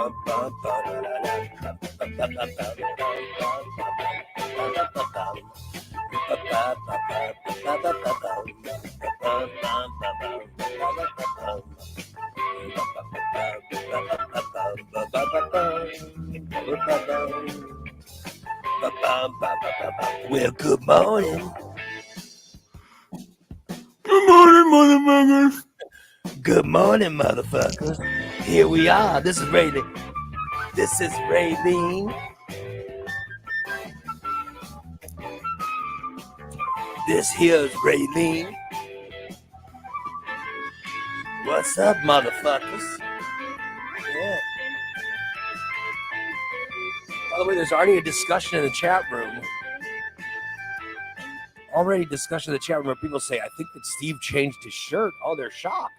Well, good morning. Good morning, motherfuckers. Good morning, motherfuckers. Here we are. This is Raylene. This is Raylene. This here's Raylene. What's up, motherfuckers? Yeah. By the way, there's already a discussion in the chat room. Already discussion in the chat room where people say, I think that Steve changed his shirt. Oh, they're shocked.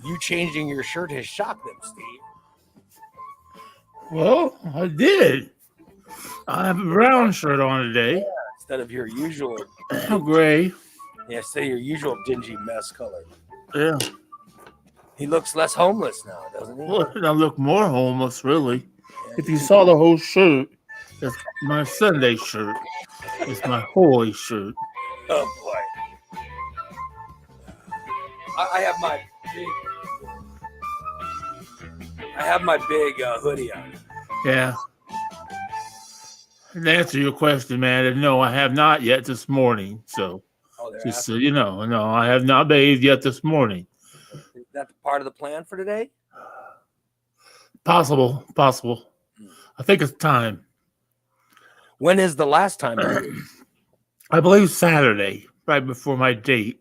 You changing your shirt has shocked them, Steve. Well, I did. I have a brown shirt on today. Yeah, instead of your usual gray. Yeah, say your usual dingy mess color. Yeah. He looks less homeless now, doesn't he? Well, I look more homeless, really. Yeah, if you saw the whole shirt, it's my Sunday shirt. It's my holy shirt. Oh boy. I have my big hoodie on. Yeah. To answer your question, man, no, I have not yet this morning. So, just so you know, no, I have not bathed yet this morning. Is that part of the plan for today? Possible. I think it's time. When is the last time? I believe Saturday, right before my date.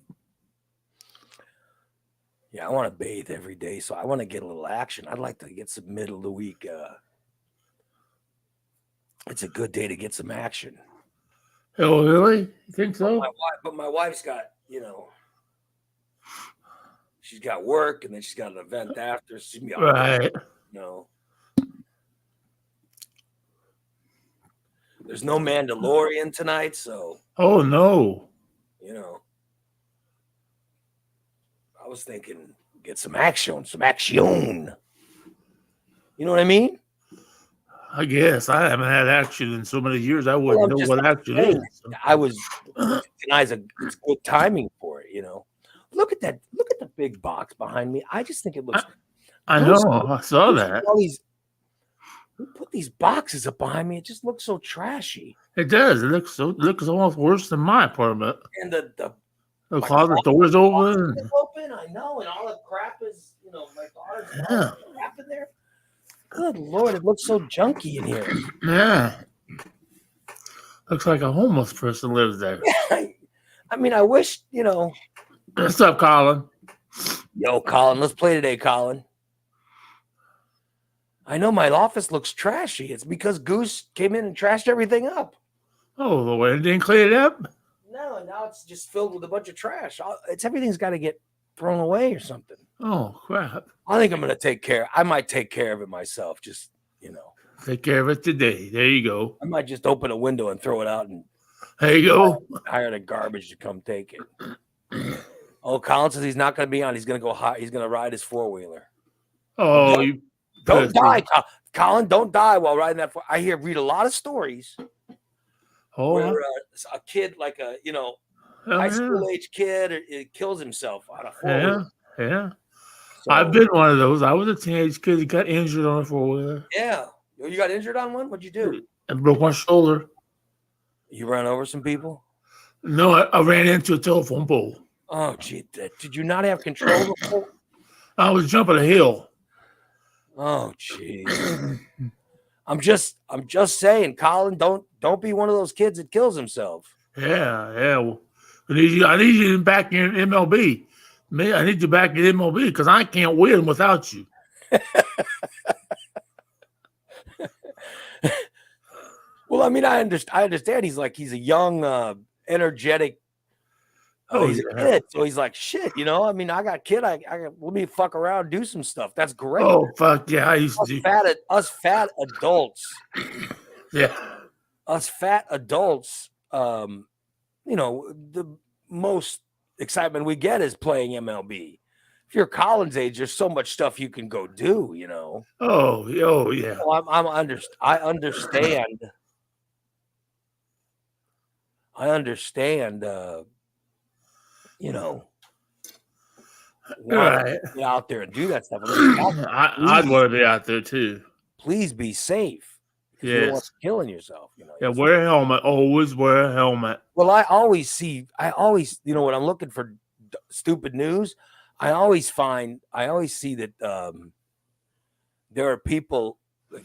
Yeah, I want to bathe every day, so I want to get a little action. I'd like to get some middle of the week. It's a good day to get some action. Oh, really? You think so? But my wife's got, she's got work, and then she's got an event after. She's gonna be right. There's no Mandalorian tonight, so. Oh, no. I was thinking get some action. You know what I mean? I guess I haven't had action in so many years. I wouldn't know what action is. So. Tonight's it's good timing for it, Look at that. Look at the big box behind me. I just think it looks. I know. I saw that. We put these boxes up behind me. It just looks so trashy. It does. It looks almost worse than my apartment. And the closet door's open. I know, and all the crap is, my daughter's crap in there. Good Lord, it looks so junky in here. Yeah. Looks like a homeless person lives there. I mean, I wish, What's up, Colin? Yo, Colin, let's play today, Colin. I know my office looks trashy. It's because Goose came in and trashed everything up. Oh, the way it didn't clean it up? No, and now it's just filled with a bunch of trash. Everything's got to get thrown away or something. Oh, crap. I think I'm going to I might take care of it myself. Just, Take care of it today. There you go. I might just open a window and throw it out. And there you go. Hire the garbage to come take it. Oh, Colin says he's not going to be on. He's going to go high. He's going to ride his four-wheeler. Oh, don't die, Colin. Don't die while riding that. I read a lot of stories where a kid, like a high school age kid, it kills himself on a four-wheeler. Yeah. So, I've been one of those. I was a teenage kid that got injured on a four-wheeler. Yeah. You got injured on one? What'd you do? I broke my shoulder. You ran over some people? No, I ran into a telephone pole. Oh, gee. Did you not have control of the pole? I was jumping a hill. Oh, gee. I'm just saying, Colin, don't be one of those kids that kills himself. Yeah. Well, I need you back in MLB. I need you back in MLB because I can't win without you. Well, I mean, I understand. He's a young, energetic. He's a kid, so he's like, shit, I mean, I got kid. I let me fuck around, do some stuff. That's great. Oh fuck yeah, I used to. Us fat adults. Yeah. Us fat adults. The most excitement we get is playing MLB. if you're Colin's age, there's so much stuff you can go do, you know. Oh yeah. Well, I understand. I understand. You know, want to get out there and do that stuff. I'd want to be out there too. Please be safe. Yes. You don't want to killing yourself. You know. Yeah, wear a helmet. Always wear a helmet. Well, I always, you know, when I'm looking for stupid news, I always see that there are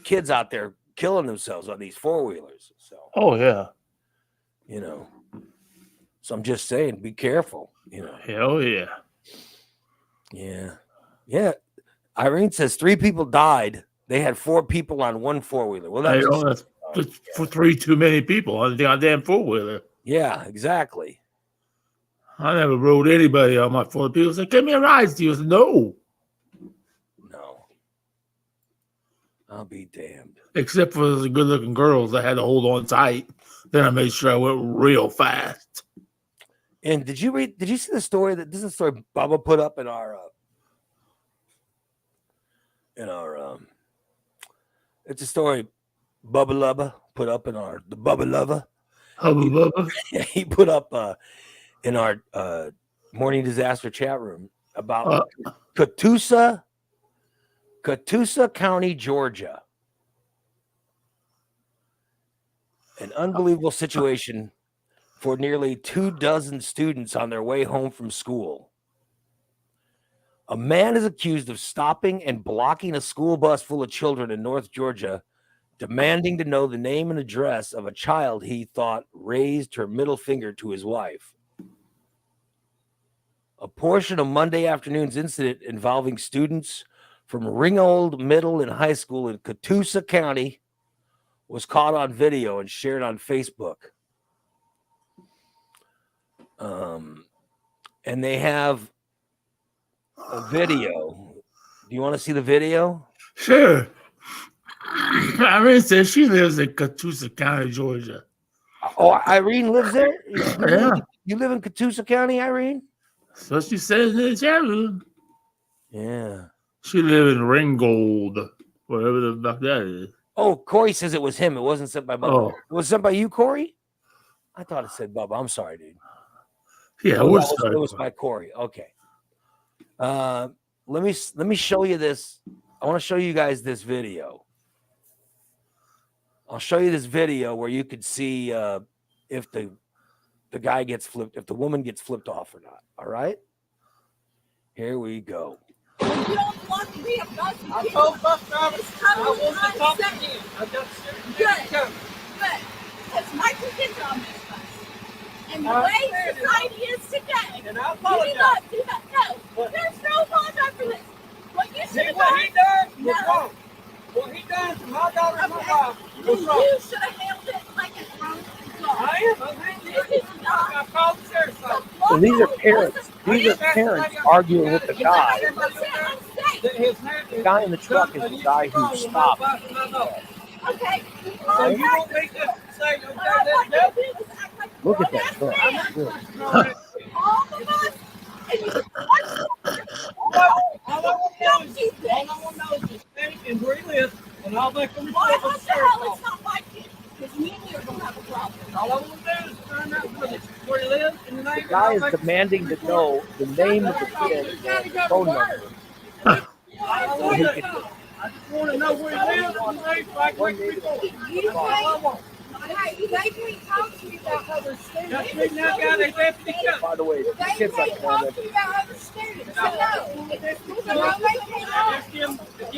kids out there killing themselves on these 4-wheelers. So. Oh yeah. You know. So I'm just saying, be careful. You know. Hell yeah. Yeah. Yeah. Irene says 3 people died. They had 4 people on one 4-wheeler. Well, that's for 3 too many people on the goddamn 4-wheeler. Yeah, exactly. I never rode anybody on my 4-wheeler. People said, "Give me a ride, Steve." No. I'll be damned. Except for the good-looking girls that had to hold on tight. Then I made sure I went real fast. And did you see the story this is a story Bubba put up in our it's a story Bubba Lubba put up in the Bubba Lover. Bubba. He put up in our morning disaster chat room about Catoosa County, Georgia. An unbelievable situation for nearly 24 students on their way home from school. A man is accused of stopping and blocking a school bus full of children in North Georgia, demanding to know the name and address of a child he thought raised her middle finger to his wife. A portion of Monday afternoon's incident involving students from Ringgold Middle and High School in Catoosa County was caught on video and shared on Facebook. And they have a video. Do you want to see the video? Sure. Irene says she lives in Catoosa County, Georgia. Oh, Irene lives there? Yeah. You live in Catoosa County, Irene? So she says in the chat room. Yeah. She lives in Ringgold, whatever the fuck that is. Oh, Corey says it was him. It wasn't sent by Bubba. Oh. It was sent by you, Corey? I thought it said Bubba. I'm sorry, dude. Yeah, it was by Corey. Okay. Let me show you this. I want to show you guys this video. I'll show you this video where you could see if the guy gets flipped, if the woman gets flipped off or not. All right. Here we go. You don't want to be a bus. I told bus drivers I want to talk to him. I got certain things coming. Good. Because Michael gets on this bus. And the way society is today, and I apologize. You do not do that. No, there's no apology for this. What you should have done. What he done was wrong. What he done to my daughter and my wife was wrong. You should have handled it like a grown adult. I am. I'm handling it. I called the sheriff's office. So these are parents. These are parents arguing with the guy. The guy in the truck is the guy who stopped. Okay. So you won't make this say no. Look at that truck. All of us. And you all I want to know is his name and where he lives, and I'll make a report. Why the hell it's not my kid? Because me and you are going to have a problem. All I want to do is find out where he lives and the name. The guy is demanding to know the name of the kid and the phone number. I just want to know where he lives and the name so I can make a report. Hey, they can't talk to you about other students. That's me now, got a deputy coming. By the way, the They kid's can't like talk to you about other students. So no. So no, they cannot. You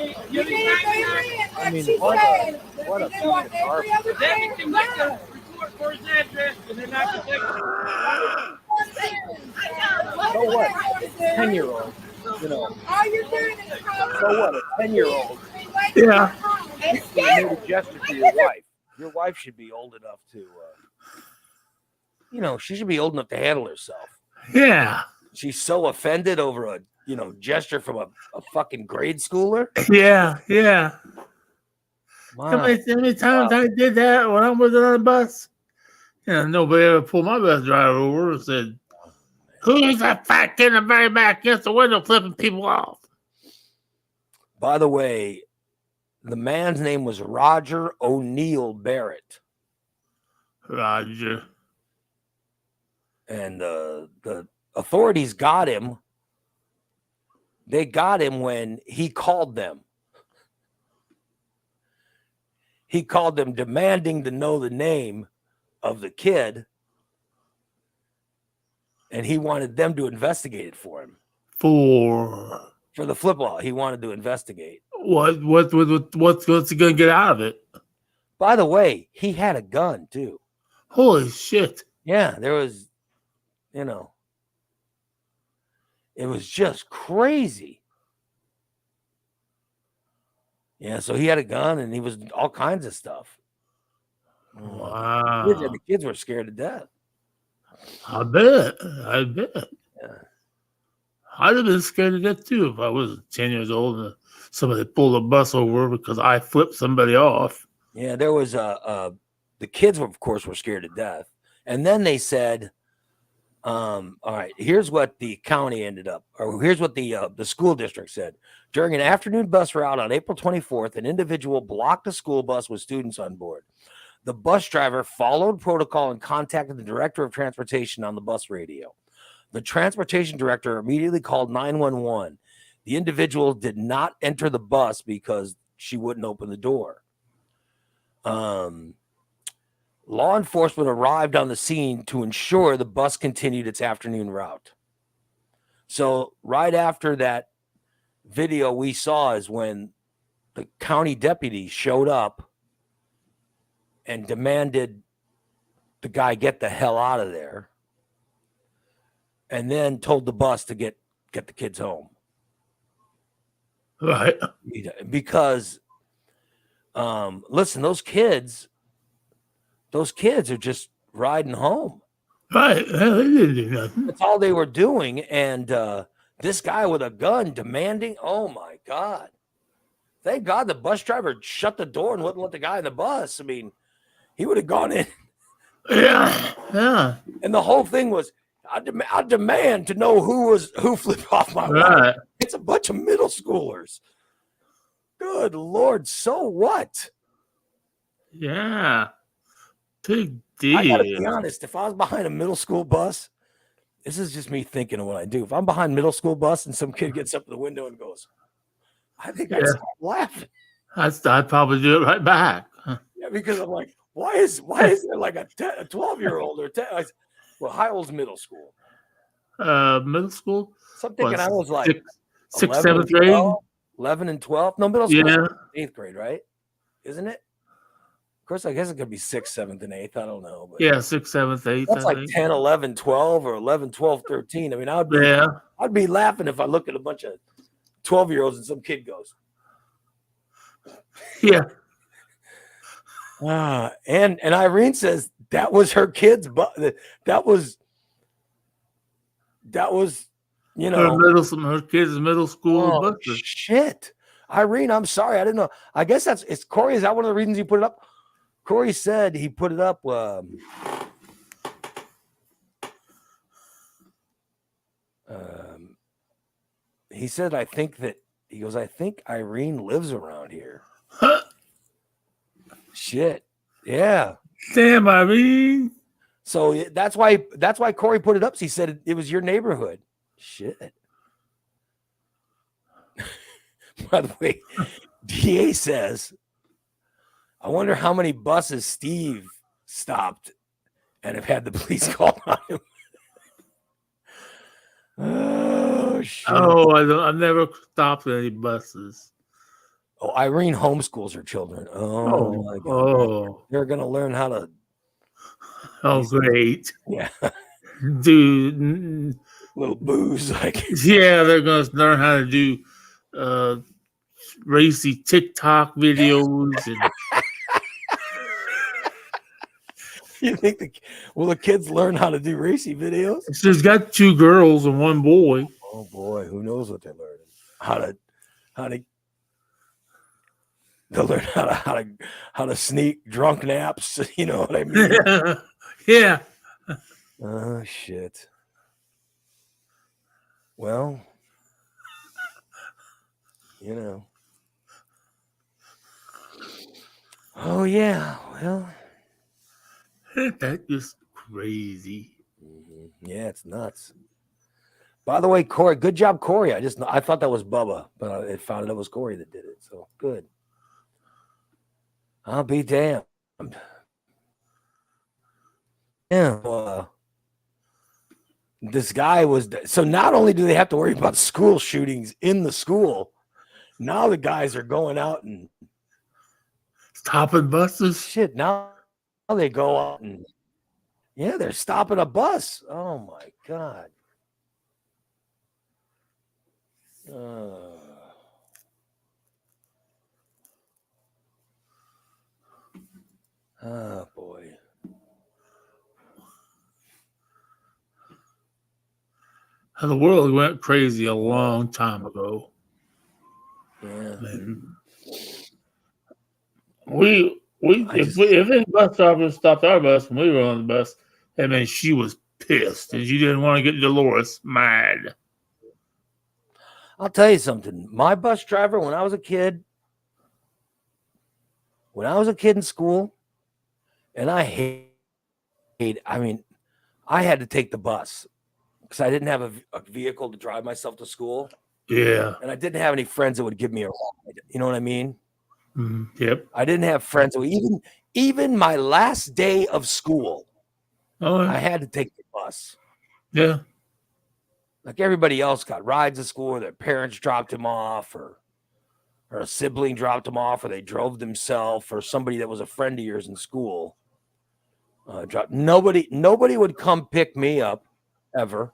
need to read what she said. What a They want every other Deputy parent can make a report for his address, and then I can take it. So what? 10-year-old, you know. All you're doing is calling. So what? A 10-year-old. Yeah. And You made a gesture to your wife. Your wife should be old enough to, she should be old enough to handle herself. Yeah. She's so offended over a, gesture from a fucking grade schooler. Yeah. Yeah. Wow. How many times I did that when I was on a bus? Yeah, nobody ever pulled my bus driver over and said, Who is that fat kid in the very back against the window flipping people off? By the way, the man's name was Roger O'Neill Barrett. Roger. And the authorities got him. They got him when he called them. He called them demanding to know the name of the kid. And he wanted them to investigate it for him. For the flip law. He wanted to investigate. What's he gonna get out of it? By the way, he had a gun too. Holy shit. Yeah, there was, it was just crazy. Yeah, so he had a gun and he was all kinds of stuff. Wow. The kids were scared to death. I bet. Yeah. I'd have been scared to death too if I was 10 years old and somebody pulled a bus over because I flipped somebody off. Yeah, there was the kids, of course, were scared to death. And then they said, all right, here's what the county ended up, or here's what the school district said. During an afternoon bus route on April 24th, an individual blocked a school bus with students on board. The bus driver followed protocol and contacted the director of transportation on the bus radio. The transportation director immediately called 911. The individual did not enter the bus because she wouldn't open the door. Law enforcement arrived on the scene to ensure the bus continued its afternoon route. So right after that video we saw is when the county deputy showed up and demanded the guy get the hell out of there, and then told the bus to get the kids home. Right. Because, listen, those kids are just riding home. Right. They didn't do nothing. That's all they were doing. And this guy with a gun demanding, oh my God. Thank God the bus driver shut the door and wouldn't let the guy in the bus. I mean, he would have gone in. Yeah. And the whole thing was, I demand to know who flipped off my wife. It's a bunch of middle schoolers. Good Lord, so what? Yeah. Big deal. I gotta be honest, if I was behind a middle school bus, this is just me thinking of what I do. If I'm behind middle school bus and some kid gets up to the window and goes, I think I'd start laughing. I'd probably do it right back. Yeah, because I'm like, why is there like a 12-year-old or 10? Well, how old's middle school? Middle school? So I'm thinking I was like 6th, 7th grade? 11 and 12. No, middle school. Yeah. 8th grade, right? Isn't it? Of course, I guess it could be 6th, 7th, and 8th. I don't know. But yeah, 6th, 7th, 8th. That's like 10, 11, 12, or 11, 12, 13. I mean, I'd be laughing if I look at a bunch of 12-year-olds and some kid goes. Yeah. And Irene says that was her kid's, but that was her kids' middle school buses. Shit, Irene, I'm sorry, I didn't know. I guess it's Corey. Is that one of the reasons you put it up? Corey said he put it up. He said, I think Irene lives around here. Shit. Yeah. Damn, Irene. So that's why Corey put it up. So he said it was your neighborhood. Shit. By the way, DA says, I wonder how many buses Steve stopped and have had the police call on him. Oh, shit. Oh, I've never stopped any buses. Oh, Irene homeschools her children. Oh my God. Oh. They're going to learn how to. Oh, great. Yeah. Do little booze. Yeah, they're going to learn how to do racy TikTok videos. And You think will the kids learn how to do racy videos? She's got 2 girls and 1 boy. Oh boy, who knows what they're learning? They'll learn how to sneak drunk naps. You know what I mean? Yeah. Oh shit. Well, you know. Oh yeah. Well, That is crazy. yeah, it's nuts. By the way, Corey, good job, Corey. I thought that was Bubba, but I found it was Corey that did it. So good. I'll be damned. Yeah. This guy was so. Not only do they have to worry about school shootings in the school, now the guys are going out and stopping buses. Shit. Now they go out and they're stopping a bus. Oh my god. Oh boy. The world went crazy a long time ago. Yeah. If any bus driver stopped our bus when we were on the bus, that meant she was pissed and she didn't want to get Dolores mad. I'll tell you something. My bus driver, when I was a kid in school, and I had to take the bus because I didn't have a vehicle to drive myself to school. Yeah. And I didn't have any friends that would give me a ride. You know what I mean? Mm-hmm. Yep. I didn't have friends. Even my last day of school, I had to take the bus. Yeah. Like everybody else got rides to school, or their parents dropped him off, or a sibling dropped him off, or they drove themselves, or somebody that was a friend of yours in school. Nobody would come pick me up ever.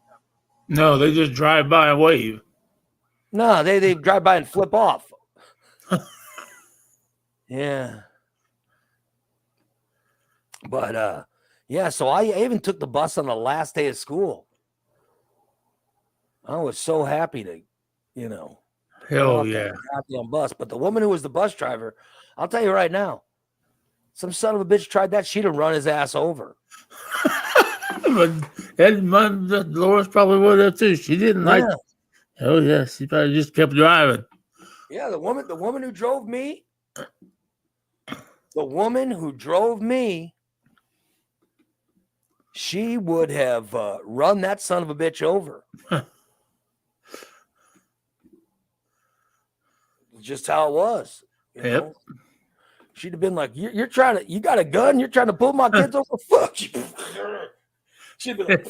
No, they just drive by and wave. No, they drive by and flip off. Yeah. But so I even took the bus on the last day of school. I was so happy to, hell yeah, goddamn bus. But the woman who was the bus driver, I'll tell you right now, some son of a bitch tried that, she'd have run his ass over. But Dolores probably would have too. She didn't like. Oh yeah, she probably just kept driving. Yeah, the woman who drove me. The woman who drove me, she would have run that son of a bitch over. Just how it was. You know? She'd have been like, you got a gun? You're trying to pull my kids over? Fuck you. She'd be like,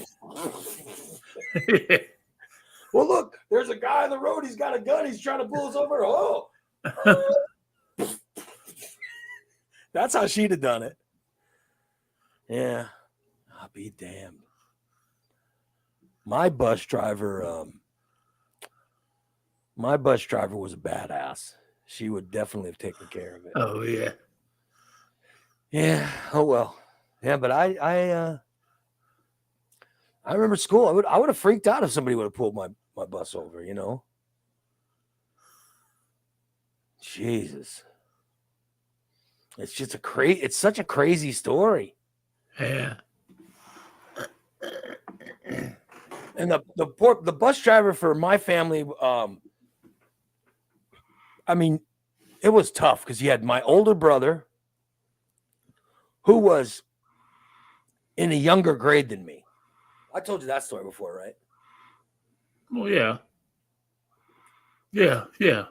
well, look, there's a guy on the road. He's got a gun. He's trying to pull us over. Oh. That's how she'd have done it. Yeah. I'll be damned. My bus driver was a badass. She would definitely have taken care of it. Oh yeah. Yeah. Oh well. Yeah, but I remember school. I would have freaked out if somebody would have pulled my bus over, Jesus. It's just it's such a crazy story. Yeah. And the bus driver for my family, it was tough because you had my older brother who was in a younger grade than me. I told you that story before, right? Well, yeah. Yeah, yeah.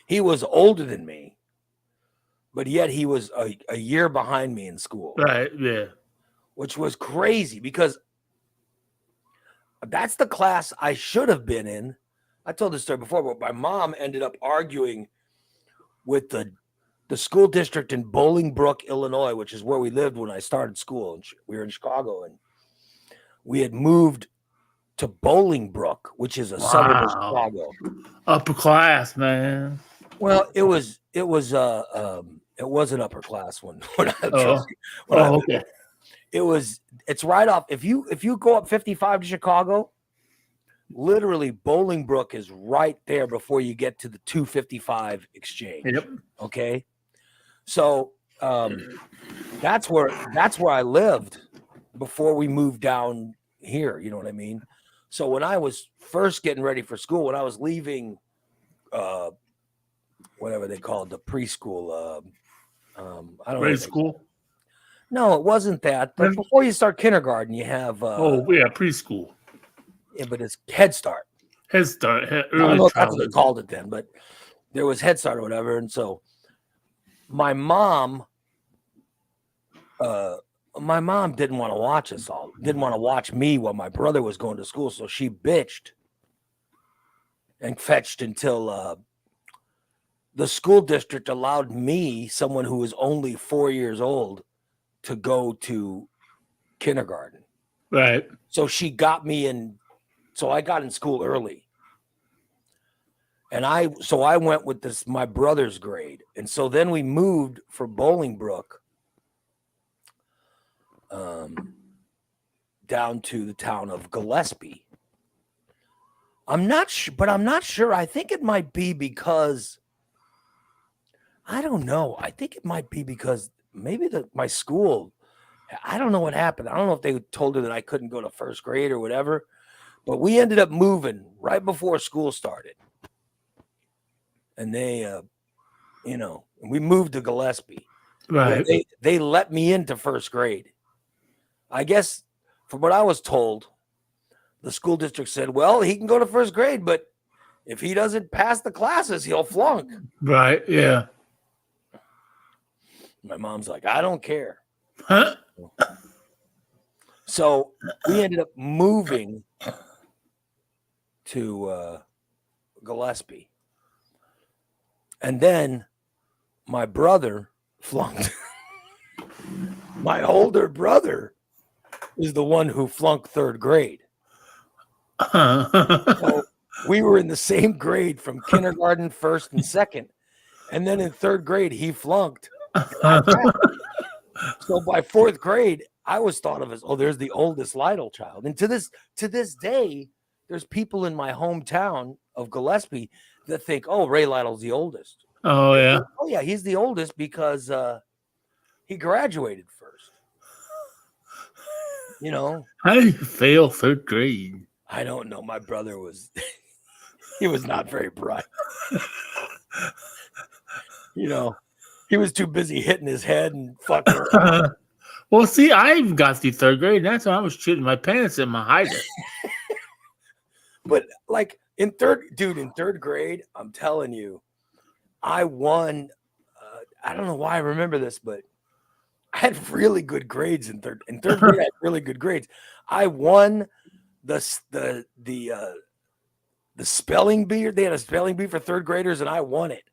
He was older than me, but yet he was a year behind me in school. Right, yeah. Which was crazy because that's the class I should have been in. I told this story before, but my mom ended up arguing with the school district in Bolingbrook, Illinois, which is where we lived when I started school. We were in Chicago, and we had moved to Bolingbrook, which is a suburb of Chicago. Upper class, man. Well, it wasn't upper class when I okay. It's right off. If you go up 55 to Chicago, literally Bolingbrook is right there before you get to the 255 exchange. Yep. Okay. So that's where I lived before we moved down, here. You know what I mean? So when I was first getting ready for school, when I was leaving, whatever they call it, the preschool, I don't know. Grade school? No, it wasn't that. Like before you start kindergarten, you have. Preschool. Yeah, but it's Head Start. Head Start. I don't know if that's what they called it then, but there was Head Start or whatever. And so my mom didn't want to watch us all, didn't want to watch me while my brother was going to school. So she bitched and fetched until the school district allowed me, someone who was only 4 years old, to go to kindergarten. Right. So she got me in. So I got in school early. And I went with my brother's grade. And so then we moved for Bolingbrook down to the town of Gillespie. I'm not sure. I think it might be because I don't know. I think it might be because maybe my school, I don't know what happened. I don't know if they told her that I couldn't go to first grade or whatever, but we ended up moving right before school started. And they, we moved to Gillespie. Right. They let me into first grade. I guess from what I was told, the school district said, well, he can go to first grade, but if he doesn't pass the classes, he'll flunk. Right. Yeah. My mom's like, I don't care. Huh? So we ended up moving to Gillespie. And then my brother flunked. My older brother is the one who flunked third grade. So we were in the same grade from kindergarten, first and second. And then in third grade, he flunked. So by fourth grade, I was thought of as, there's the oldest Lytle child. And to this day, there's people in my hometown of Gillespie that think, Ray Lytle's the oldest. Oh, yeah. Oh, yeah, he's the oldest because he graduated first. How did you fail third grade? I don't know. My brother he was not very bright. He was too busy hitting his head and fucking around. Well, see, I got through third grade. And that's when I was shitting my pants in my hider. But like in third grade, I'm telling you, I won. I don't know why I remember this, but I had really good grades in third. In third grade, I had really good grades. I won the spelling bee. They had a spelling bee for third graders, and I won it.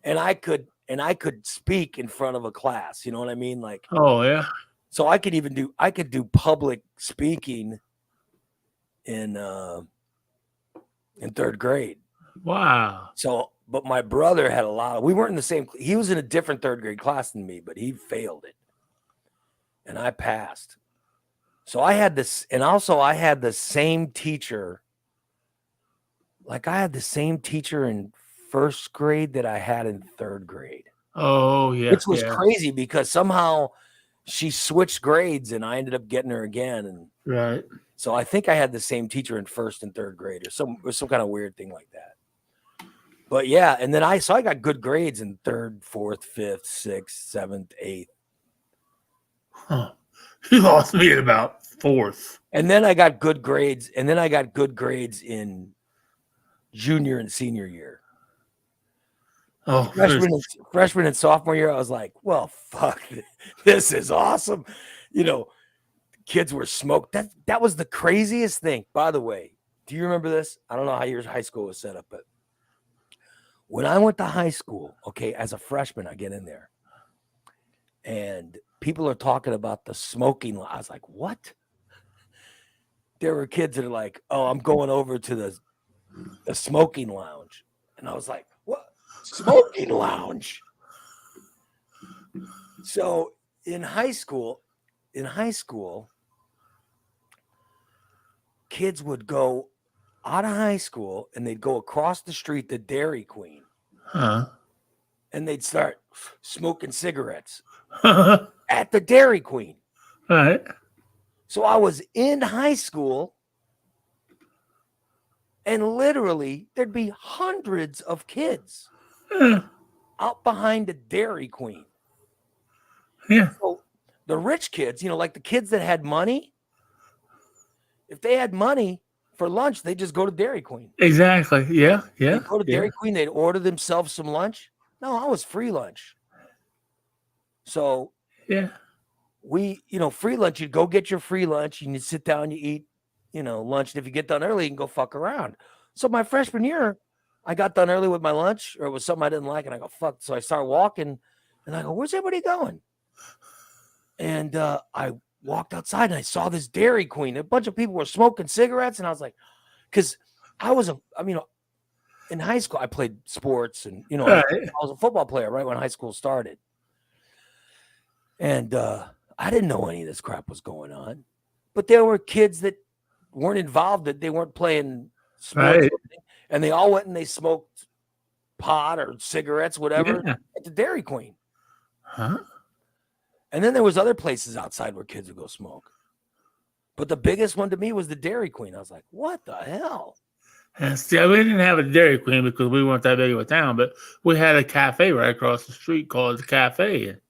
And I could speak in front of a class. You know what I mean? Like, oh yeah. So I could do public speaking in third grade. Wow. So, but my brother had we weren't in the same. He was in a different third grade class than me, but he failed it, and I passed. So I had this, and also I had the same teacher. Like I had the same teacher in first grade that I had in third grade. Oh yeah, which was crazy because somehow she switched grades, and I ended up getting her again. And right. So I think I had the same teacher in first and third grade, or some kind of weird thing like that. But yeah, and then I got good grades in third, fourth, fifth, sixth, seventh, eighth. Huh. You lost me at about fourth. And then I got good grades, in junior and senior year. Oh, freshman and sophomore year, I was like, well, fuck, this is awesome. Kids were smoked. That was the craziest thing. By the way, do you remember this? I don't know how your high school was set up, but when I went to high school, okay, as a freshman, I get in there and people are talking about the smoking. I was like, what? There were kids that are like, I'm going over to the smoking lounge. And I was like, what? Smoking lounge? So in high school, kids would go out of high school and they'd go across the street to Dairy Queen. Huh. And they'd start smoking cigarettes at the Dairy Queen. Right. So I was in high school, and literally there'd be hundreds of kids out behind a Dairy Queen. Yeah. So the rich kids, like the kids that had money, if they had money for lunch, they just go to Dairy Queen. Exactly. Yeah. Yeah. They'd go to Dairy Queen, they'd order themselves some lunch. No, I was free lunch. So yeah, free lunch, you'd go get your free lunch and you sit down, you eat, lunch. And if you get done early, you can go fuck around. So my freshman year, I got done early with my lunch, or it was something I didn't like, and I go, fuck. So I start walking, and I go, where's everybody going? And I walked outside, and I saw this Dairy Queen. A bunch of people were smoking cigarettes, and I was like, because I was in high school, I played sports, and, I was a football player right when high school started. And I didn't know any of this crap was going on. But there were kids that weren't involved, that they weren't playing sports. Right. And they all went and they smoked pot or cigarettes, whatever, at the Dairy Queen. Huh? And then there was other places outside where kids would go smoke. But the biggest one to me was the Dairy Queen. I was like, what the hell? And see, we didn't have a Dairy Queen because we weren't that big of a town, but we had a cafe right across the street called the Cafe. And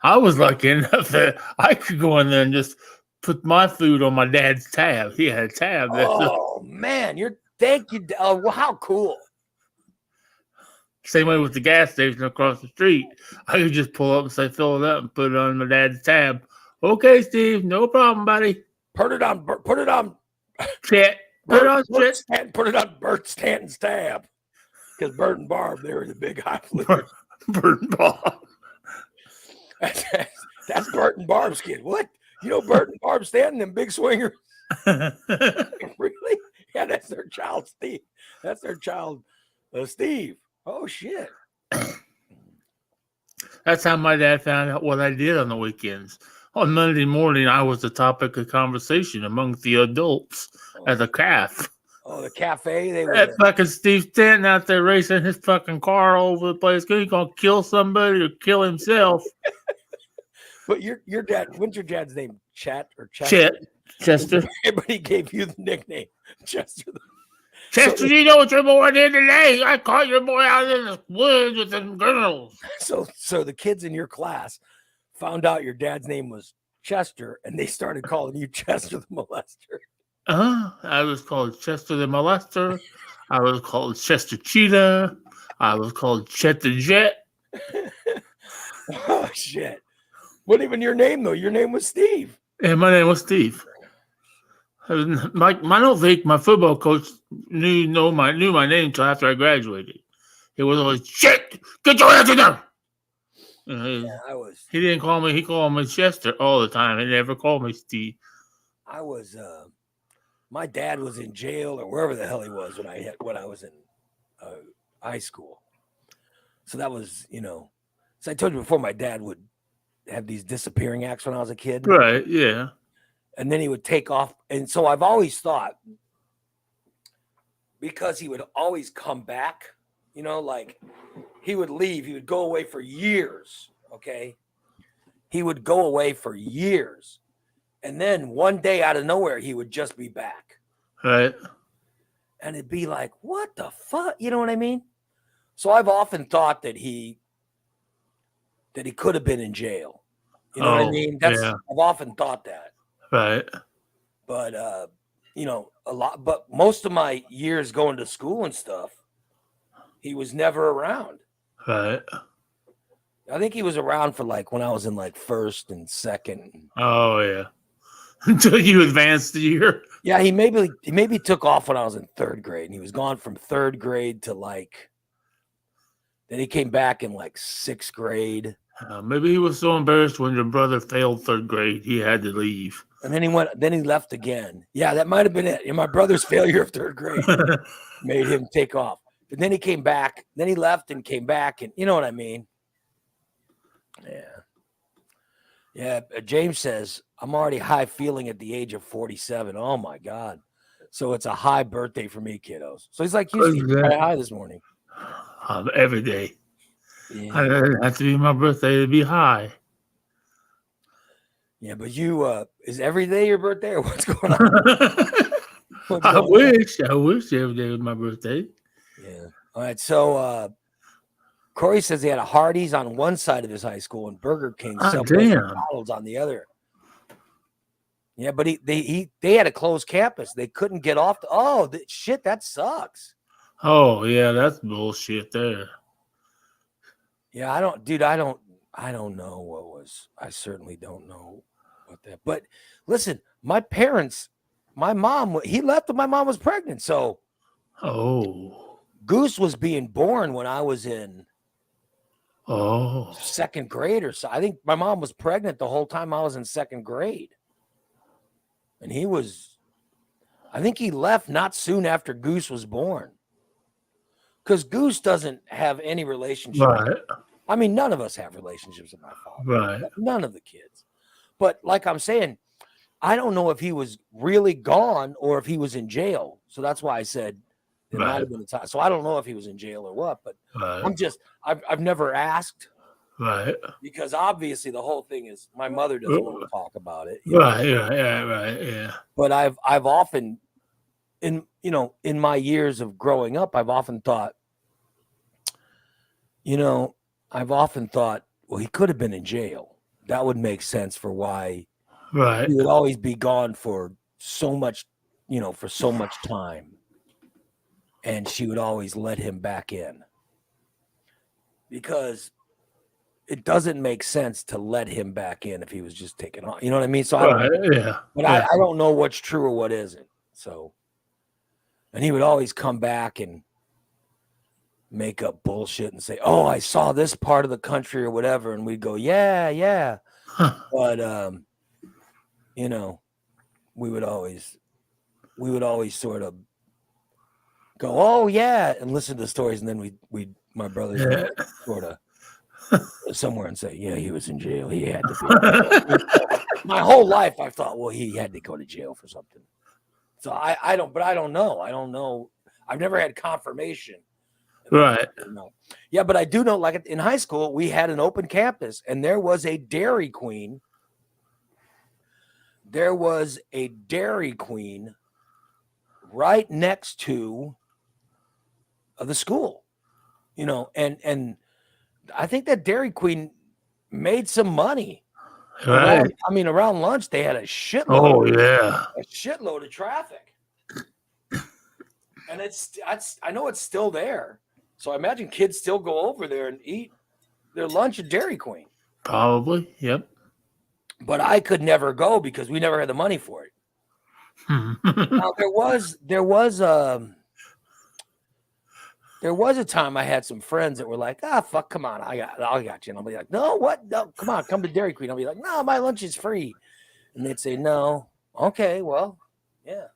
I was lucky enough that I could go in there and just put my food on my dad's tab. He had a tab. Oh, man. Thank you. Well, how cool. Same way with the gas station across the street. I could just pull up and say, fill it up and put it on my dad's tab. Okay, Steve. No problem, buddy. Put it on. Chet. Put it on Chet. Put it on Bert Stanton's tab. Because Bert and Barb, they were the big high flyers. Bert and Barb. That's Bert and Barb's kid. What? Bert and Barb Stanton, them big swingers? Really? Yeah, that's their child, Steve. That's their child, Steve. Oh, shit. That's how my dad found out what I did on the weekends. On Monday morning, I was the topic of conversation among the adults at the calf. Oh, the cafe? That fucking Steve Stanton out there racing his fucking car all over the place. He's going to kill somebody or kill himself. But your dad, what's your dad's name? Chet or Chester? Chester. Everybody gave you the nickname Chester. Chester, you know what your boy did today? I caught your boy out in the woods with some girls. So the kids in your class found out your dad's name was Chester, and they started calling you Chester the Molester. I was called Chester the Molester. I was called Chester Cheetah. I was called Chet the Jet. Oh, shit. Wasn't even your name, though. Your name was Steve. Yeah, my name was Steve. I don't think my football coach knew my name until after I graduated. It was always, shit, get your ass in there. He didn't call me. He called me Chester all the time. He never called me Steve. My dad was in jail or wherever the hell he was when I was in high school. So that was, so I told you before, my dad would have these disappearing acts when I was a kid. Right, yeah. And then he would take off. And so I've always thought, because he would always come back, like he would leave. He would go away for years, okay? He would go away for years. And then one day out of nowhere, he would just be back. Right. And it'd be like, what the fuck? You know what I mean? So I've often thought that he could have been in jail. You know what I mean? I've often thought that. Right. But, but most of my years going to school and stuff, he was never around. Right. I think he was around for when I was in first and second. Oh, yeah. Until you advanced a year. Yeah, he maybe took off when I was in third grade, and he was gone from third grade to then he came back in sixth grade. Maybe he was so embarrassed when your brother failed third grade, he had to leave. And then he left again. Yeah, that might have been it. And my brother's failure of third grade made him take off. But then he came back. Then he left and came back. And you know what I mean? Yeah. Yeah. James says, I'm already high feeling at the age of 47. Oh, my God. So it's a high birthday for me, kiddos. So he's like, he's high this morning. Every day. Yeah. It has to be my birthday to be high. Yeah, but you is every day your birthday or what's going on? I wish every day was my birthday. Yeah. All right. So Corey says he had a Hardee's on one side of his high school and Burger King, Subway, and McDonald's on the other. Yeah, but they had a closed campus. They couldn't get off. Shit, that sucks. Oh yeah, that's bullshit there. Yeah, I don't know what was. I certainly don't know what that. But listen, my mom, he left when my mom was pregnant. So, Goose was being born when I was in second grade or so. I think my mom was pregnant the whole time I was in second grade. And I think he left not soon after Goose was born. Because Goose doesn't have any relationship. Right. I mean, none of us have relationships with my father. Right. None of the kids. But like I'm saying, I don't know if he was really gone or if he was in jail. So that's why I said it might have been a time. So I don't know if he was in jail or what, but I've never asked. Right. Because obviously the whole thing is my mother doesn't want to talk about it. Right. Yeah. But I've often in my years of growing up, I've often thought, well, he could have been in jail. That would make sense for why he would always be gone for so much, for so much time. And she would always let him back in. Because it doesn't make sense to let him back in if he was just taken off. You know what I mean? So I don't know what's true or what isn't. So, and he would always come back and make up bullshit and say, "Oh, I saw this part of the country or whatever," and we'd go, "Yeah." But we would always sort of go, "Oh yeah," and listen to the stories, and then my brothers would sort of somewhere and say, "Yeah, he was in jail. He had to be." My whole life, I thought, well, he had to go to jail for something. So I don't know. I don't know. I've never had confirmation. Right. Yeah, but I do know, like in high school, we had an open campus and there was a Dairy Queen. There was a Dairy Queen right next to the school, and I think that Dairy Queen made some money. Right. Around lunch, they had a shitload. Oh, yeah. A shitload of traffic. And I know it's still there. So I imagine kids still go over there and eat their lunch at Dairy Queen. Probably, yep. But I could never go because we never had the money for it. Now there was a time I had some friends that were like, fuck, come on, I got you. And I'll be like, no, what? No, come on, come to Dairy Queen. I'll be like, no, my lunch is free. And they'd say, no. Okay, well, yeah.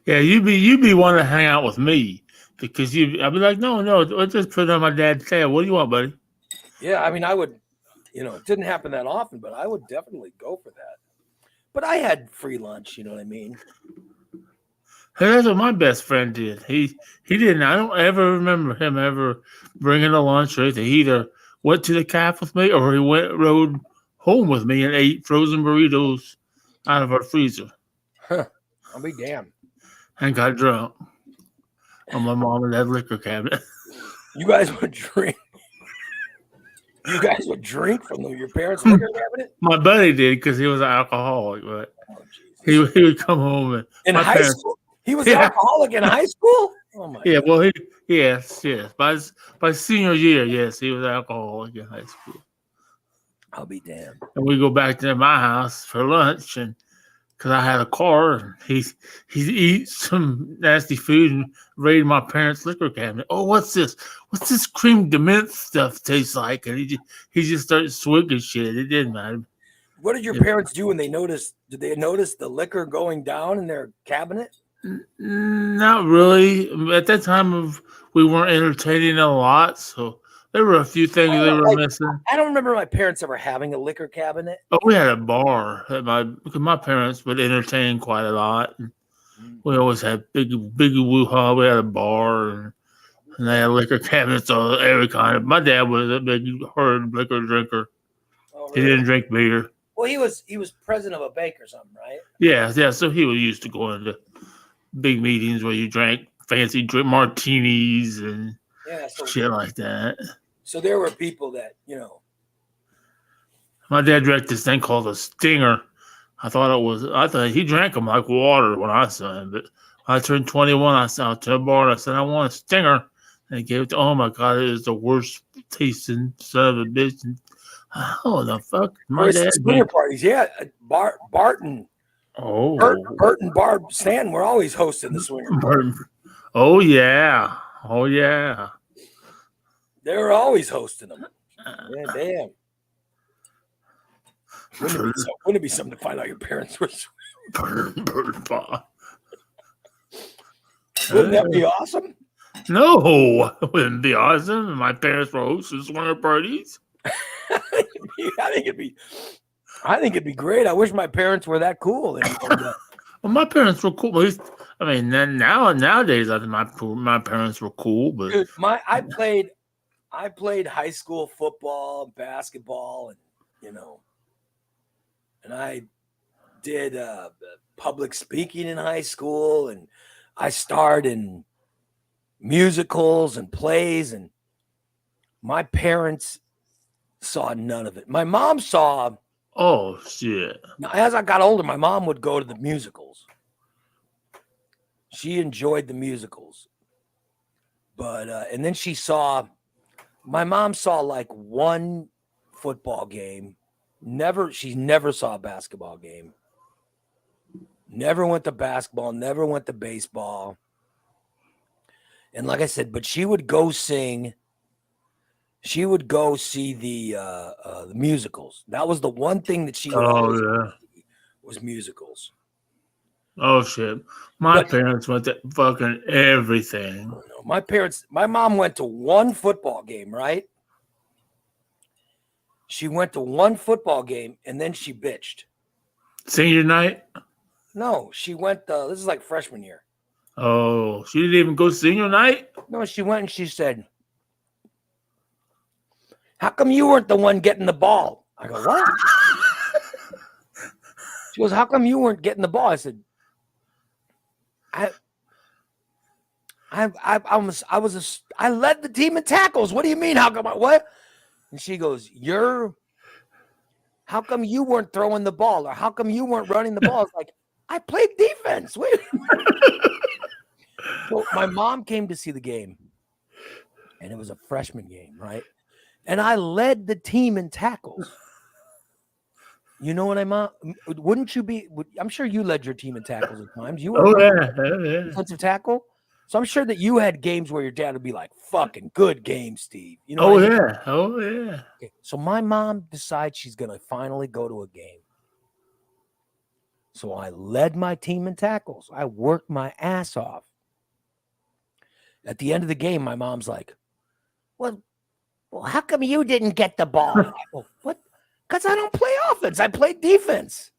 Yeah, you'd be wanting to hang out with me because I'd be like, no, let's just put it on my dad's tab. What do you want, buddy? Yeah, I would, it didn't happen that often, but I would definitely go for that. But I had free lunch, you know what I mean? Hey, that's what my best friend did. He didn't. I don't ever remember him ever bringing a lunch or anything. He either went to the calf with me or he rode home with me and ate frozen burritos out of our freezer. Huh. I'll be damned. And got drunk on my mom and dad's liquor cabinet. You guys would drink? You guys would drink from your parents' liquor cabinet? My buddy did because he was an alcoholic, but he would come home and in high school. He was an alcoholic in high school? Oh my God. Well, yes. By senior year, yes, he was an alcoholic in high school. I'll be damned. And we go back to my house for lunch, and because I had a car, and he eats some nasty food and raided my parents' liquor cabinet. Oh, what's this? What's this cream de mint stuff taste like? And he just started swigging shit. It didn't matter. What did your parents do when they noticed? Did they notice the liquor going down in their cabinet? Not really. At that time, we weren't entertaining a lot, so there were a few things they were missing. I don't remember my parents ever having a liquor cabinet. Oh, we had a bar because my parents would entertain quite a lot. We always had big woo-ha. We had a bar and they had liquor cabinets of every kind. My dad was a big hard liquor drinker. Oh, really? He didn't drink beer. Well, he was president of a bank or something, right? Yeah. So he was used to going to big meetings where you drank fancy drink martinis and shit like that. So there were people that My dad drank this thing called a Stinger. I thought he drank them like water when I saw him. But when I turned 21, I saw to the bar and I said, I want a Stinger. And he gave it to, oh my God, it is the worst tasting son of a bitch. And, oh, the fuck? My dad. Swinger parties, yeah. Barton. Oh. Bert and Barb Stanton were always hosting the swinger parties. Oh, yeah. Oh, yeah. They were always hosting them. Yeah, damn. Wouldn't it be something to find out your parents were Wouldn't that be awesome? No, it wouldn't be awesome. My parents were hosting swinger parties. I think it'd be great. I wish my parents were that cool. Well, my parents were cool. I mean, nowadays, I think my parents were cool. But dude, I played high school football, basketball, and and I did public speaking in high school, and I starred in musicals and plays, and my parents saw none of it. My mom saw. Oh shit! Now, as I got older, my mom would go to the musicals. She enjoyed the musicals, but and then my mom saw like one football game. She never saw a basketball game. Never went to basketball, never went to baseball. And like I said, but she would go sing. She would go see the musicals. That was the one thing that she would see was musicals. Oh shit. My parents went to fucking everything. My mom went to one football game, right? She went to one football game and then she bitched. Senior night? No, she went, this is like freshman year. Oh, she didn't even go senior night? No, she went and she said, how come you weren't the one getting the ball? I go, what? She goes, how come you weren't getting the ball? I said, I led the team in tackles. What do you mean? How come what? And she goes, how come you weren't throwing the ball? Or how come you weren't running the ball? It's like, I played defense. Wait. So my mom came to see the game, and it was a freshman game, right? And I led the team in tackles. You know what wouldn't you be? I'm sure you led your team in tackles at times. You were defensive tackle. So I'm sure that you had games where your dad would be like, fucking good game, Steve. You know? Oh, yeah. Okay. So my mom decides she's going to finally go to a game. So I led my team in tackles. I worked my ass off. At the end of the game, my mom's like, well, how come you didn't get the ball? I go, what? Because I don't play offense. I play defense.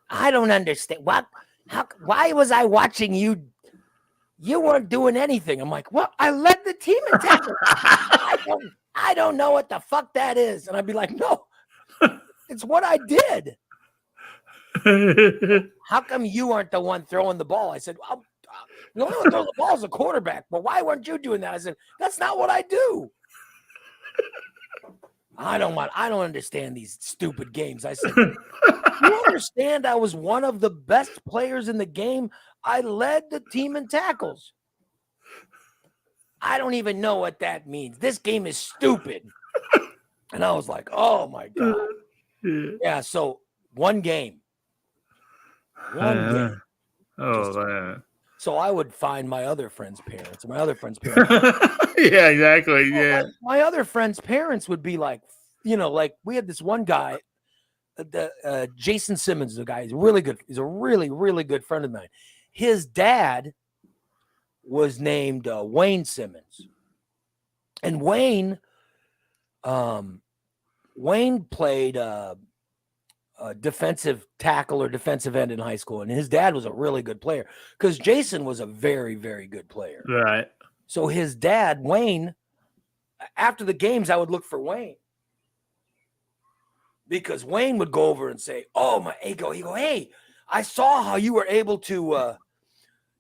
I don't understand. Why was I watching you? You weren't doing anything. I'm like, well, I led the team in tackles. I don't know what the fuck that is. And I'd be like, no, it's what I did. How come you aren't the one throwing the ball? I said, well, the only one throwing the ball is a quarterback. But why weren't you doing that? I said, that's not what I do. I don't understand these stupid games. I said, you understand I was one of the best players in the game. I led the team in tackles. I don't even know what that means. This game is stupid. And I was like, oh my God. Yeah, so one game. Oh, man. So I would find my other friends' parents. Yeah, exactly. Yeah. My other friends' parents would be like, like we had this one guy, Jason Simmons, the guy. He's really good. He's a really, really good friend of mine. His dad was named Wayne Simmons. And Wayne played defensive tackle or defensive end in high school. And his dad was a really good player because Jason was a very, very good player. Right. So his dad, Wayne, after the games, I would look for Wayne. because Wayne would go over and say, "Oh my," he go, "Hey, I saw how you were able to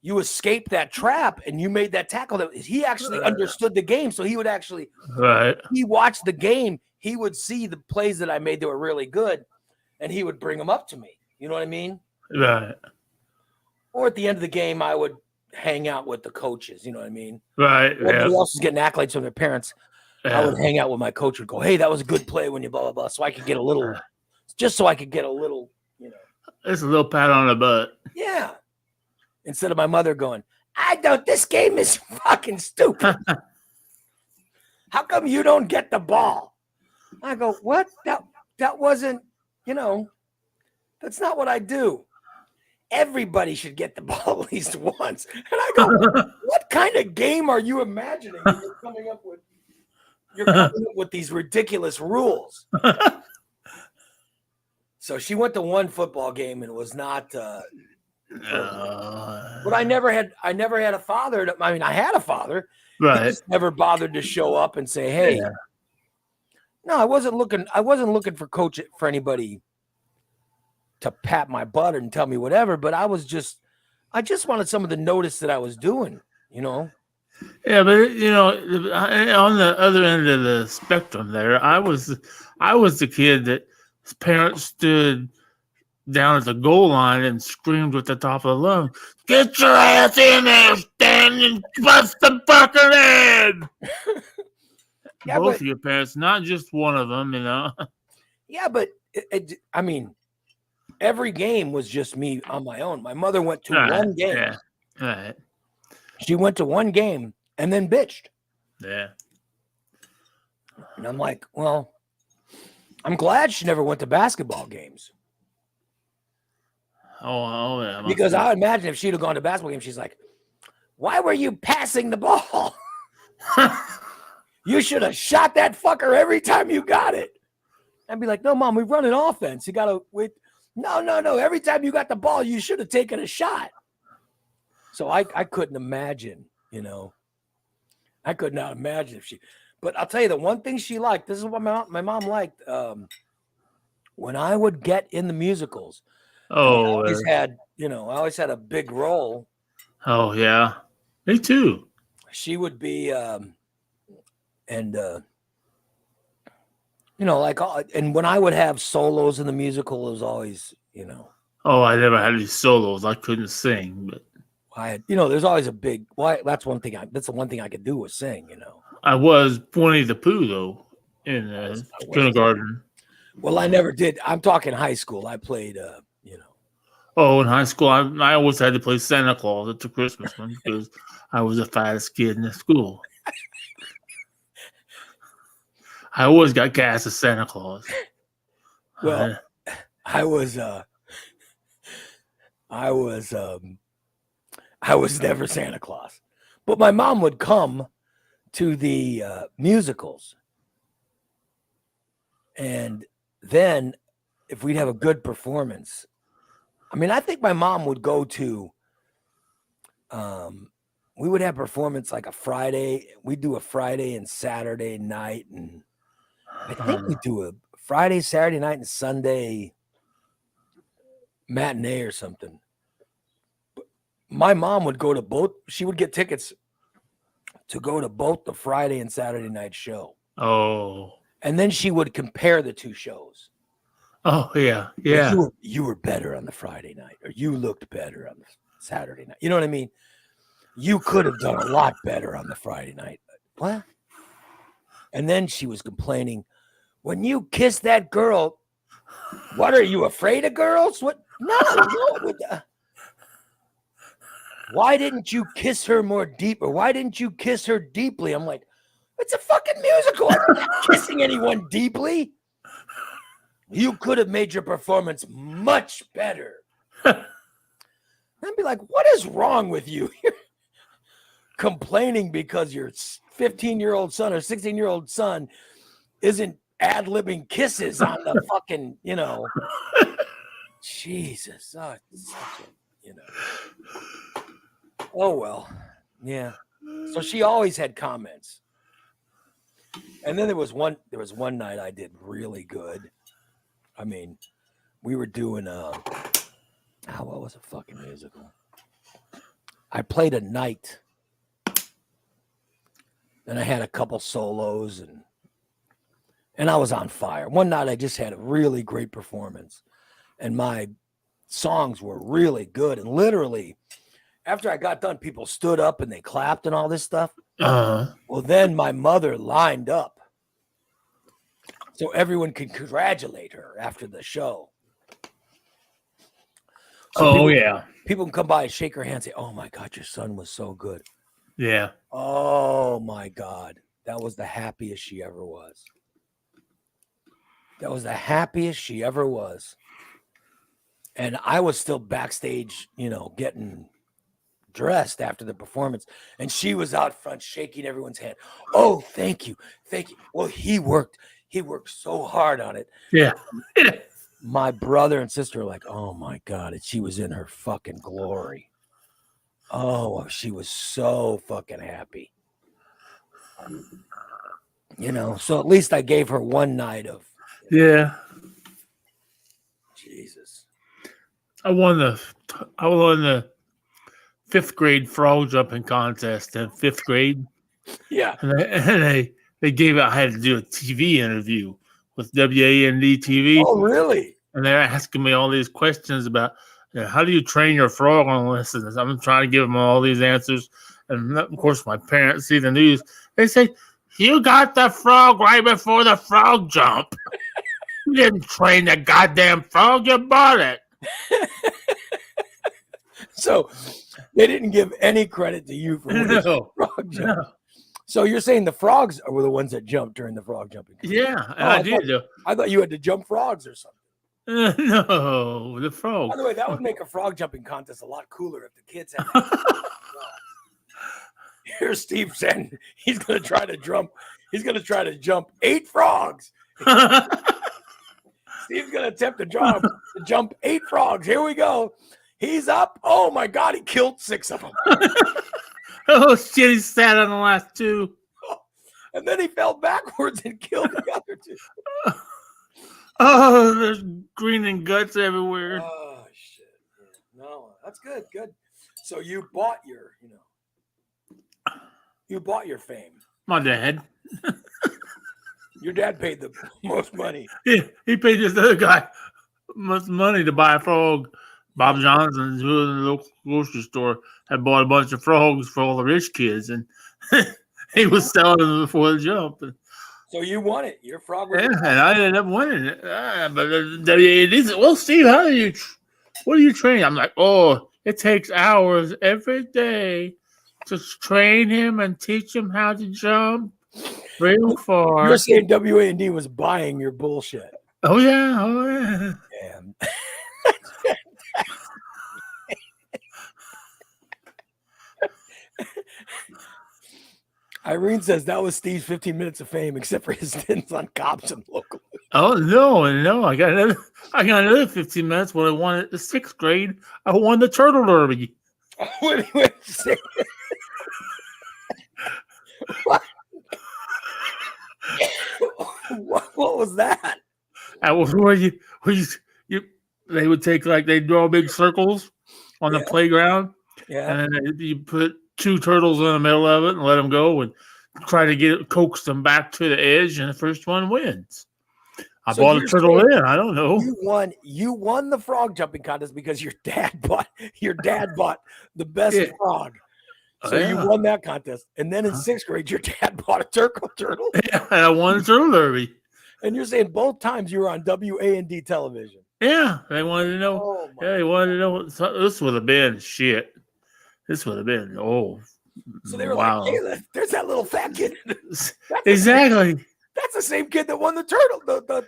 you escaped that trap and you made that tackle." That he actually understood the game, so he would actually he watched the game. He would see the plays that I made that were really good, and he would bring them up to me. You know what I mean? Right. Or at the end of the game, I would hang out with the coaches. You know what I mean? Right. Everybody else is getting accolades from their parents. Yeah. I would hang out with my coach and go, "Hey, that was a good play when you blah blah blah," so I could get a little, just so I could get a little, you know, it's a little pat on the butt. Yeah. Instead of my mother going, this game is fucking stupid. How come you don't get the ball? I go, what? That wasn't, you know, that's not what I do. Everybody should get the ball at least once. And I go, what kind of game are you imagining? You're coming up with these ridiculous rules. So she went to one football game and it was not but I never had a father. I mean, I had a father. Right. He just never bothered to show up and say, "Hey." Yeah. No, I wasn't looking for anybody to pat my butt and tell me whatever, but I just wanted someone to notice that I was doing, you know. Yeah, but you know, on the other end of the spectrum there, I was the kid that his parents stood down at the goal line and screamed with the top of the lungs, "Get your ass in there, Stan, and bust the fucker in!" Yeah, both of your parents, not just one of them, you know. Yeah, but I mean, every game was just me on my own. My mother went to one game. Yeah. Right. She went to one game and then bitched. Yeah. And I'm like, well, I'm glad she never went to basketball games. Oh yeah. Because I imagine if she'd have gone to basketball games, she's like, "Why were you passing the ball? You should have shot that fucker every time you got it." I'd be like, "No, Mom, we run an offense. You gotta wait. No. Every time you got the ball, you should have taken a shot." So I couldn't imagine, you know. I could not imagine if she. But I'll tell you the one thing she liked. This is what my mom liked. When I would get in the musicals. Oh, I always had a big role. Oh yeah, me too. She would be, and when I would have solos in the musical, it was always, you know. Oh, I never had any solos. I couldn't sing, but there's always a big. Why? That's one thing. That's the one thing I could do was sing. You know. I was Winnie the Pooh though in kindergarten. Well, I never did. I'm talking high school. I played. Oh, in high school, I always had to play Santa Claus at the Christmas one because I was the fattest kid in the school. I always got cast as Santa Claus. Well, I was never Santa Claus, but my mom would come to the musicals, and then if we'd have a good performance. I mean, I think my mom would go to, we would have performance like a Friday. We'd do a Friday and Saturday night. And I think we'd do a Friday, Saturday night, and Sunday matinee or something. But my mom would go to both. She would get tickets to go to both the Friday and Saturday night show. Oh. And then she would compare the two shows. Oh, yeah. Yeah. You were better on the Friday night, or you looked better on the Saturday night. You know what I mean? You could have done a lot better on the Friday night. What? And then she was complaining, when you kiss that girl, what are you afraid of girls? What? No. Why didn't you kiss her more deep? Or why didn't you kiss her deeply? I'm like, it's a fucking musical. I'm not kissing anyone deeply. You could have made your performance much better. I'd be like, what is wrong with you? You're complaining because your 15-year-old son or 16-year-old son isn't ad-libbing kisses on the fucking, you know. Jesus. Oh, Oh, well. Yeah. So she always had comments. And then there was one night I did really good. I mean, we were doing what was a fucking musical? I played a knight. Then I had a couple solos and I was on fire. One night I just had a really great performance and my songs were really good. And literally after I got done, people stood up and they clapped and all this stuff. Well, then my mother lined up so everyone could congratulate her after the show. So people can come by and shake her hand and say, oh my God, your son was so good. Yeah. Oh my God. That was the happiest she ever was. That was the happiest she ever was. And I was still backstage, getting dressed after the performance. And she was out front shaking everyone's hand. Oh, thank you. Thank you. Well, he worked so hard on it. Yeah. My brother and sister are like, oh my God. And she was in her fucking glory. Oh, she was so fucking happy. So at least I gave her one night of. Yeah. Jesus. I won the 5th grade frog jumping contest in 5th grade. Yeah. And they gave it, I had to do a TV interview with WAND TV. Oh, really? And they're asking me all these questions about how do you train your frog on lessons? I'm trying to give them all these answers. And of course, my parents see the news. They say, you got the frog right before the frog jump. You didn't train the goddamn frog. You bought it. So they didn't give any credit to you for winning the frog jump. No. So you're saying the frogs were the ones that jumped during the frog jumping contest? Yeah, I did. I thought you had to jump frogs or something. No, the frog. By the way, that would make a frog jumping contest a lot cooler if the kids had. Here's Steve saying he's going to try to jump. He's going to try to jump 8 frogs. Steve's going to attempt to jump 8 frogs. Here we go. He's up. Oh my God, he killed 6 of them. Oh shit, he sat on the last 2. And then he fell backwards and killed the other 2. Oh, there's green and guts everywhere. Oh shit. No, that's good. Good. So you bought your, fame. My dad. Your dad paid the most money. Yeah, he paid this other guy much money to buy a frog. Bob Johnson, who was in the local grocery store, had bought a bunch of frogs for all the rich kids, and he was selling them before the jump. So you won it. Your frog was and I ended up winning it. But the WAD said, well, Steve, what do you train? I'm like, oh, it takes hours every day to train him and teach him how to jump real far. You're saying WAD was buying your bullshit. Oh, yeah. Damn. Irene says that was Steve's 15 minutes of fame, except for his stints on cops and local. Oh no! I got another 15 minutes when I won at the 6th grade. I won the turtle derby. What was that? That was where you they would take they'd draw big circles on the playground. Yeah. And then you put 2 turtles in the middle of it and let them go and try to coax them back to the edge, and the first one wins. I bought a turtle in. I don't know. You won the frog jumping contest because your dad bought the best frog. So you won that contest. And then in 6th grade, your dad bought a turtle. Yeah, and I won the turtle derby. And you're saying both times you were on WAND television. Yeah, they wanted to know. They wanted to know. This would have been shit. This would have been, So they were like, hey, there's that little fat kid. Exactly. That's the same kid that won the turtle, the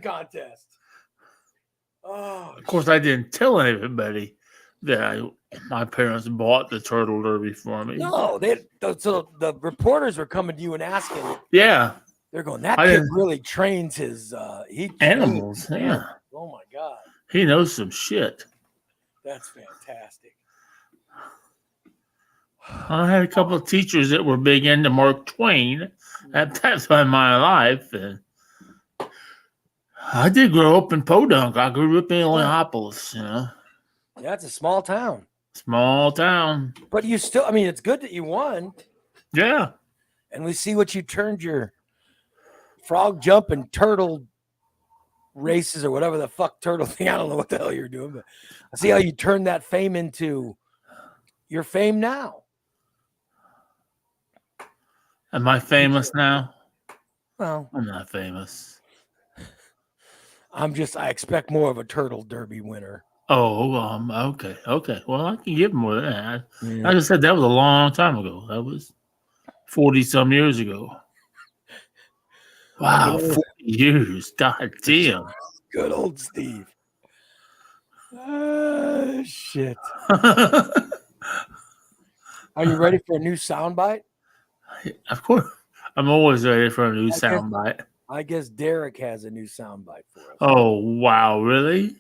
contest. Oh, of course, I didn't tell anybody that my parents bought the turtle derby for me. No, so the reporters were coming to you and asking. Yeah. They're going, that kid really trains his animals. Yeah. Oh my God. He knows some shit. That's fantastic. I had a couple of teachers that were big into Mark Twain at that time in my life. And I did grow up in Podunk. I grew up in Illinois, Yeah, it's a small town. Small town. But you still, I mean, it's good that you won. Yeah. And we see what you turned your frog jump and turtle races or whatever the fuck turtle thing. I don't know what the hell you're doing, but I see how you turned that fame into your fame now. Am I famous now? Well, I'm not famous. I expect more of a turtle derby winner. Oh, okay. Okay. Well, I can give more than that. Yeah. Like I said, that was a long time ago. That was 40 some years ago. Wow, 40 years. God damn. Good old Steve. Shit. Are you ready for a new soundbite? Of course. I'm always ready for a new soundbite. I guess Derek has a new soundbite for us. Oh, wow. Really?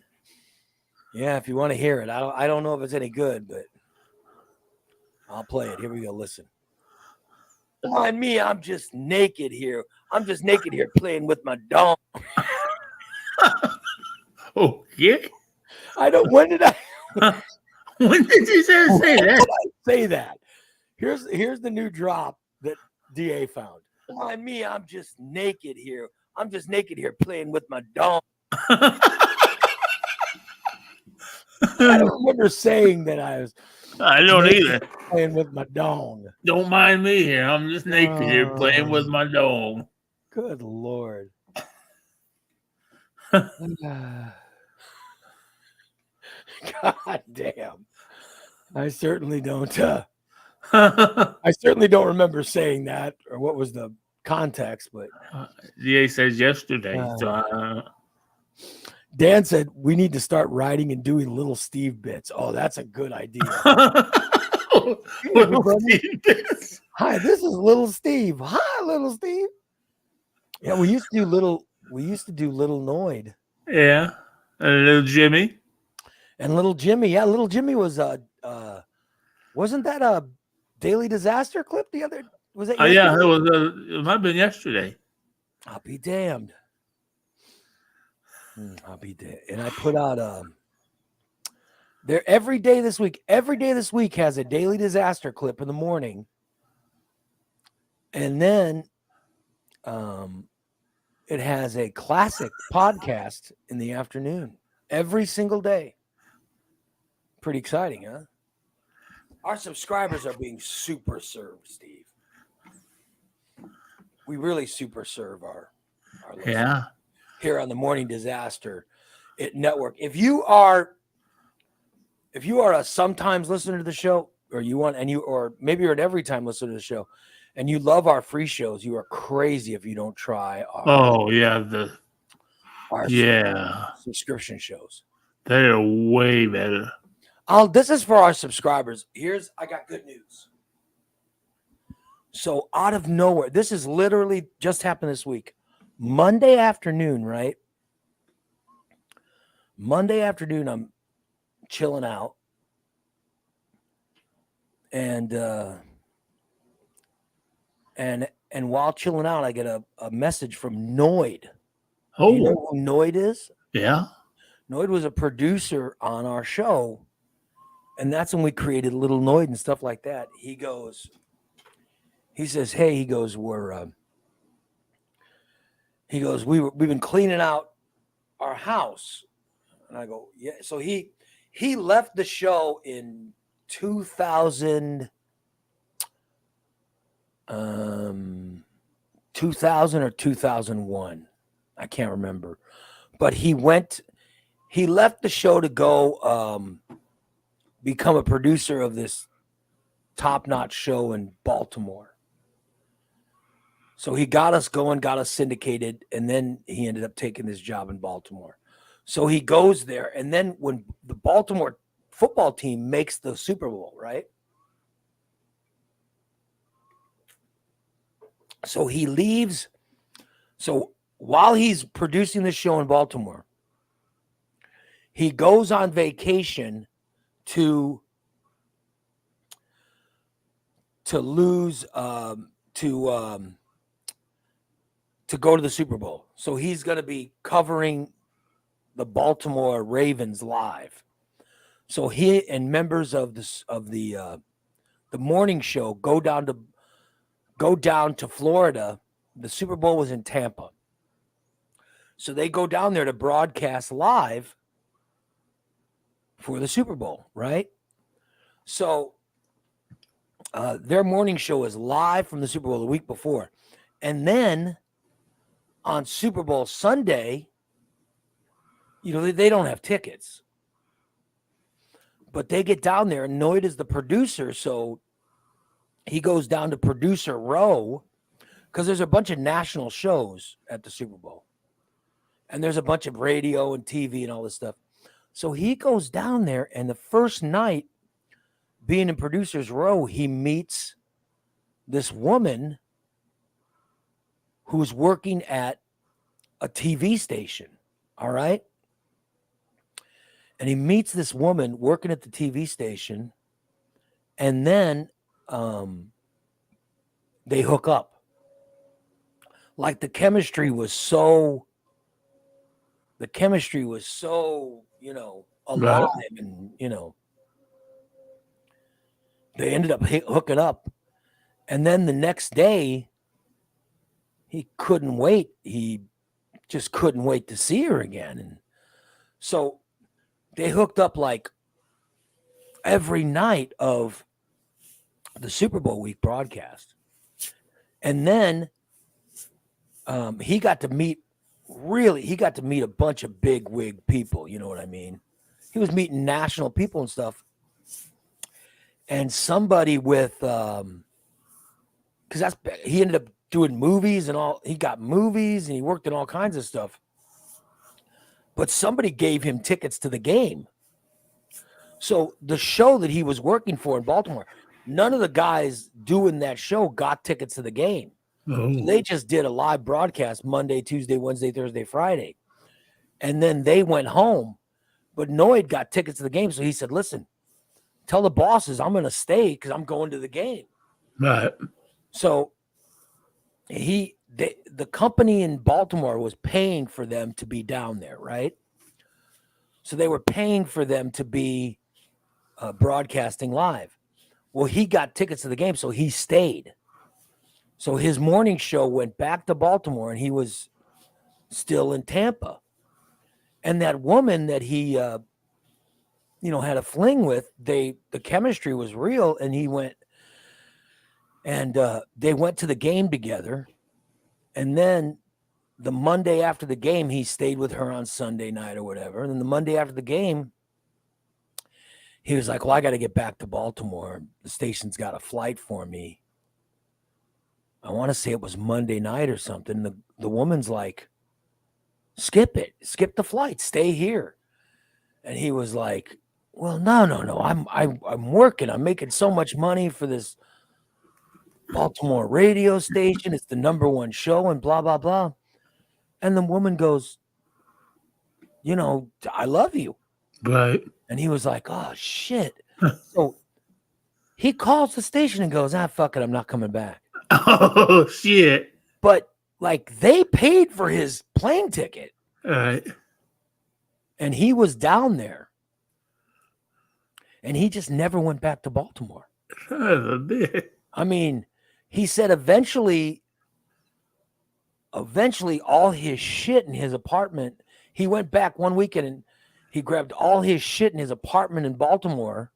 Yeah, if you want to hear it. I don't know if it's any good, but I'll play it. Here we go. Listen. On me, I'm just naked here. I'm just naked here playing with my dong. Okay. When did I when did you say that? Say that. Here's the new drop that DA found. On me, I'm just naked here. I'm just naked here playing with my dong. I don't remember saying that I was. I don't either. Playing with my dong. Don't mind me here. I'm just naked here playing with my dong. Good Lord. God damn. I certainly don't. I certainly don't remember saying that or what was the context, but DA says yesterday. Dan said we need to start writing and doing Little Steve bits. Oh, that's a good idea. Hi, this is Little Steve. Hi, Little Steve. Yeah, we used to do Little Noid. Yeah. And Little Jimmy. And Little Jimmy. Yeah, Little Jimmy was wasn't that a Daily Disaster clip the other? Was it? Yeah, it was. It might have been yesterday. I'll be damned. I'll be damned. And I put out there every day this week. Every day this week has a Daily Disaster clip in the morning, and then it has a classic podcast in the afternoon. Every single day. Pretty exciting, huh? Our subscribers are being super served, Steve. We really super serve our listeners here on the Morning Disaster Network. If you are a sometimes listener to the show, or maybe you're an every time listener to the show, and you love our free shows, you are crazy if you don't try our subscription shows. They're way better. This is for our subscribers. I got good news. So out of nowhere, this is literally just happened this week. Monday afternoon, right? Monday afternoon, I'm chilling out. And while chilling out, I get a message from Noid. Oh. Do you know who Noid is? Yeah. Noid was a producer on our show. And that's when we created Little Noid and stuff like that. He says, hey, we've been cleaning out our house. And I go, yeah. So he left the show in 2000 or 2001. I can't remember. But he left the show to go become a producer of this top-notch show in Baltimore. So he got us going, got us syndicated, and then he ended up taking this job in Baltimore. So he goes there, and then when the Baltimore football team makes the Super Bowl, right? So he leaves. So while he's producing this show in Baltimore, he goes on vacation to to go to the Super Bowl. So he's going to be covering the Baltimore Ravens live. So he and members of the morning show go down to Florida. The Super Bowl was in Tampa. So they go down there to broadcast live for the Super Bowl, right? So their morning show is live from the Super Bowl the week before. And then on Super Bowl Sunday, they don't have tickets. But they get down there, and Noid is the producer, so he goes down to producer row because there's a bunch of national shows at the Super Bowl. And there's a bunch of radio and TV and all this stuff. So he goes down there, and the first night, being in producer's row, he meets this woman who's working at a TV station, all right? And he meets this woman working at the TV station, and then they hook up. Like the chemistry was so, alive, and, they ended up hooking up. And then the next day, he couldn't wait. He just couldn't wait to see her again. And so they hooked up like every night of the Super Bowl week broadcast. And then he got to meet a bunch of big wig people. You know what I mean? He was meeting national people and stuff. And somebody with, because he ended up doing movies and all. He got movies and he worked in all kinds of stuff. But somebody gave him tickets to the game. So the show that he was working for in Baltimore, none of the guys doing that show got tickets to the game. Oh. So they just did a live broadcast Monday, Tuesday, Wednesday, Thursday, Friday. And then they went home. But Noid got tickets to the game. So he said, listen, tell the bosses I'm going to stay because I'm going to the game. Right. So the company in Baltimore was paying for them to be down there, right? So they were paying for them to be broadcasting live. Well, he got tickets to the game, so he stayed. So his morning show went back to Baltimore, and he was still in Tampa. And that woman that he, had a fling with, the chemistry was real, and he went, and they went to the game together. And then the Monday after the game, he stayed with her on Sunday night or whatever. And then the Monday after the game, he was like, well, I got to get back to Baltimore. The station's got a flight for me. I want to say it was Monday night or something. The woman's like, skip it. Skip the flight. Stay here. And he was like, well, no. I'm working. I'm making so much money for this Baltimore radio station. It's the #1 show and blah, blah, blah. And the woman goes, I love you. Right. And he was like, oh, shit. So he calls the station and goes, fuck it. I'm not coming back. Oh, shit. But like they paid for his plane ticket. All right. And he was down there. And he just never went back to Baltimore. I mean, he said eventually all his shit in his apartment, he went back one weekend and he grabbed all his shit in his apartment in Baltimore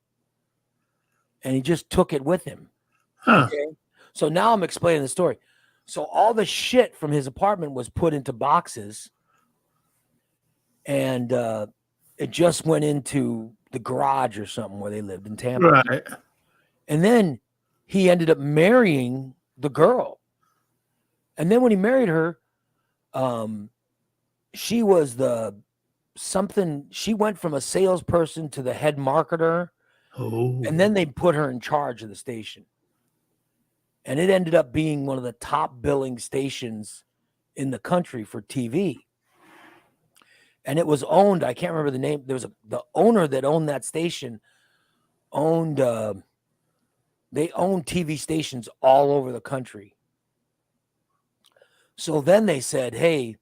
and he just took it with him. Huh. Okay? So now I'm explaining the story. So all the shit from his apartment was put into boxes and it just went into the garage or something where they lived in Tampa. Right. And then he ended up marrying the girl. And then when he married her, she was she went from a salesperson to the head marketer. Oh. And then they put her in charge of the station. And it ended up being one of the top billing stations in the country for TV. And it was owned, I can't remember the name. There was the owner that owned that station owned, they own TV stations all over the country. So then they said, hey,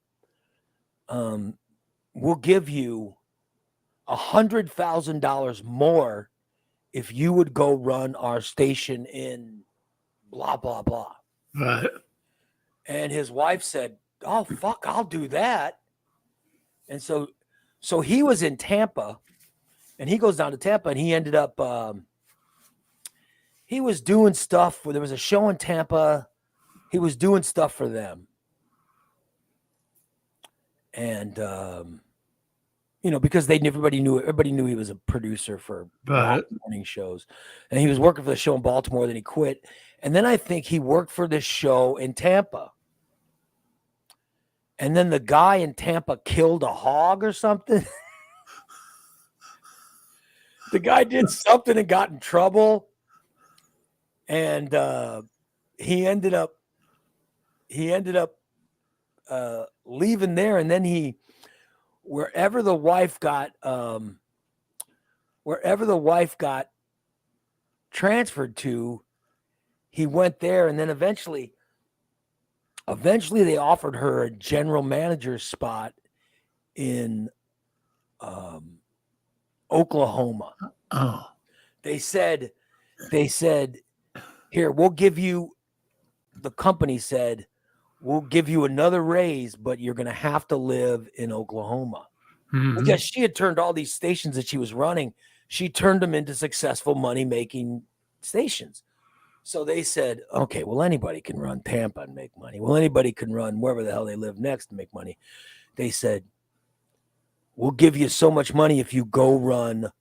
we'll give you $100,000 more if you would go run our station in blah, blah, blah. Right. And his wife said, oh, fuck, I'll do that. And so he was in Tampa, and he goes down to Tampa, and he ended up, he was doing stuff. There was a show in Tampa. He was doing stuff for them. And, because everybody knew he was a producer for morning shows. And he was working for the show in Baltimore, then he quit. And then I think he worked for this show in Tampa. And then the guy in Tampa killed a hog or something. The guy did something and got in trouble. And he ended up leaving there. And then wherever the wife got transferred to, he went there. And then eventually they offered her a general manager spot in Oklahoma. Oh. They said, here, we'll give you, the company said, we'll give you another raise, but you're going to have to live in Oklahoma. Mm-hmm. Because she had turned all these stations that she was running, she turned them into successful money-making stations. So they said, okay, well, anybody can run Tampa and make money. Well, anybody can run wherever the hell they live next and make money. They said, we'll give you so much money if you go run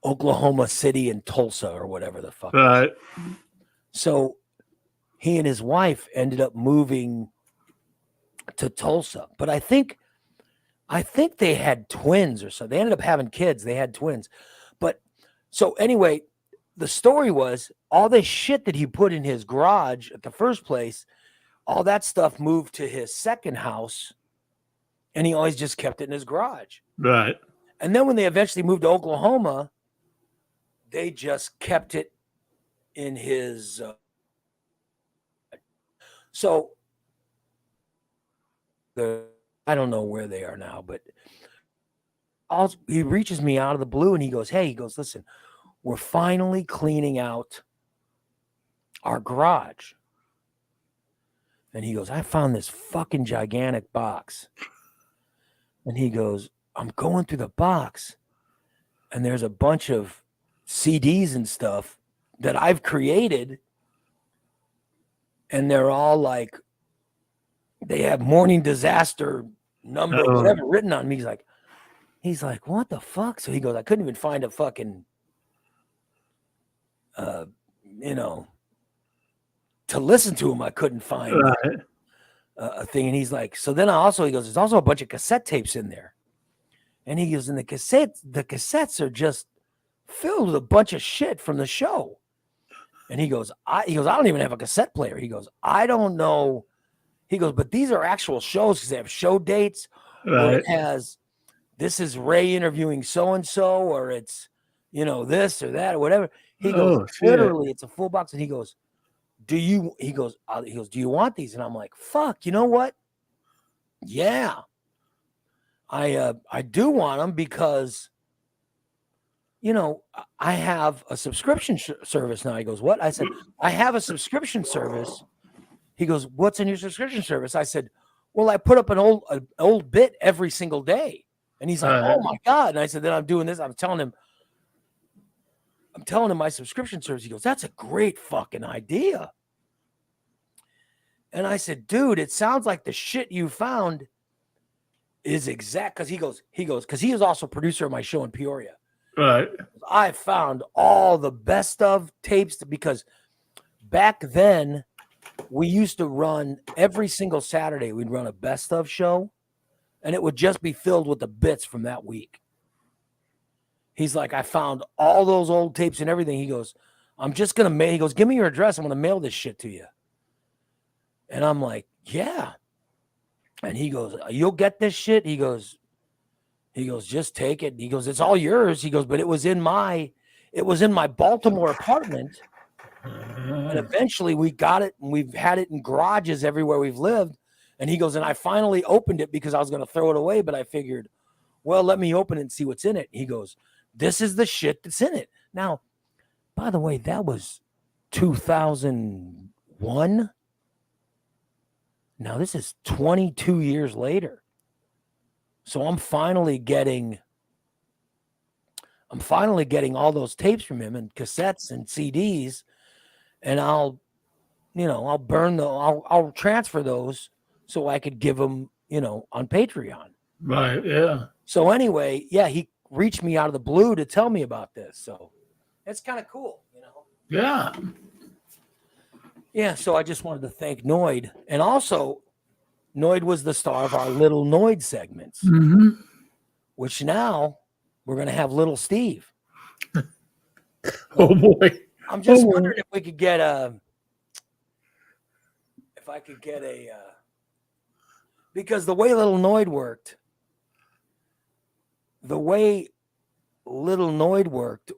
Oklahoma City and Tulsa or whatever the fuck. Right. So he and his wife ended up moving to Tulsa. But I think they had twins or so. They ended up having kids. They had twins. But so anyway, the story was all this shit that he put in his garage at the first place, all that stuff moved to his second house, and he always just kept it in his garage. Right. And then when they eventually moved to Oklahoma, they just kept it in his. So I don't know where they are now, but he reaches me out of the blue and he goes, hey, listen, we're finally cleaning out our garage. And he goes, I found this fucking gigantic box. And he goes, I'm going through the box and there's a bunch of CDs and stuff that I've created. And they're all like, they have morning disaster number, whatever written on me. He's like, what the fuck? So he goes, I couldn't even find a fucking, to listen to him. I couldn't find a thing. And he's like, so then he goes, there's also a bunch of cassette tapes in there. And he goes, and the cassettes are just filled with a bunch of shit from the show. And he goes, I don't even have a cassette player. He goes, I don't know. He goes, but these are actual shows because they have show dates. Right. Or it has, this is Ray interviewing so-and-so, or it's, this or that or whatever. He goes, literally, it's a full box. And he goes, do you want these? And I'm like, fuck, you know what? Yeah. I do want them because, I have a subscription service now. He goes, what? I said, I have a subscription service. He goes, what's in your subscription service? I said, well, I put up an old bit every single day. And he's like, oh my God. And I said, then I'm doing this. I'm telling him my subscription service. He goes, that's a great fucking idea. And I said, dude, it sounds like the shit you found is exact. Cause he goes, cause he is also producer of my show in Peoria. Right. I found all the best of tapes because back then we used to run every single Saturday. We'd run a best of show and it would just be filled with the bits from that week. He's like, I found all those old tapes and everything. He goes, I'm just going to mail. He goes, give me your address. I'm going to mail this shit to you. And I'm like, yeah. And he goes, you'll get this shit. He goes, just take it. He goes, it's all yours. He goes, but it was in my Baltimore apartment. And eventually we got it and we've had it in garages everywhere we've lived. And he goes, and I finally opened it because I was going to throw it away, but I figured, well, let me open it and see what's in it. He goes, this is the shit that's in it. Now, by the way, that was 2001. Now this is 22 years later. So I'm finally getting all those tapes from him and cassettes and CDs, and I'll transfer those so I could give them, on Patreon. Right. Yeah. So anyway, yeah, he reached me out of the blue to tell me about this. So it's kind of cool, Yeah. Yeah. So I just wanted to thank Noid. And also, Noid was the star of our Little Noid segments, which now we're going to have Little Steve. Oh, boy. I'm just wondering if we could get because the way Little Noid worked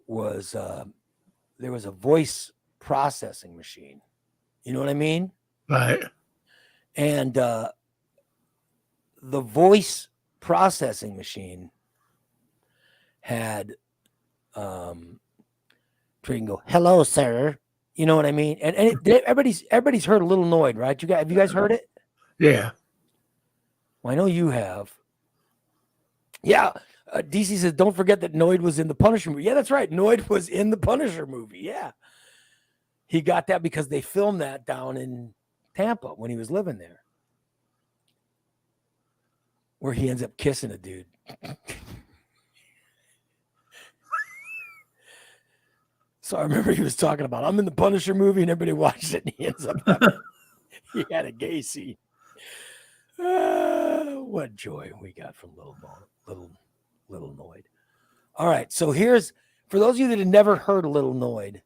was there was a voice processing machine. You know what I mean? Right. And the voice processing machine had where you can go, hello, sir. You know what I mean? And everybody's heard of Little Noid, right? Have you guys heard it? Yeah. Well, I know you have. Yeah. DC says, don't forget that Noid was in the Punisher movie. Yeah, that's right. Noid was in the Punisher movie. Yeah. He got that because they filmed that down in Tampa when he was living there, where he ends up kissing a dude. So I remember he was talking about, I'm in the Punisher movie, and everybody watched it, and he ends up he had a gay scene. What joy we got from Little Noid. All right, so here's, for those of you that have never heard of Little Noid,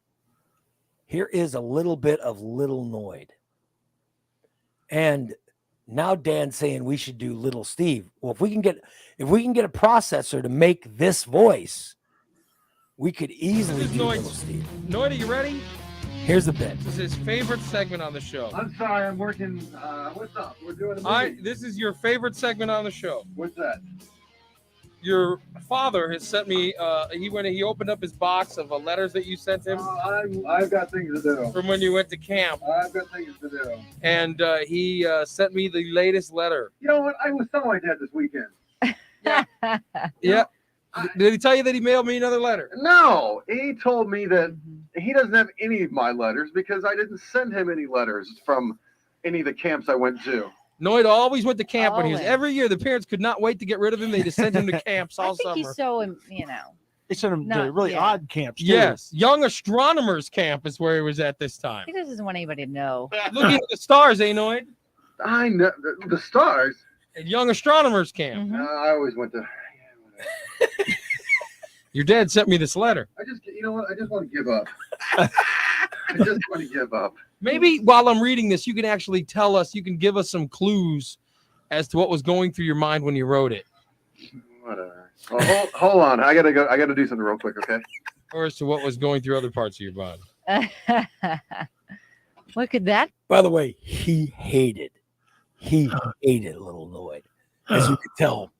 here is a little bit of Little Noid. And now Dan's saying we should do Little Steve. Well, if we can get a processor to make this voice, we could easily do Little Steve. Noid, are you ready? Here's the bit. This is his favorite segment on the show. I'm sorry, I'm working. What's up? We're doing a movie. This is your favorite segment on the show. What's that? Your father has sent me. He opened up his box of letters that you sent him I've got things to do. from when you went to camp, I've got things to do. and he sent me the latest letter. You know what? I was telling my dad this weekend. Yeah. Did he tell you that he mailed me another letter? No, he told me that he doesn't have any of my letters because I didn't send him any letters from any of the camps I went to. Noid always went to camp when he was. Always. Every year, the parents could not wait to get rid of him. They just sent him to camps all I think summer. he's so, They sent him to Not- really yeah. odd camps, too. Yes, Young Astronomers Camp is where he was at this time. he just doesn't want anybody to know. Looking at the stars, Noid? I know the stars. At Young Astronomers Camp. Mhm. I always went to. Your dad sent me this letter. You know what? I just want to give up. I just want to give up. Maybe while I'm reading this, you can actually tell us, you can give us some clues as to what was going through your mind when you wrote it, Whatever. Well, hold on. I gotta go. I gotta do something real quick. Okay. or as to what was going through other parts of your body. What could that? By the way, he hated Little Noid, as you could tell.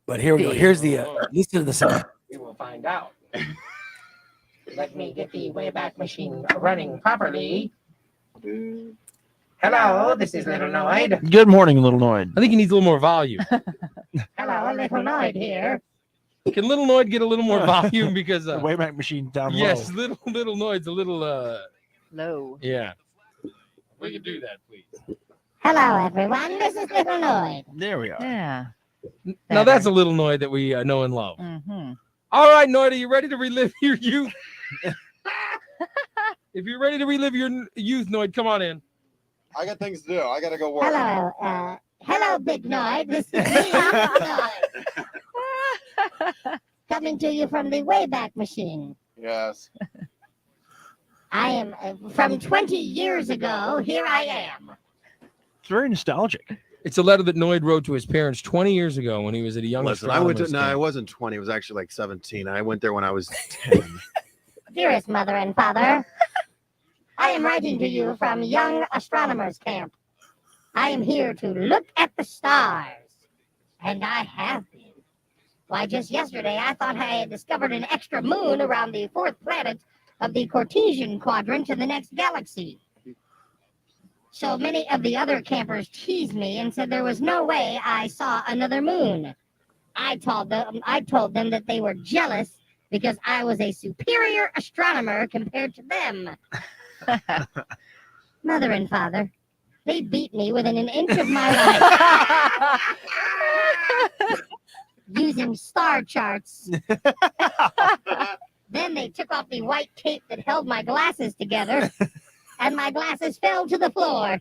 But here we go. Here's the listen to the sound. We will find out. Let me get the Wayback Machine running properly. Hello, this is Little Noid. Good morning, Little Noid. I think he needs a little more volume. Hello, Little Noid here. Can Little Noid get a little more volume? Because The Wayback Machine down yes, low. little Noid's a little Low. yeah. We can do that, please. Hello, everyone. This is Little Noid. There we are. Yeah. Now that's a Little Noid that we know and love. Mm-hmm. All right, Noid, are you ready to relive your youth? If you're ready to relive your youth, Noid, come on in. I got things to do. I gotta go work. Hello, hello, Big Noid. This is me, Noid. Coming to you from the Wayback Machine. Yes. I am from 20 years ago. Here I am. It's very nostalgic. It's a letter that Noid wrote to his parents 20 years ago when he was at a young Listen, I went to, astronomer's no, I camp. wasn't 20. I was actually like 17. I went there when I was 10. Dearest mother and father, I am writing to you from Young Astronomers Camp. I am here to look at the stars. And I have been. Why, just yesterday I thought I had discovered an extra moon around the fourth planet of the Cartesian quadrant to the next galaxy. So many of the other campers teased me and said there was no way I saw another moon. I told them that they were jealous because I was a superior astronomer compared to them. Mother and father, they beat me within an inch of my life using star charts. Then they took off the white tape that held my glasses together, and my glasses fell to the floor.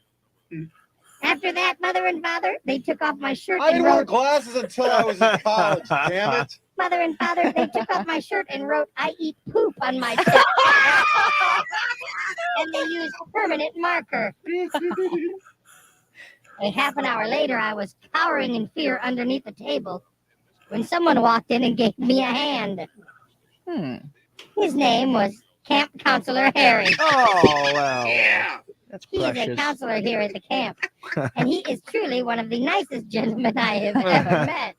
After that, mother and father, they took off my shirt I and didn't wear wrote, glasses until I was in college. Damn it! Mother and father, they took off my shirt and wrote, I eat poop on my chest. And they used permanent marker. A half an hour later, I was cowering in fear underneath the table when someone walked in and gave me a hand. His name was Camp Counselor Harry. Oh, wow. Yeah. That's He is a precious. counselor here at the camp, and he is truly one of the nicest gentlemen I have ever met.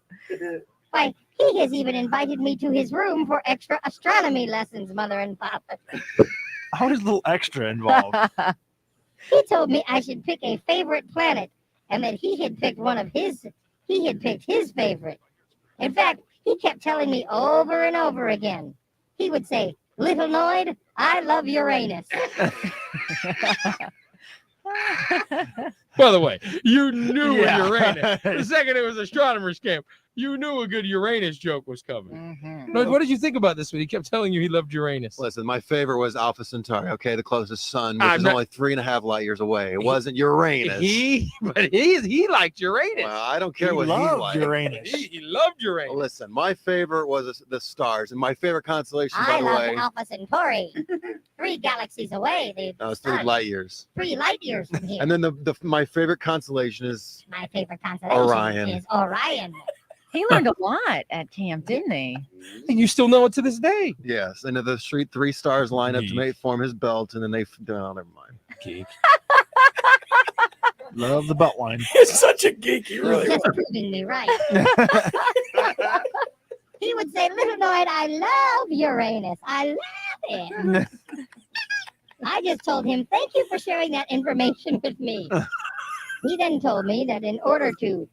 Why, he has even invited me to his room for extra astronomy lessons, mother and father. How is a little extra involved? He told me I should pick a favorite planet, and that he had picked his favorite. In fact, he kept telling me over and over again. He would say, Little Noid, I love Uranus. By the way, you knew Yeah. Uranus. The second it was astronomer's camp, you knew a good Uranus joke was coming. No, what did you think about this when he kept telling you he loved Uranus? Listen, my favorite was Alpha Centauri. Okay, the closest sun, which I'm is not- only 3.5 light years away. It wasn't Uranus. He liked Uranus. Well, I don't care He what he loved liked. Uranus. He loved Uranus. Listen, my favorite was the stars, and my favorite constellation, by I the love way, Alpha Centauri. 3 galaxies away. that was 3 light years. 3 light years from here. And then my favorite constellation is My favorite constellation Orion. is Orion. He learned a lot at camp, didn't he? And you still know it to this day. yes, and the 3 stars line up to form his belt, and then they oh, never mind. Geek. Love the belt line. He's such a geek. He really Just proving me right. He would say, Little Noid, I love Uranus. I love it. I just told him, thank you for sharing that information with me. He then told me that in order to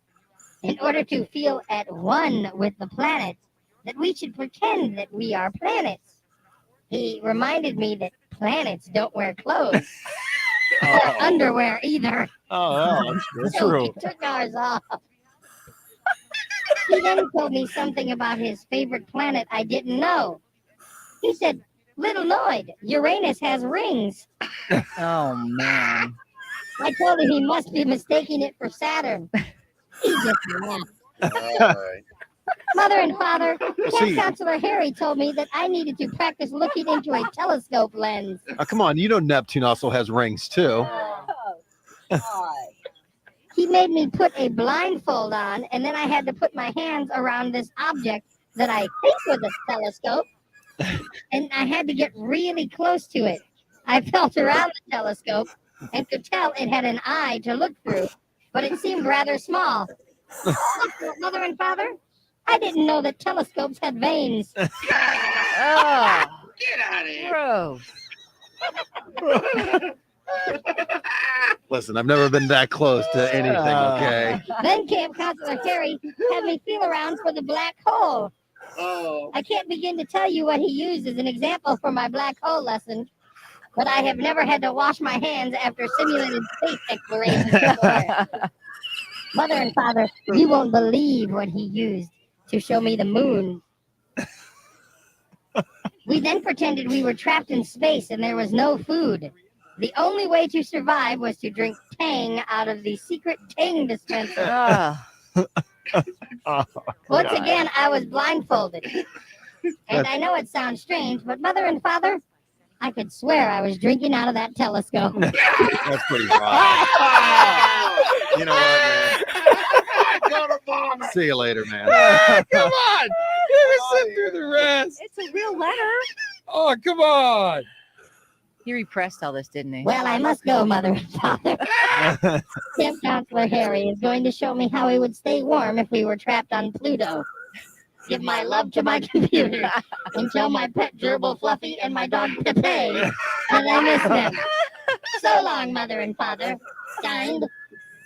feel at one with the planets, that we should pretend that we are planets. He reminded me that planets don't wear clothes or underwear either. Oh, that's So true. he took ours off. He then told me something about his favorite planet I didn't know. He said, Little Noid, Uranus has rings. Oh, man. I told him he must be mistaking it for Saturn. He just laughed. All right. Mother and father, Camp see. Counselor Harry told me that I needed to practice looking into a telescope lens. Oh, come on, you know Neptune also has rings too. He made me put a blindfold on, and then I had to put my hands around this object that I think was a telescope, and I had to get really close to it. I felt around the telescope and could tell it had an eye to look through, but it seemed rather small. Mother and father, I didn't know that telescopes had veins. Oh, get out of here. gross. Listen, I've never been that close to anything. Okay. Then Camp Counselor Harry had me feel around for the black hole. Oh. I can't begin to tell you what he used as an example for my black hole lesson, but I have never had to wash my hands after simulated space exploration before. Mother and father, you won't believe what he used to show me the moon. We then pretended we were trapped in space and there was no food. The only way to survive was to drink Tang out of the secret Tang dispenser. Once again, I was blindfolded. And I know it sounds strange, but mother and father, I could swear I was drinking out of that telescope. That's pretty wild. You know what, man? See you later, man. Come on. You can sit through the rest. It's a real letter. Oh, come on. He repressed all this, didn't he? Well, I must go, Mother and Father. Camp Counselor Harry is going to show me how we would stay warm if we were trapped on Pluto. Give my love to my computer and tell my pet gerbil Fluffy and my dog Pepe that I miss them. So long, Mother and Father. Signed,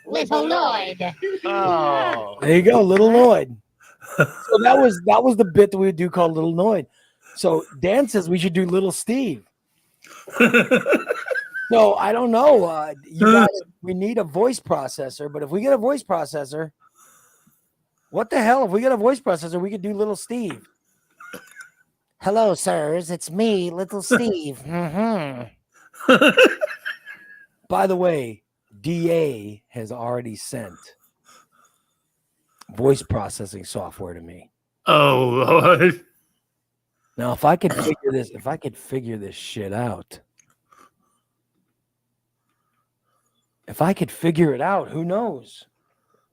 Little Lloyd. Oh. There you go, Little Lloyd. So that was the bit that we would do called Little Lloyd. So Dan says we should do Little Steve. No, I don't know. You guys, we need a voice processor, but if we get a voice processor, what the hell? If we get a voice processor, we could do Little Steve. Hello, sirs. It's me, Little Steve. By the way, DA has already sent voice processing software to me. Oh, Lord. Now, if I could figure this shit out. If I could figure it out, who knows?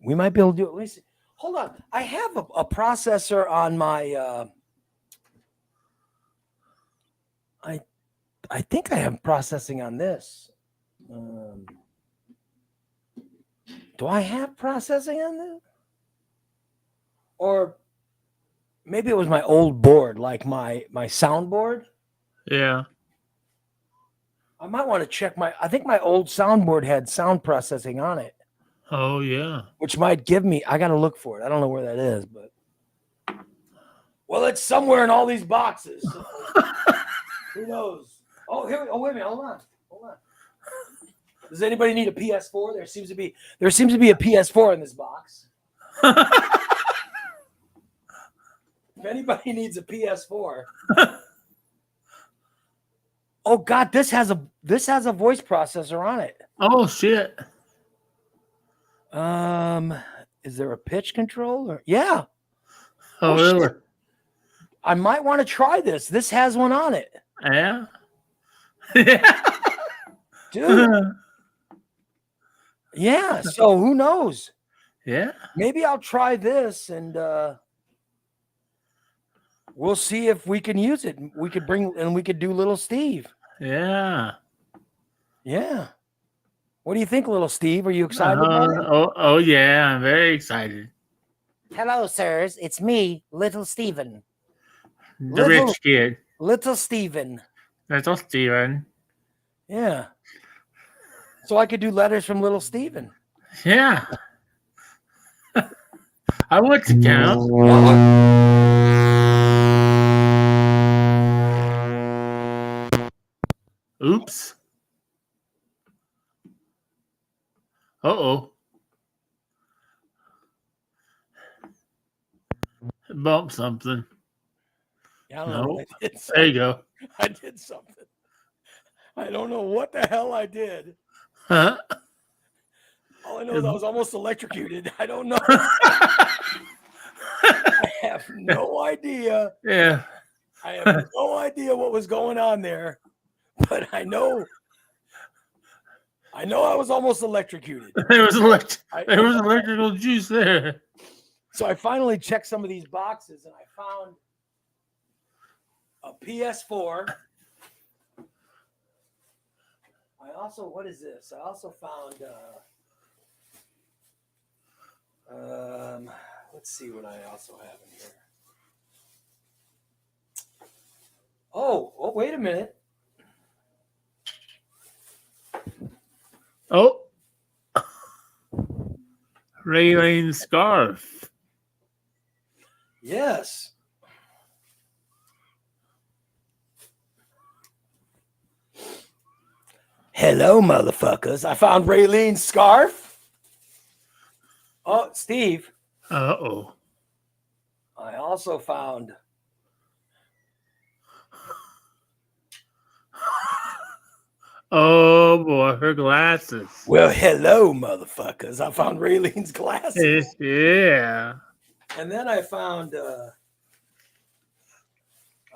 We might be able to do it. Let me see. Hold on. I have a processor on my I think I have processing on this. Do I have processing on this? Or maybe it was my old board, like my soundboard. Yeah. I might want to check I think my old soundboard had sound processing on it. Oh, yeah. Which might give me, I got to look for it. I don't know where that is, but. Well, it's somewhere in all these boxes. So who knows? Oh, here. Oh, wait a minute. Hold on. Does anybody need a PS4? There seems to be a PS4 in this box. If anybody needs a PS4. Oh God, this has a voice processor on it. Oh shit. Is there a pitch controller? Yeah. Oh, really? Shit. I might want to try this. This has one on it. Yeah. Dude. Yeah. So who knows? Yeah. Maybe I'll try this and we'll see if we can use it. We could do Little Steve. Yeah. Yeah. What do you think, Little Steve? Are you excited about it? Oh, yeah. I'm very excited. Hello, sirs. It's me, Little Steven. The rich kid. Little Steven. Little Steven. Yeah. So I could do letters from Little Steven. Yeah. I want to count. Oops. Uh-oh. Bump something. Yeah, I don't know. There you go. I did something. I don't know what the hell I did. Huh? All I know is I was almost electrocuted. I don't know. I have no idea. Yeah. I have no idea what was going on there, but I know I was almost electrocuted. There was electrical juice there. So I finally checked some of these boxes and I found a PS4. What is this? I also found let's see what I also have in here. Oh, wait a minute. Oh. Raylene scarf. Yes. Hello, motherfuckers. I found Raylene's scarf. Oh, Steve. Uh-oh. I also found Oh boy, her glasses. Well, hello, motherfuckers. I found Raylene's glasses. Yeah. And then I found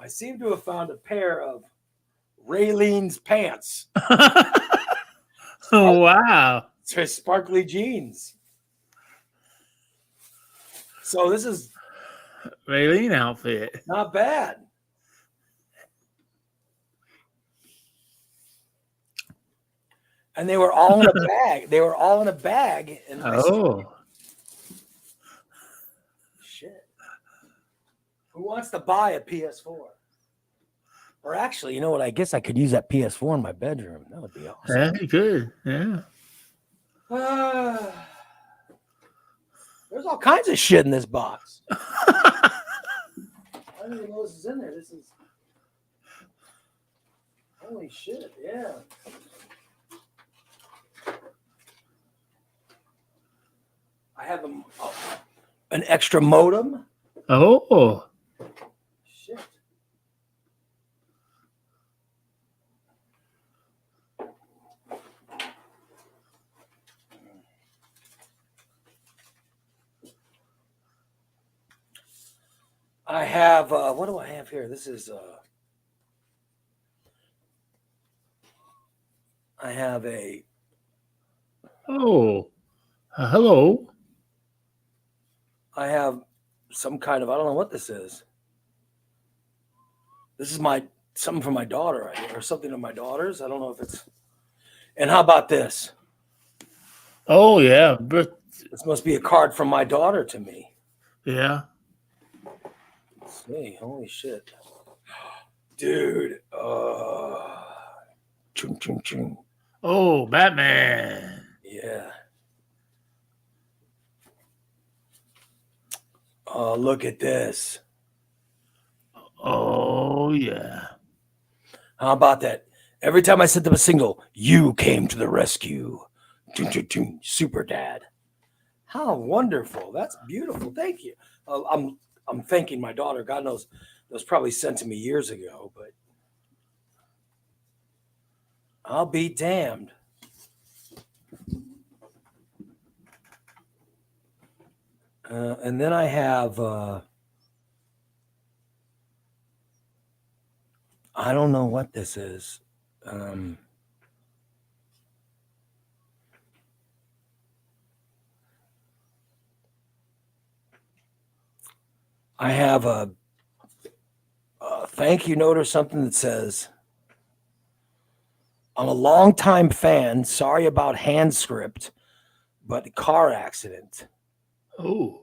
I seem to have found a pair of Raylene's pants. Oh, wow. It's her sparkly jeans. So this is Raylene outfit. not bad. And they were all in a bag. They were all in a bag. And I said, shit. Who wants to buy a PS4? Or actually, you know what? I guess I could use that PS4 in my bedroom. That would be awesome. Yeah, you could. Yeah. There's all kinds of shit in this box. I didn't even know this is in there. This is holy shit, yeah. I have an extra modem. Oh. Shit. I have what do I have here? This is I have a hello. I have some kind of I don't know what this is. This is something for my daughter, or something to my daughters. I don't know if it's. And how about this? Oh yeah, but this must be a card from my daughter to me. Yeah. Let's see, holy shit, dude! Chung chung chung. Oh, Batman. Yeah. Oh, look at this. Oh yeah. How about that? Every time I sent them a single, you came to the rescue. Super Dad. How wonderful. That's beautiful. Thank you. I'm thanking my daughter. God knows that was probably sent to me years ago, but I'll be damned. And then I have I don't know what this is. I have a thank you note or something that says, I'm a longtime fan. Sorry about hand script, but car accident. Oh.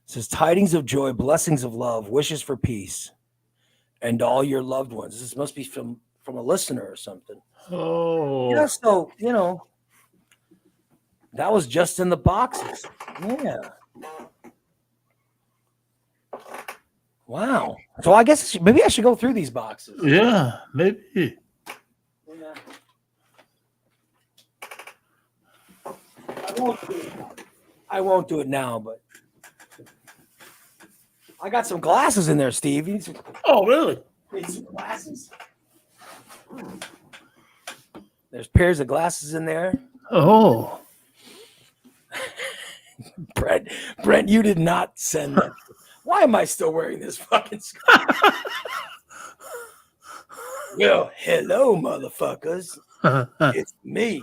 It says tidings of joy, blessings of love, wishes for peace, and all your loved ones. This must be from a listener or something. Oh. Yeah, so that was just in the boxes. Yeah. Wow. So I guess maybe I should go through these boxes. Yeah, maybe. Yeah. I won't do it now, but I got some glasses in there, Steve. You need some, really? Need some glasses? There's pairs of glasses in there. Oh. Brent, you did not send that. Why am I still wearing this fucking scarf? Well, hello, motherfuckers. It's me.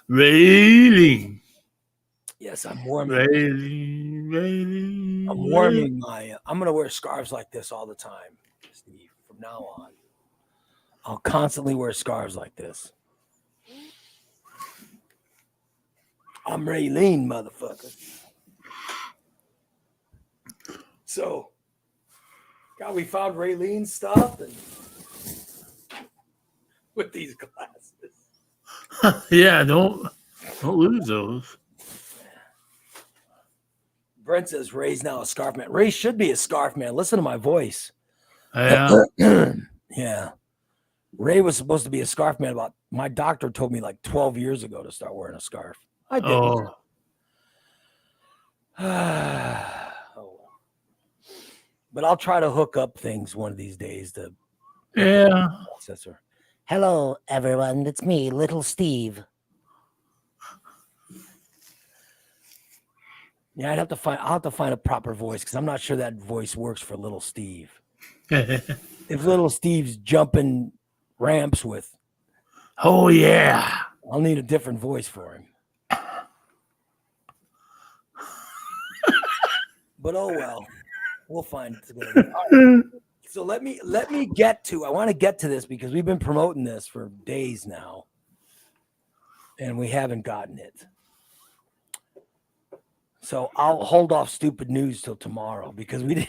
Raylene. Yes, I'm warming. Raylene. I'm warming I'm gonna wear scarves like this all the time, Steve. From now on, I'll constantly wear scarves like this. I'm Raylene, motherfucker. So, God, we found Raylene's stuff and with these glasses. Yeah, don't lose those. Brent says Ray's now a scarf man. Ray should be a scarf man. Listen to my voice. Yeah. Yeah. Ray was supposed to be a scarf man my doctor told me like 12 years ago to start wearing a scarf. I didn't. But I'll try to hook up things one of these days to processor. Hello, everyone. It's me, Little Steve. Yeah, I'll have to find a proper voice because I'm not sure that voice works for Little Steve. If Little Steve's jumping ramps with, oh yeah, I'll need a different voice for him. But oh well, we'll find it. Right. So let me get to. I want to get to this because we've been promoting this for days now. and we haven't gotten it. So I'll hold off stupid news till tomorrow because we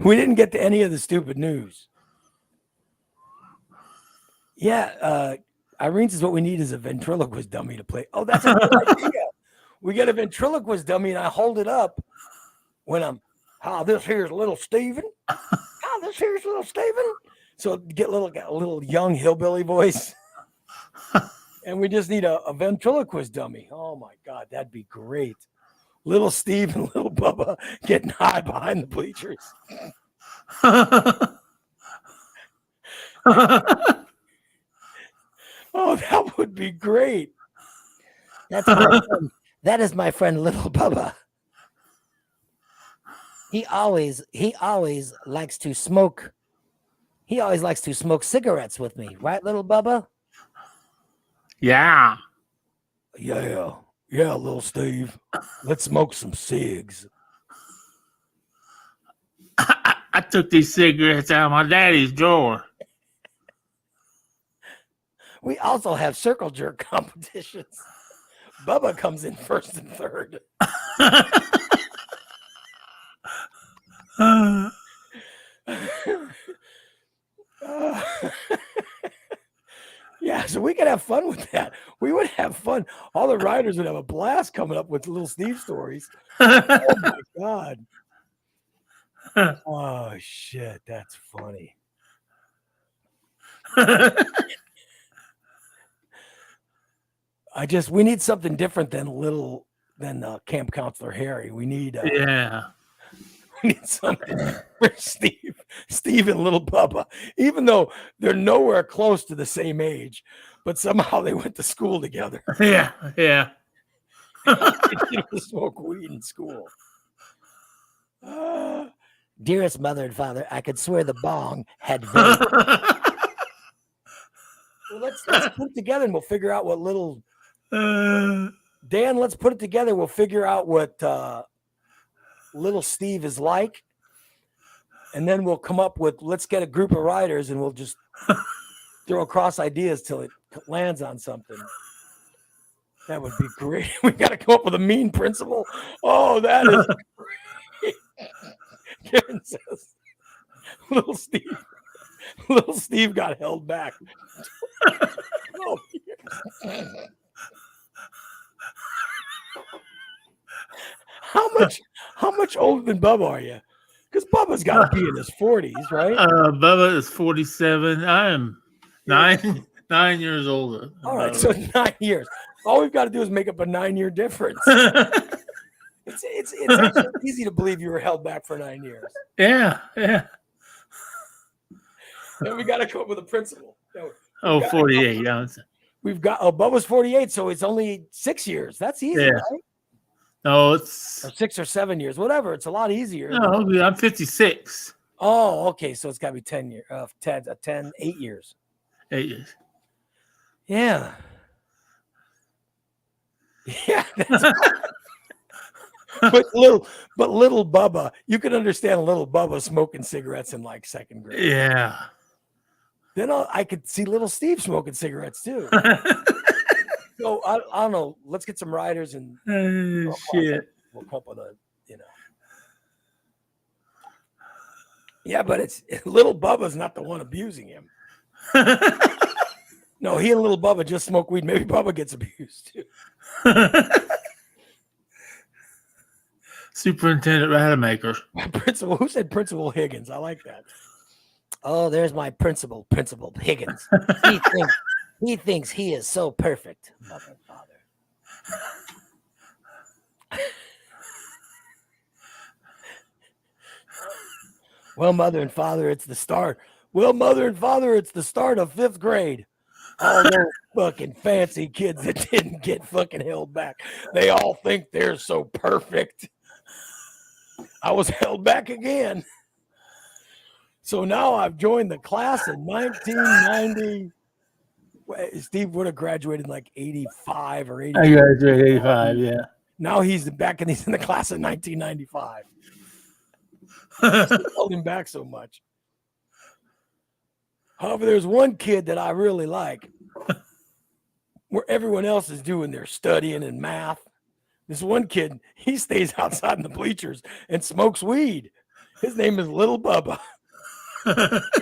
didn't get to any of the stupid news. Yeah, Irene says what we need is a ventriloquist dummy to play. Oh, that's a good idea. We get a ventriloquist dummy and I hold it up when I'm, this here's little Steven. This here's little Steven. So get a little young hillbilly voice. And we just need a ventriloquist dummy. Oh my God, that'd be great. Little Steve and little Bubba getting high behind the bleachers. Oh, that would be great. That's my friend. That is my friend, little Bubba. He always likes to smoke. He always likes to smoke cigarettes with me, right, little Bubba? Yeah. Yeah, little Steve. Let's smoke some cigs. I took these cigarettes out of my daddy's drawer. We also have circle jerk competitions. Bubba comes in first and third. Yeah, so we could have fun with that. We would have fun. All the riders would have a blast coming up with little Steve stories. Oh my God. Oh shit, that's funny. We need something different than Camp Counselor Harry. We need we need something for Steve and little Bubba, even though they're nowhere close to the same age, but somehow they went to school together. Yeah. They smoke weed in school. Dearest mother and father, I could swear the bong had vape. Well, let's put it together and we'll figure out what little Dan, let's put it together. We'll figure out what little Steve is like. And then we'll come up with, let's get a group of riders and we'll just throw across ideas till it lands on something. That would be great. We got to come up with a mean principal. Oh, that is great. Karen says, little Steve got held back. Oh, How much older than Bubba are you? Because Bubba's got to be in his 40s, right? Bubba is 47. I am 9 years older. All right, so 9 years. All we've got to do is make up a 9-year difference. It's actually easy to believe you were held back for 9 years. Yeah. Then we got to come up with a principle. 48. Yeah. We've got Bubba's 48, so it's only 6 years. That's easy, right? No, it's or 6 or 7 years, whatever. It's a lot easier. No, I'm 56. Oh, okay. So it's got to be 10 years. 8 years. 8 years. Yeah. Yeah. But little Bubba, you can understand little Bubba smoking cigarettes in like second grade. Yeah. Then I could see little Steve smoking cigarettes too. So I don't know. Let's get some riders and shit. We'll come up with a, Yeah, but it's little Bubba's not the one abusing him. No, he and little Bubba just smoke weed. Maybe Bubba gets abused too. Superintendent Rademacher. Principal. Who said Principal Higgins? I like that. Oh, there's my Principal Higgins. He thinks he is so perfect. Mother and father. Well, mother and father, it's the start. Well, mother and father, it's the start of 5th grade. All those fucking fancy kids that didn't get fucking held back. They all think they're so perfect. I was held back again. So now I've joined the class in 1990. Steve would have graduated in like 85 or 80. I graduated 85, yeah. Now he's back and he's in the class in 1995. Held him back so much. However, there's one kid that I really like. where everyone else is doing their studying and math. This one kid, he stays outside in the bleachers and smokes weed. His name is Little Bubba.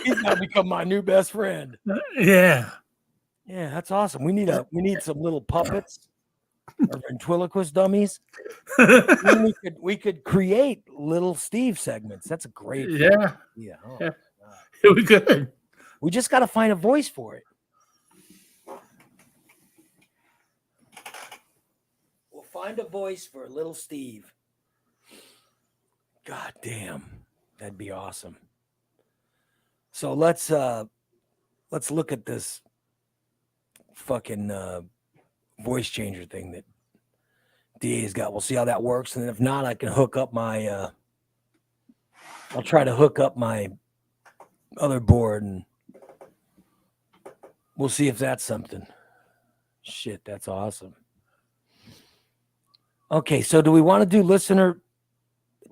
He's now become my new best friend. Yeah. Yeah, that's awesome. We need some little puppets or ventriloquist dummies. we could create little Steve segments. That's a great Yeah. Yeah. Oh, Yeah. We could. We just got to find a voice for it. We'll find a voice for little Steve. God damn. That'd be awesome. So let's look at this fucking voice changer thing that DA's got. We'll see how that works, and if not, I can hook up my I'll try to hook up my other board, and we'll see if that's something. Shit, that's awesome. Okay, so do we want to do listener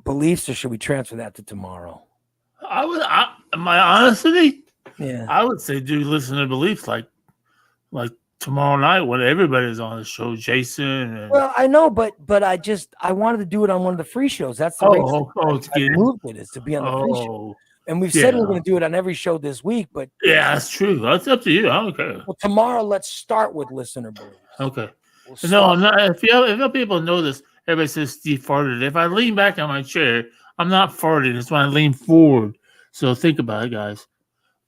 beliefs, or should we transfer that to tomorrow? My honesty, Yeah, I would say do listener beliefs like tomorrow night when everybody's on the show, Jason. And, well, I know, but I wanted to do it on one of the free shows. That's the reason I moved it, is to be on the free show. And we've said we're going to do it on every show this week, but yeah, that's true. That's up to you. I don't care. Well, tomorrow, let's start with listener beliefs. Okay. No, I'm not. If people know this, everybody says Steve farted. If I lean back on my chair, I'm not farting. It's when I lean forward. So think about it, guys.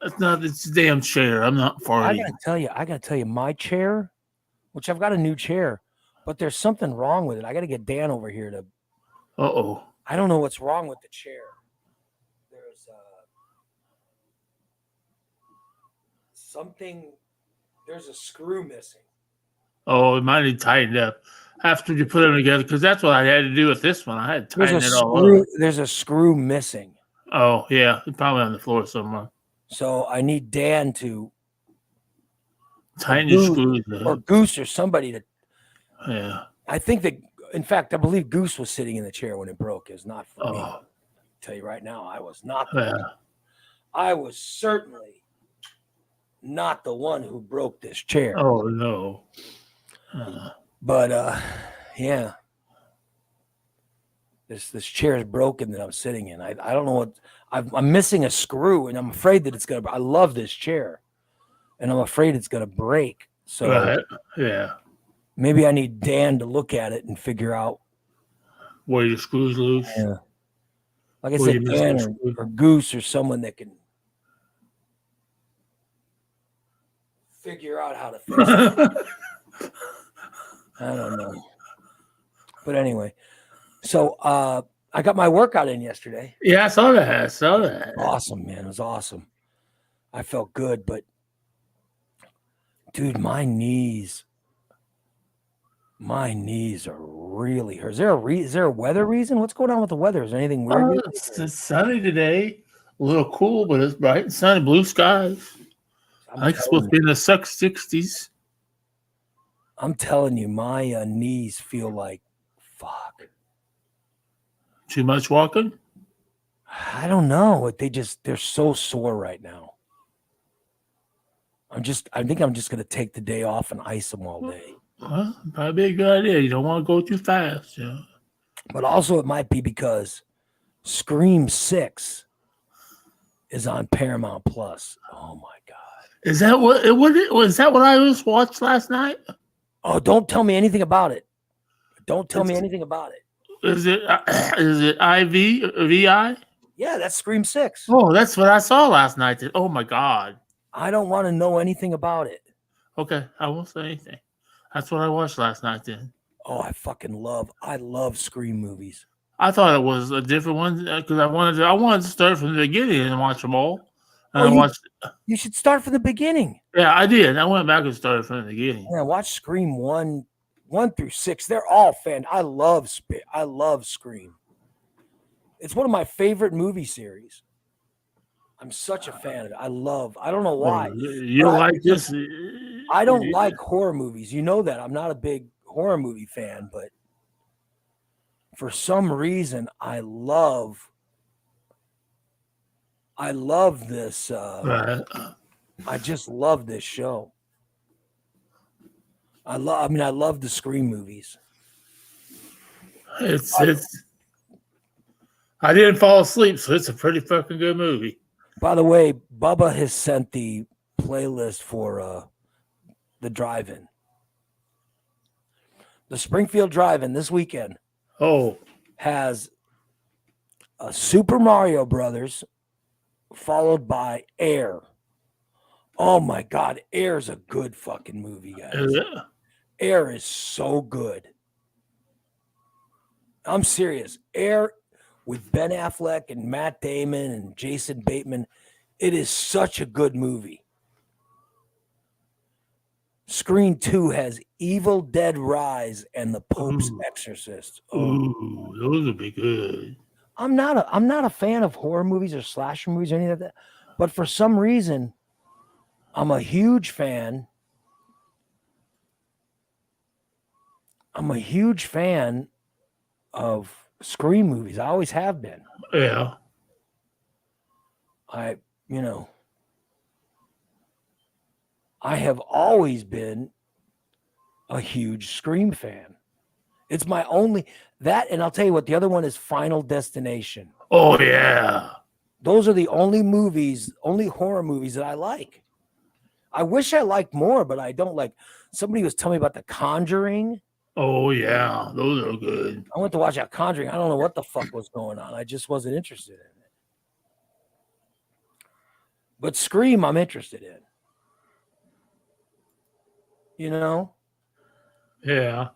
It's a damn chair. I'm not farting. I gotta tell you, my chair, which I've got a new chair, but there's something wrong with it. I gotta get Dan over here to. I don't know what's wrong with the chair. There's something. There's a screw missing. Oh, it might need tightened up after you put them together, because that's what I had to do with this one. I had to tighten it all up. There's a screw missing. Oh yeah, it's probably on the floor somewhere. So I need Dan to tighten your screws, or Goose or somebody to. Yeah. I think that, in fact, I believe Goose was sitting in the chair when it broke. It's not for me. I'll tell you right now, I was not. I was certainly not the one who broke this chair. Oh no. But yeah, this chair is broken that I'm sitting in. I don't know what I'm missing a screw, and I'm afraid that it's gonna. I love this chair, and I'm afraid it's gonna break. So yeah, maybe I need Dan to look at it and figure out where your screws loose. Yeah, like I said, Dan or Goose or someone that can figure out how to fix it. I don't know. But anyway, so I got my workout in yesterday. Yeah, I saw that. Awesome, man. It was awesome. I felt good, but dude, my knees are really hurt. Is there a weather reason? What's going on with the weather? Is there anything weird? It's sunny today. A little cool, but it's bright and sunny, blue skies. I think it's supposed to be in the 60s. I'm telling you, my knees feel like fuck. Too much walking? I don't know. They're so sore right now. I think I'm just gonna take the day off and ice them all day. Well, probably a good idea. You don't want to go too fast, you know. But also it might be because Scream 6 is on Paramount Plus. Oh my god. Is that what I just watched last night? Oh, don't tell me anything about it. Don't tell me anything about it. Is it IV or VI? Yeah, that's Scream 6. Oh, that's what I saw last night. Oh my god. I don't want to know anything about it. Okay, I won't say anything. That's what I watched last night then. Oh, I love Scream movies. I thought it was a different one because I wanted to start from the beginning and watch them all. And you should start from the beginning. Yeah, I did. I went back and started from the beginning. Yeah, watch Scream 1 through 6. They're all fan. I love Scream. It's one of my favorite movie series. I'm such a fan of it. I don't know why. You like this? I don't like horror movies. You know that. I'm not a big horror movie fan, but for some reason I love this. I just love this show. I love the Scream movies. It's I didn't fall asleep, so it's a pretty fucking good movie. By the way, Bubba has sent the playlist for the drive-in. The Springfield Drive-in this weekend has a Super Mario Brothers followed by Air. Oh my God, Air's a good fucking movie, guys. Yeah. Air is so good. I'm serious. Air with Ben Affleck and Matt Damon and Jason Bateman. It is such a good movie. Screen 2 has Evil Dead Rise and The Pope's Exorcist. Ooh, those would be good. I'm not a fan of horror movies or slasher movies or anything like that. But for some reason, I'm a huge fan. I'm a huge fan of Scream movies. I always have been. Yeah. I have always been a huge Scream fan. It's my only that, and I'll tell you what, the other one is Final Destination. Oh yeah. Those are the only horror movies that I like. I wish I liked more, but I don't like. Somebody was telling me about The Conjuring. Oh yeah, those are good. I went to watch that Conjuring. I don't know what the fuck was going on. I just wasn't interested in it. But Scream, I'm interested in. You know? Yeah.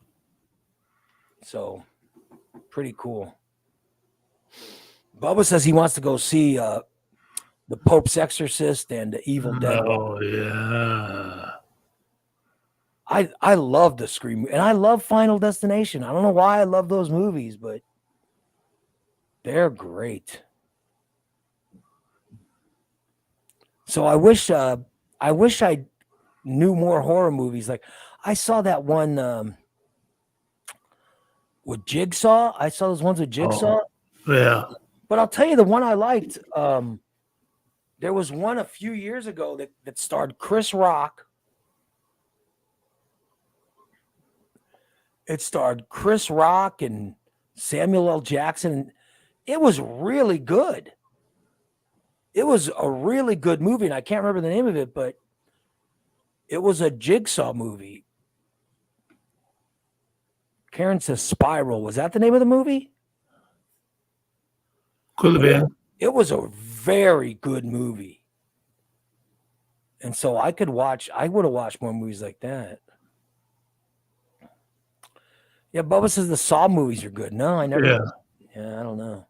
So, pretty cool. Bubba says he wants to go see The Pope's Exorcist and The Evil Dead. Oh yeah. I love the Scream, and I love Final Destination. I don't know why I love those movies, but they're great. So I wish I knew more horror movies. Like I saw that one with Jigsaw. I saw those ones with Jigsaw. Yeah. But I'll tell you the one I liked. There was one a few years ago that starred Chris Rock. It starred Chris Rock and Samuel L. Jackson. It was really good. It was a really good movie, and I can't remember the name of it, but it was a Jigsaw movie. Karen says Spiral. Was that the name of the movie? Could have been. It was a very good movie. And so I would have watched more movies like that. Yeah, Bubba says the Saw movies are good. No, I never. Yeah, I don't know.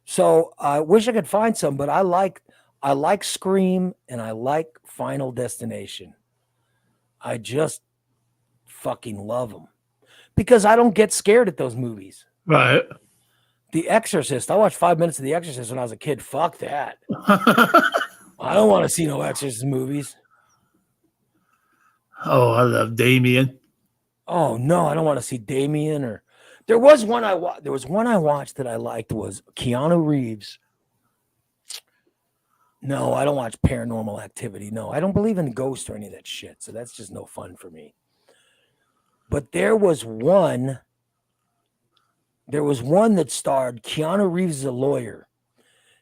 So I wish I could find some, but I like Scream and I like Final Destination. I just fucking love them because I don't get scared at those movies. Right. The Exorcist. I watched 5 minutes of The Exorcist when I was a kid. Fuck that. I don't want to see no Exorcist movies. Oh, I love Damien. Oh no, I don't want to see Damien. Or there was one I watched that I liked was Keanu Reeves. No, I don't watch Paranormal Activity. No, I don't believe in ghosts or any of that shit. So that's just no fun for me. But there was one that starred Keanu Reeves as a lawyer,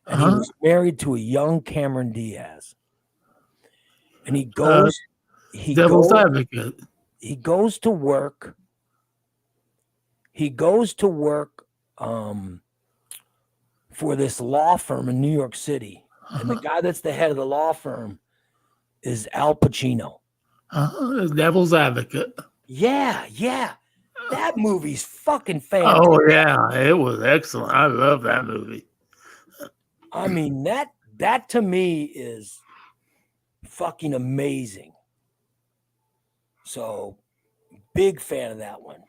and he was married to a young Cameron Diaz. And he goes, Devil's Advocate. He goes to work. For this law firm in New York City, and the guy that's the head of the law firm is Al Pacino. Devil's Advocate. Yeah. That movie's fucking fantastic. Oh yeah, it was excellent. I love that movie. I mean, that to me is fucking amazing. So, big fan of that one.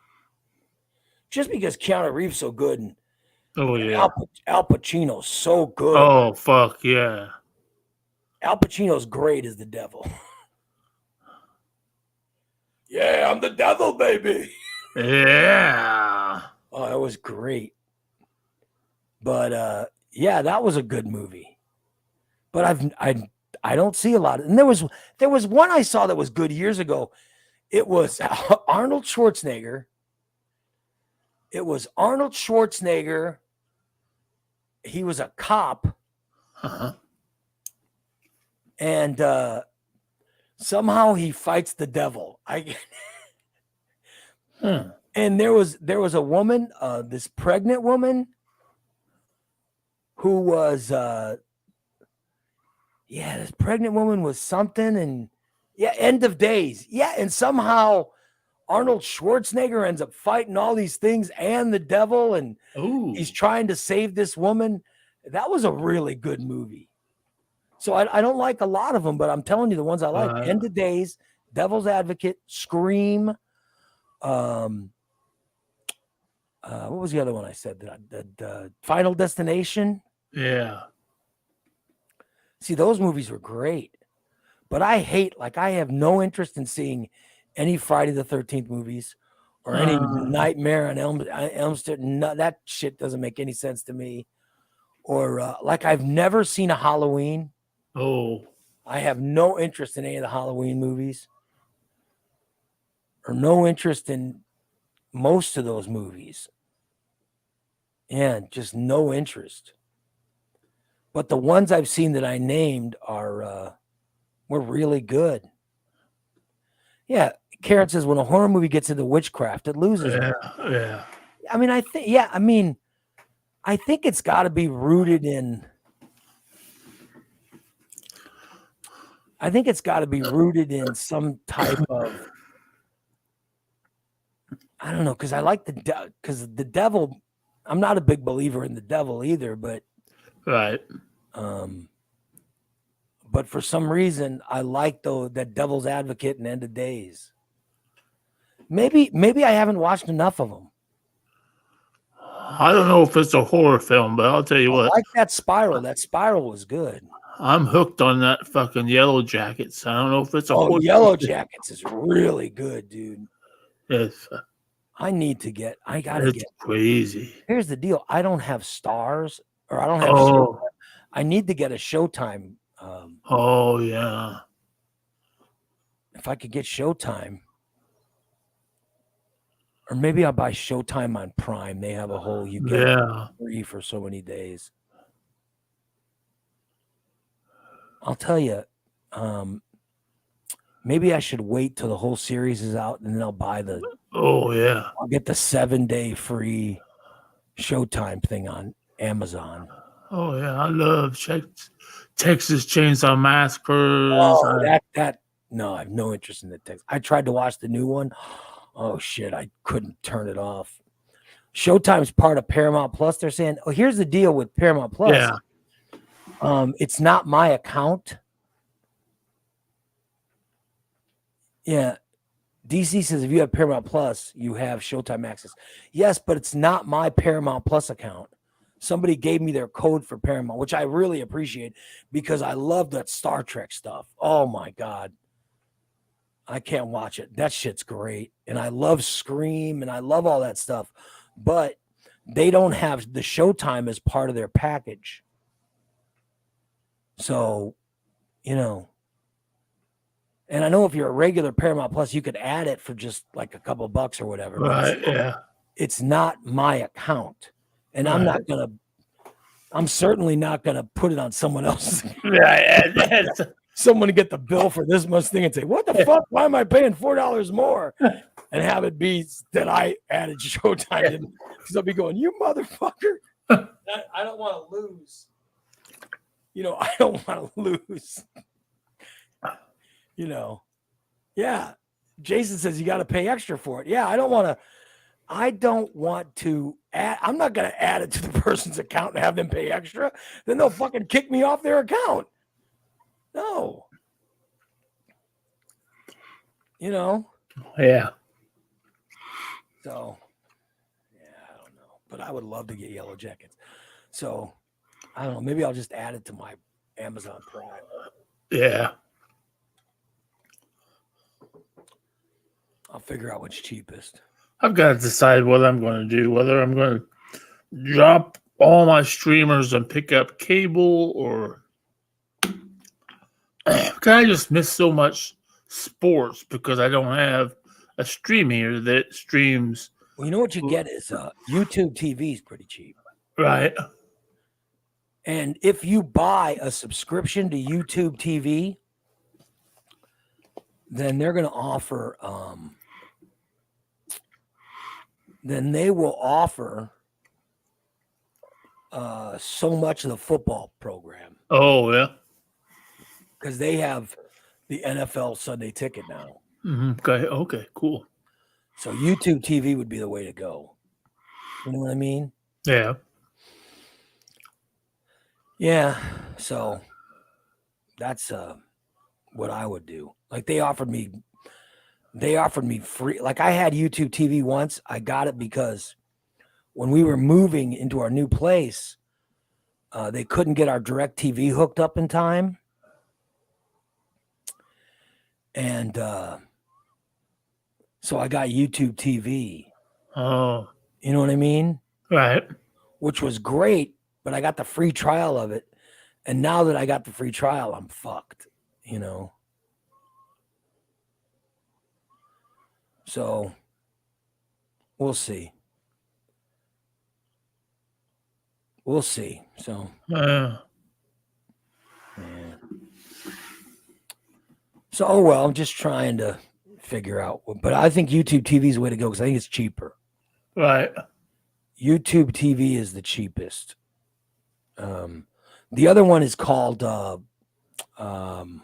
Just because Keanu Reeves so good and Al Pacino's so good. Oh fuck yeah. Al Pacino's great as the devil. Yeah, I'm the devil, baby. Yeah. Oh, that was great. But yeah, that was a good movie. But I don't see a lot of, and there was one I saw that was good years ago. It was Arnold Schwarzenegger. It was Arnold Schwarzenegger. He was a cop. Uh-huh. And somehow he fights the devil. And there was a woman, this pregnant woman, who was this pregnant woman was something, and End of Days. Yeah, and somehow Arnold Schwarzenegger ends up fighting all these things and the devil, and he's trying to save this woman. That was a really good movie. So I don't like a lot of them, but I'm telling you the ones I like: End of Days, Devil's Advocate, Scream. What was the other one I said? The Final Destination. Yeah. See, those movies were great, but I have no interest in seeing any Friday the 13th movies or any Nightmare on Elm Street. No, that shit doesn't make any sense to me. Or I've never seen a Halloween. I have no interest in any of the Halloween movies, or no interest in most of those movies. Yeah, just no interest. But the ones I've seen that I named were really good. Yeah, Karen says when a horror movie gets into witchcraft, it loses. Yeah. I mean, I think it's got to be rooted in. I think it's got to be rooted in some type of. I don't know, because I like because the devil. I'm not a big believer in the devil either, but. Right. But for some reason, I like that Devil's Advocate and End of Days. Maybe I haven't watched enough of them. I don't know if it's a horror film, but I'll tell you what. I like that Spiral. That Spiral was good. I'm hooked on that fucking Yellow Jackets. I don't know if it's a horror Yellow Jackets is really good, dude. Yes. I gotta get crazy. Here's the deal. I don't have Stars, or I don't have Showtime. I need to get a Showtime. Yeah. If I could get Showtime, or maybe I'll buy Showtime on Prime. They have a whole you get it free for so many days. I'll tell you, maybe I should wait till the whole series is out and then I'll buy the. I'll get the 7-day free Showtime thing on Amazon. Oh yeah, I love Texas Chainsaw Massacre. No, I have no interest in the Texas. I tried to watch the new one. Oh shit, I couldn't turn it off. Showtime's part of Paramount Plus. They're saying, here's the deal with Paramount Plus. Yeah. It's not my account. Yeah. DC says if you have Paramount Plus, you have Showtime access. Yes, but it's not my Paramount Plus account. Somebody gave me their code for Paramount, which I really appreciate because I love that Star Trek stuff. Oh my God. I can't watch it. That shit's great. And I love Scream and I love all that stuff. But they don't have the Showtime as part of their package. So, and I know if you're a regular Paramount Plus, you could add it for just like a couple bucks or whatever. Right, yeah. It's not my account. And I'm certainly not going to put it on someone else's. Someone to get the bill for this much thing and say, what the fuck? Why am I paying $4 more? And have it be that I added Showtime. Because I'll be going, you motherfucker. I don't want to lose. I don't want to lose. Yeah. Jason says you got to pay extra for it. Yeah, I don't want to add. I'm not going to add it to the person's account and have them pay extra. Then they'll fucking kick me off their account. No. Yeah. So, I don't know. But I would love to get Yellow Jackets. So, I don't know. Maybe I'll just add it to my Amazon Prime. Yeah. I'll figure out what's cheapest. I've got to decide what I'm going to do, whether I'm going to drop all my streamers and pick up cable, or can I just miss so much sports because I don't have a stream here that streams. Well, you know what you get is YouTube TV is pretty cheap. Right. And if you buy a subscription to YouTube TV, then they're going to offer, then they will offer so much of the football program. Oh, yeah. Because they have the NFL Sunday Ticket now. Okay, cool. So YouTube TV would be the way to go. You know what I mean? Yeah. Yeah. So that's what I would do. Like they offered me free. Like I had YouTube TV once. I got it because when we were moving into our new place, they couldn't get our direct TV hooked up in time. And so I got YouTube TV. Oh. You know what I mean? Right. Which was great, but I got the free trial of it. And now that I got the free trial, I'm fucked, you know? So we'll see. We'll see. So, yeah. So, oh well, I'm just trying to figure out. But I think YouTube TV is the way to go because I think it's cheaper. Right. YouTube TV is the cheapest. The other one is called Fubo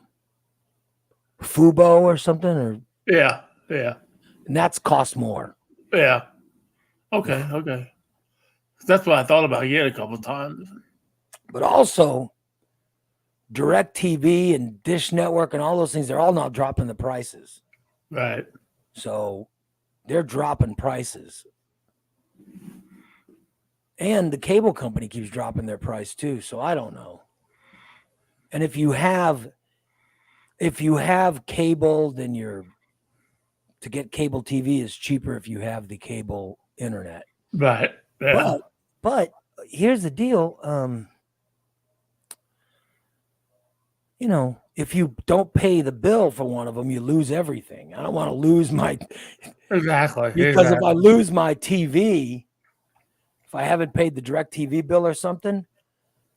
or something, or yeah. And that's cost more. Yeah. Okay. That's what I thought about getting a couple of times. But also, DirecTV and Dish Network and all those things, they're all now dropping the prices. Right. So they're dropping prices. And the cable company keeps dropping their price too. So I don't know. And if you have cable, then to get cable TV is cheaper if you have the cable internet. Right. Yeah. But here's the deal. You know, if you don't pay the bill for one of them, you lose everything. I don't want to lose my Exactly. Because if I lose my TV, if I haven't paid the DirecTV bill or something,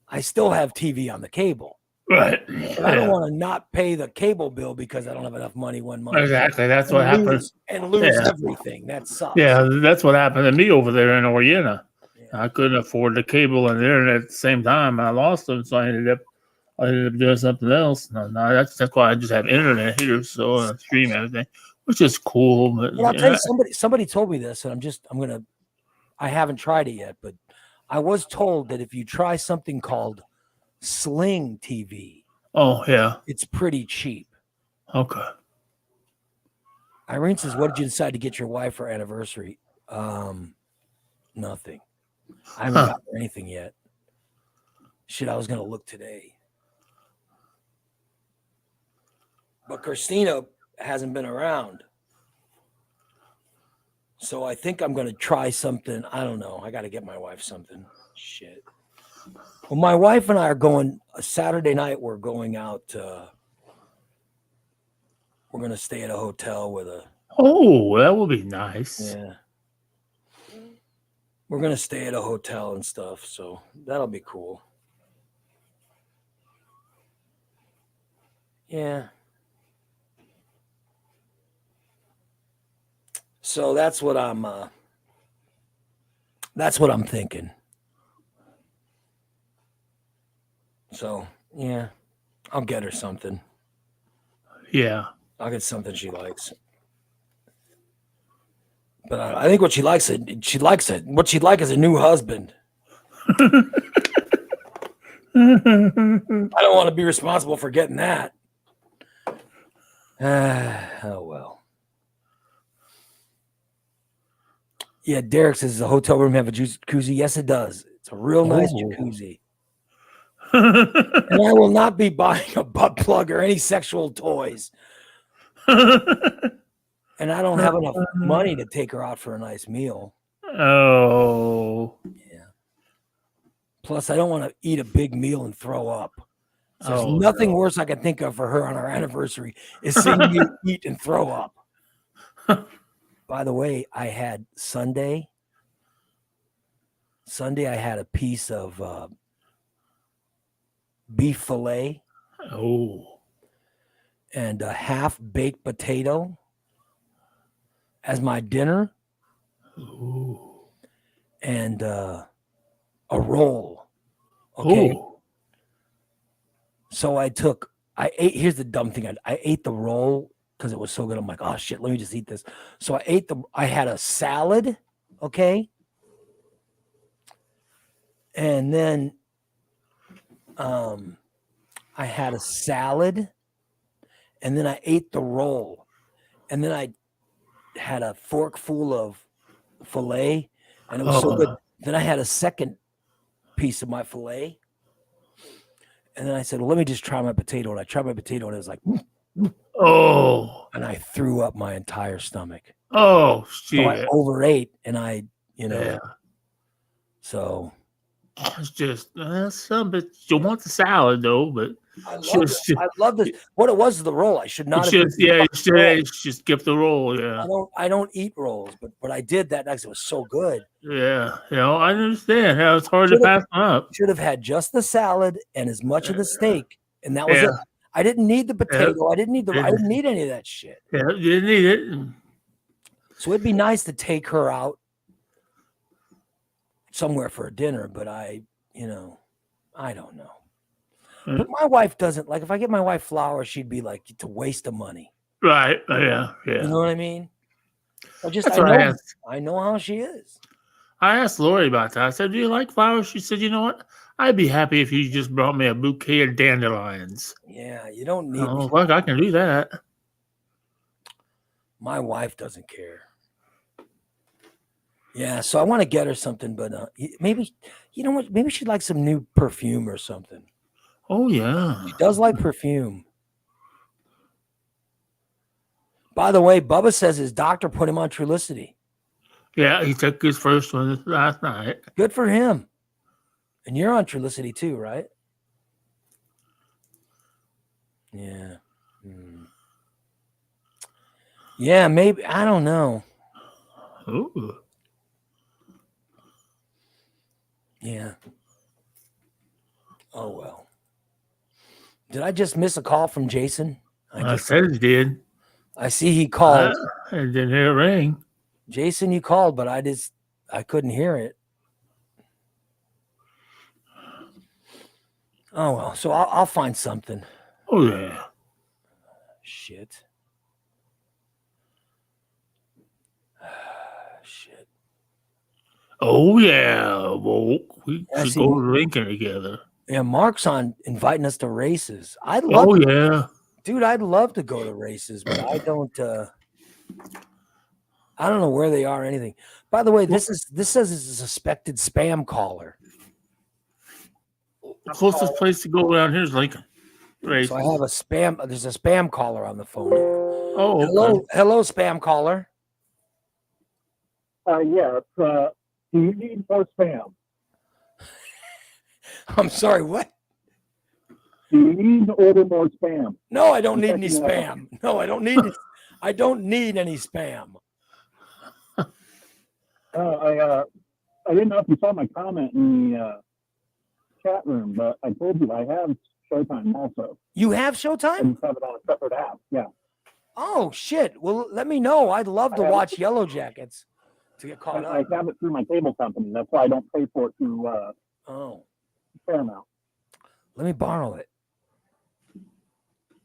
I still have TV on the cable. Right. But I don't want to not pay the cable bill because I don't have enough money one month. Exactly. That's what happens. And lose everything. That sucks. Yeah, that's what happened to me over there in Oriena. Yeah. I couldn't afford the cable and the internet at the same time. I lost them, so I ended up doing something else. No, that's why I just have internet here, so I stream everything, which is cool. But I'll tell you, somebody told me this, and I haven't tried it yet, but I was told that if you try something called Sling TV, oh yeah, it's pretty cheap. Okay. Irene says, "What did you decide to get your wife for anniversary?" Nothing. I haven't got her anything yet. Shit, I was gonna look today. But Christina hasn't been around. So I think I'm going to try something. I don't know. I got to get my wife something. Shit. Well, my wife and I are going Saturday night. We're going out. We're going to stay at a hotel with a. Oh, that will be nice. Yeah. We're going to stay at a hotel and stuff. So that'll be cool. Yeah. So that's what I'm thinking. So yeah, I'll get her something. Yeah. I'll get something she likes. But I think what she likes what she'd like is a new husband. I don't want to be responsible for getting that. Oh well. Yeah, Derek says, does the hotel room have a jacuzzi? Yes, it does. It's a real nice jacuzzi. And I will not be buying a butt plug or any sexual toys. And I don't have enough money to take her out for a nice meal. Oh. Yeah. Plus, I don't want to eat a big meal and throw up. So there's nothing worse I can think of for her on our anniversary is seeing you eat and throw up. By the way, I had Sunday I had a piece of beef fillet. Oh. And a half baked potato as my dinner. Ooh. And a roll. Okay. Ooh. So I ate, here's the dumb thing. I ate the roll because it was so good. I'm like, oh shit, let me just eat this. So I had a salad. Okay. And then I had a salad. And then I ate the roll. And then I had a fork full of filet. And it was so good. Then I had a second piece of my filet. And then I said, well, let me just try my potato. And I tried my potato and it was like, oh. And I threw up my entire stomach. Oh, shit. So I overate and I, Yeah. So. It's just, some, but you want the salad though, but. I love this. What it was the roll. I should not have. You should just skip the roll. Yeah. I don't eat rolls, but I did that next. It was so good. Yeah, I understand how it's hard to pass up. Should have had just the salad and as much of the steak, and that was it. I didn't need the potato. I didn't need I didn't need any of that shit. Yeah, you didn't need it. So it'd be nice to take her out somewhere for a dinner, but I don't know. But my wife doesn't like. If I get my wife flowers, she'd be like, "It's a waste of money." Right? Yeah. You know what I mean? I know how she is. I asked Lori about that. I said, "Do you like flowers?" She said, "You know what? I'd be happy if you just brought me a bouquet of dandelions." Yeah, you don't need. Oh, fuck, I can do that. My wife doesn't care. Yeah, so I want to get her something, but maybe you know what? Maybe she'd like some new perfume or something. Oh, yeah. She does like perfume. By the way, Bubba says his doctor put him on Trulicity. Yeah, he took his first one last night. Good for him. And you're on Trulicity too, right? Yeah. Yeah, maybe. I don't know. Ooh. Yeah. Oh, well. Did I just miss a call from Jason? I said he did. I see he called. I didn't hear it ring. Jason, you called, but I couldn't hear it. Oh, well. So I'll find something. Oh, yeah. Shit. Shit. Oh, yeah. Well, we should go drinking together. Yeah, Mark's on inviting us to races. I'd love. Oh, yeah. Dude, I'd love to go to races, but I don't know where they are or anything. By the way, this says it's a suspected spam caller. The closest place to go around here is Lincoln. Races. So I have there's a spam caller on the phone. Oh, okay. Hello, spam caller. Yeah, do you need more spam? I'm sorry, what? Do you need to order more spam? No, I don't need any spam. No, I don't need I don't need any spam. I didn't know if you saw my comment in the chat room, but I told you I have Showtime also. You have Showtime? I just have it on a separate app. Yeah. Oh shit! Well, let me know. I'd love to watch Yellow Jackets to get caught up. I have it through my cable company. That's why I don't pay for it through Paramount. Let me borrow it.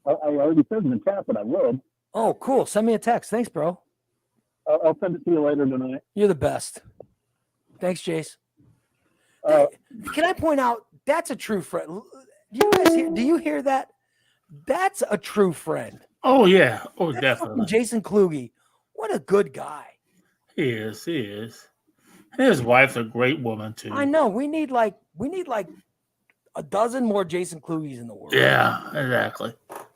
I already said in the chat that I would. Oh, cool. Send me a text. Thanks, bro. I'll send it to you later tonight. You're the best. Thanks, Jace. Can I point out, that's a true friend. Do you hear that? That's a true friend. Oh, yeah. Oh, definitely. Jason Kluge. What a good guy. He is. He is. His wife's a great woman, too. I know. We need like a dozen more Jason Kluges in the world. Yeah, exactly.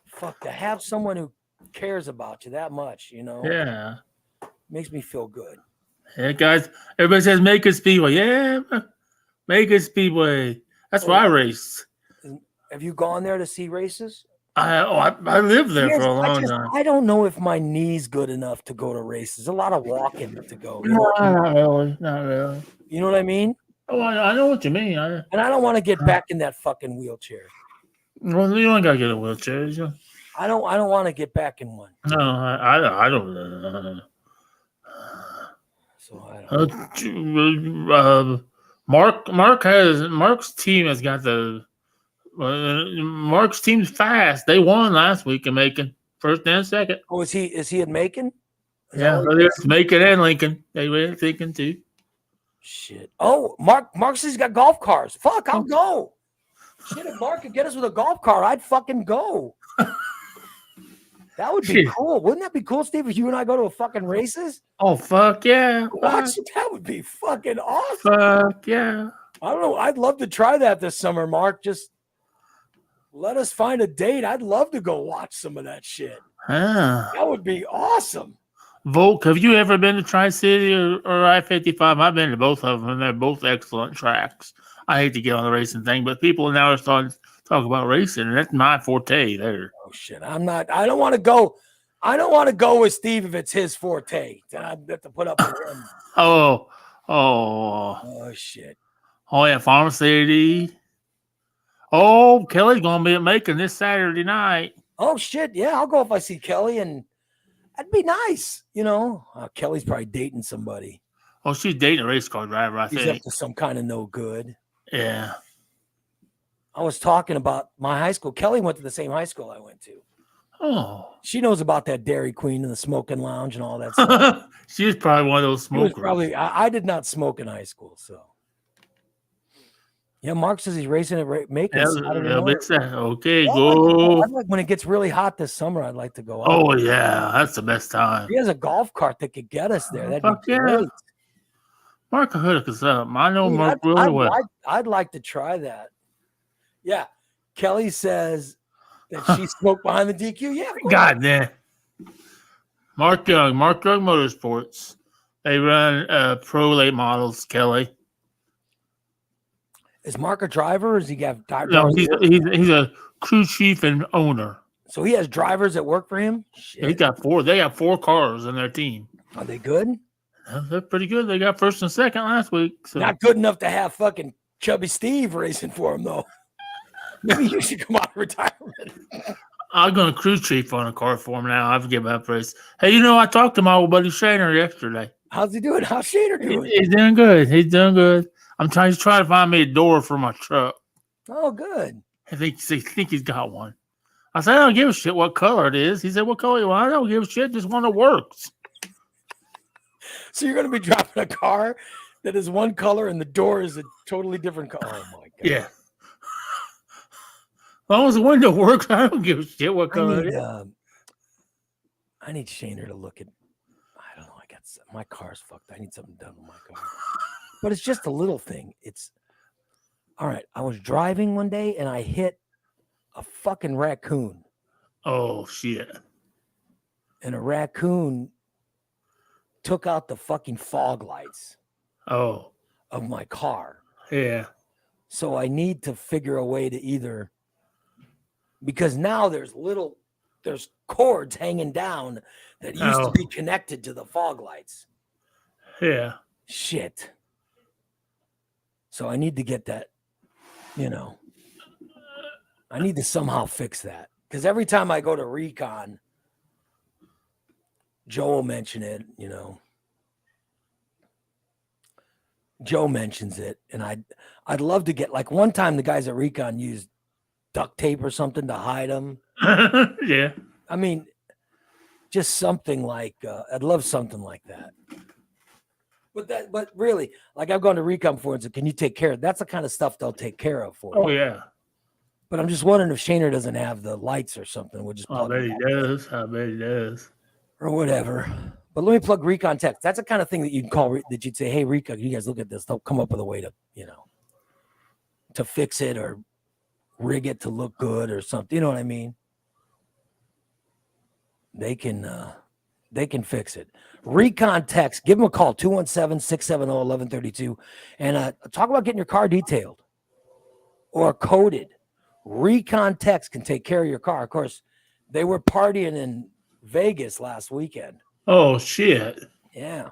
Fuck, to have someone who cares about you that much, you know? Yeah. Makes me feel good. Yeah, guys. Everybody says Macon Speedway. Yeah, Macon Speedway. That's where I raced. Have you gone there to see races? I lived there Yes, for a long time. I don't know if my knee's good enough to go to races. A lot of walking to go. No, not really. Not really. You know what I mean? Oh, I know what you mean. And I don't want to get back in that fucking wheelchair. Well, you don't gotta get a wheelchair. I don't want to get back in one. No, I don't. So I don't. Mark's team has got the. Mark's team's fast. They won last week in Macon, first and second. Oh, is he at Macon? Yeah, there's Macon and Lincoln. They were thinking too. Shit. Oh, Mark says he's got golf cars. Fuck, I'll go. Shit, if Mark could get us with a golf car, I'd fucking go. That would be cool. Wouldn't that be cool, Steve, if you and I go to a fucking races? Oh, fuck yeah. That would be fucking awesome. Fuck yeah. I don't know. I'd love to try that this summer, Mark. Just let us find a date. I'd love to go watch some of that shit. That would be awesome. Volk, have you ever been to Tri-City or I-55? I've been to both of them, and they're both excellent tracks. I hate to get on the racing thing, but people now are starting to talk about racing, and that's my forte there. Oh, shit. I don't want to go. I don't want to go with Steve if it's his forte. Then I'd have to put up with him. Oh, shit. Oh, yeah, Farm City. Oh, Kelly's going to be at Macon this Saturday night. Oh, shit. Yeah, I'll go if I see Kelly, and that'd be nice. You know, Kelly's probably dating somebody. Oh, she's dating a race car driver, I think. He's up to some kind of no good. Yeah. I was talking about my high school. Kelly went to the same high school I went to. Oh. She knows about that Dairy Queen and the smoking lounge and all that stuff. She was probably one of those smokers. I did not smoke in high school, so. Yeah, Mark says he's racing at Macon. Okay, go. I'd like when it gets really hot this summer, I'd like to go out. Oh, yeah, that's the best time. He has a golf cart that could get us there. That'd be great. Mark could hook us up. I know Mark really well. I'd like to try that. Yeah. Kelly says that she smoked behind the DQ. Yeah. God damn. Mark Young Motorsports. They run pro late models, Kelly. Is Mark a driver or does he have drivers? No, he's a crew chief and owner. So he has drivers that work for him? Shit. He got four. They got 4 cars in their team. Are they good? They're pretty good. They got first and second last week. So. Not good enough to have fucking Chubby Steve racing for him, though. Maybe you should come out of retirement. I'm going to crew chief on a car for him now. I've given up race. Hey, I talked to my old buddy Shaner yesterday. How's he doing? How's Shaner doing? He's doing good. He's doing good. I'm trying to find me a door for my truck. Oh, good. I think he's got one. I said, I don't give a shit what color it is. He said, what color you want? I don't give a shit. Just one that works. So you're going to be driving a car that is one color and the door is a totally different color. Oh, my God. Yeah. As long as the window works, I don't give a shit what color it is. I need Shaner to look at, I don't know. My car's fucked. I need something done with my car. But it's just a little thing. It's all right. I was driving one day and I hit a fucking raccoon. Oh, shit. And a raccoon took out the fucking fog lights of my car. Yeah. So I need to figure a way to either, because now there's cords hanging down that used to be connected to the fog lights. Yeah. Shit. So I need to get that, I need to somehow fix that. Because every time I go to Recon, Joe will mention it, Joe mentions it. And I'd love to get, like one time the guys at Recon used duct tape or something to hide them. Yeah. I mean, just something like, I'd love something like that. But really, like I've gone to Recon for and said, can you take care of that's the kind of stuff they'll take care of for you. Oh, yeah. But I'm just wondering if Shaner doesn't have the lights or something. We'll just I bet he does. I bet he does. Or whatever. But let me plug Recon Tech. That's the kind of thing that you'd call, that you'd say, hey, Recon, you guys look at this. They'll come up with a way to, to fix it or rig it to look good or something. You know what I mean? They can fix it. Recon Techs, give them a call, 217-670-1132. And talk about getting your car detailed or coated Recon Techs can take care of your car. Of course, they were partying in Vegas last weekend. Oh shit. Yeah.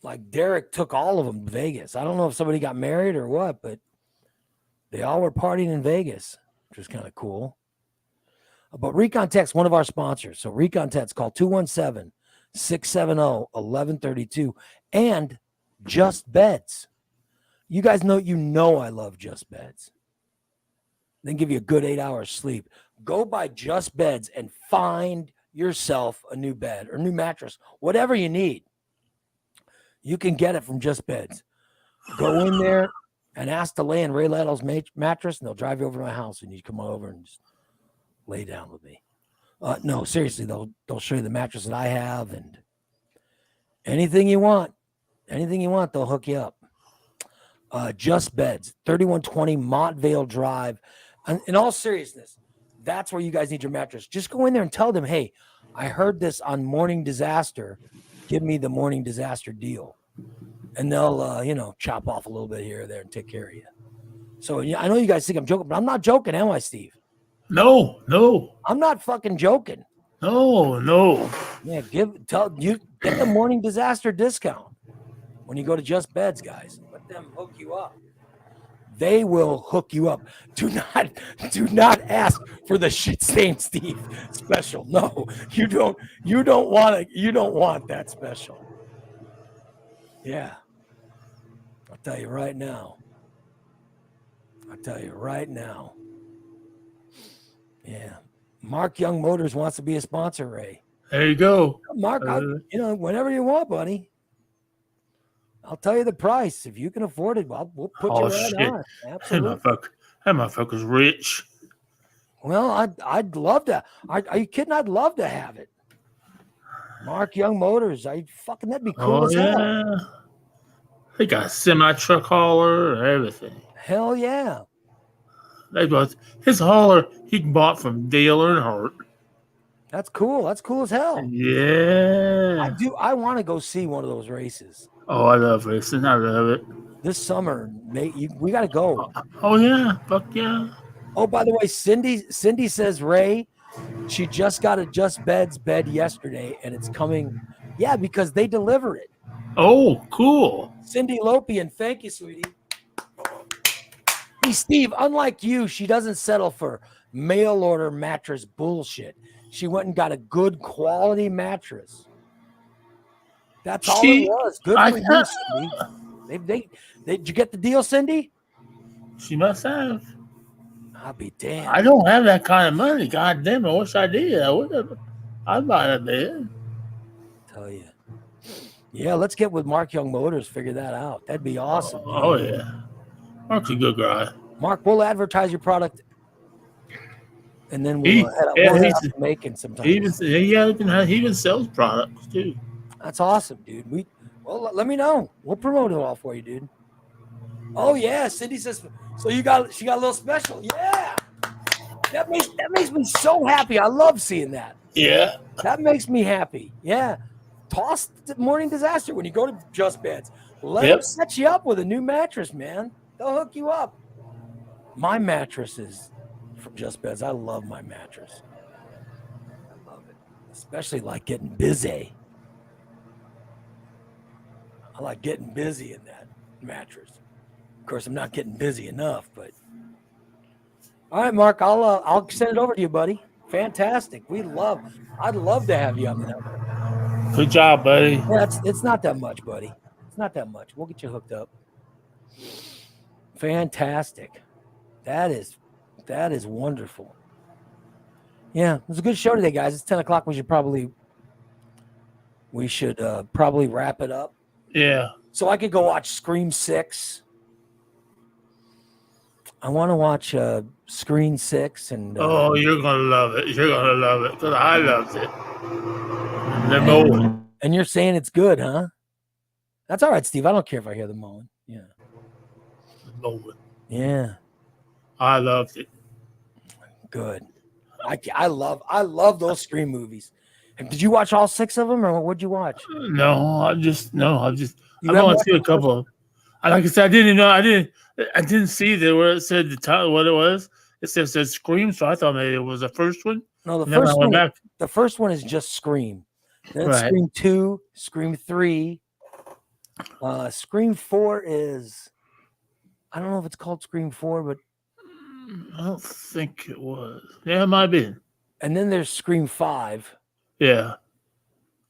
Like Derek took all of them to Vegas. I don't know if somebody got married or what, but they all were partying in Vegas, which was kind of cool. But Recon Tech's one of our sponsors. So Recon Tech's call 217-670-1132 and Just Beds. You guys know I love Just Beds. Then give you a good 8 hours sleep. Go buy Just Beds and find yourself a new bed or new mattress, whatever you need. You can get it from Just Beds. Go in there and ask to lay in Ray Lytle's mattress, and they'll drive you over to my house, and you come over and just lay down with me. No, seriously, they'll show you the mattress that I have, and anything you want, they'll hook you up. Just Beds, 3120 Montvale Drive. And in all seriousness, that's where you guys need your mattress. Just go in there and tell them, hey, I heard this on Morning Disaster. Give me the Morning Disaster deal. And they'll, chop off a little bit here or there and take care of you. So I know you guys think I'm joking, but I'm not joking, am I, Steve? No. I'm not fucking joking. No. Yeah, get the Morning Disaster discount when you go to Just Beds, guys. Let them hook you up. They will hook you up. Do not ask for the shit stain Steve special. No, you don't want that special. Yeah. I'll tell you right now. Yeah. Mark Young Motors wants to be a sponsor, Ray. There you go. Mark, whenever you want, buddy. I'll tell you the price. If you can afford it, we'll put you right on. Absolutely. That motherfucker's rich. Well, I'd love to. Are you kidding? I'd love to have it. Mark Young Motors. That'd be cool as hell. They got a semi-truck hauler, everything. Hell yeah. His hauler he bought from Dale Earnhardt. That's cool. That's cool as hell. Yeah. I want to go see one of those races. Oh, I love racing. I love it. This summer, we got to go. Oh, yeah. Fuck yeah. Oh, by the way, Cindy says, Ray, she just got a Just Beds bed yesterday, and it's coming. Yeah, because they deliver it. Oh, cool. Cindy Lopian, thank you, sweetie. Hey, Steve, unlike you, she doesn't settle for mail order mattress bullshit. She went and got a good quality mattress. That's all it was. Good for you, Cindy. Did you get the deal, Cindy? She must have. I'll be damned. I don't have that kind of money. God damn it. I wish I did. I'd buy that bed. Tell you. Yeah, let's get with Mark Young Motors. Figure that out. That'd be awesome. Oh yeah. Mark's a good guy. Mark, we'll advertise your product. And then we'll head out to Macon sometime. He even sells products too. That's awesome, dude. Let me know. We'll promote it all for you, dude. Oh yeah, Cindy says so. She got a little special. Yeah, that makes me so happy. I love seeing that. Yeah, that makes me happy. Yeah, toss the Morning Disaster when you go to Just Beds. Let them set you up with a new mattress, man. They'll hook you up. My mattress is from Just Beds. I love my mattress. I love it, especially like getting busy. I like getting busy in that mattress. Of course, I'm not getting busy enough, but all right, Mark, I'll send it over to you, buddy. Fantastic. I'd love to have you on the network. Good job, buddy. Yeah, it's not that much, buddy. It's not that much. We'll get you hooked up. Fantastic. That is wonderful. Yeah, it was a good show today, guys. It's 10 o'clock. We should probably wrap it up. Yeah. So I could go watch Scream 6. I want to watch Scream 6 and. Oh, you're gonna love it. You're gonna love it because I loved it. The mowing. And you're saying it's good, huh? That's all right, Steve. I don't care if I hear the mowing. Yeah. The mowing. Yeah. I loved it. Good. I love those Scream movies. Did you watch all 6 of them, or what'd you watch? No, I've only seen a couple. Like I said, I didn't know. I didn't see that where it said the title, what it was. It said Scream, so I thought maybe it was the first one. No, And then I went back. the first one is just Scream. Then it's Right. Scream 2, Scream 3. Scream 4 is, I don't know if it's called Scream 4, but I don't think it was. Yeah, it might be. and then there's Scream 5. Yeah.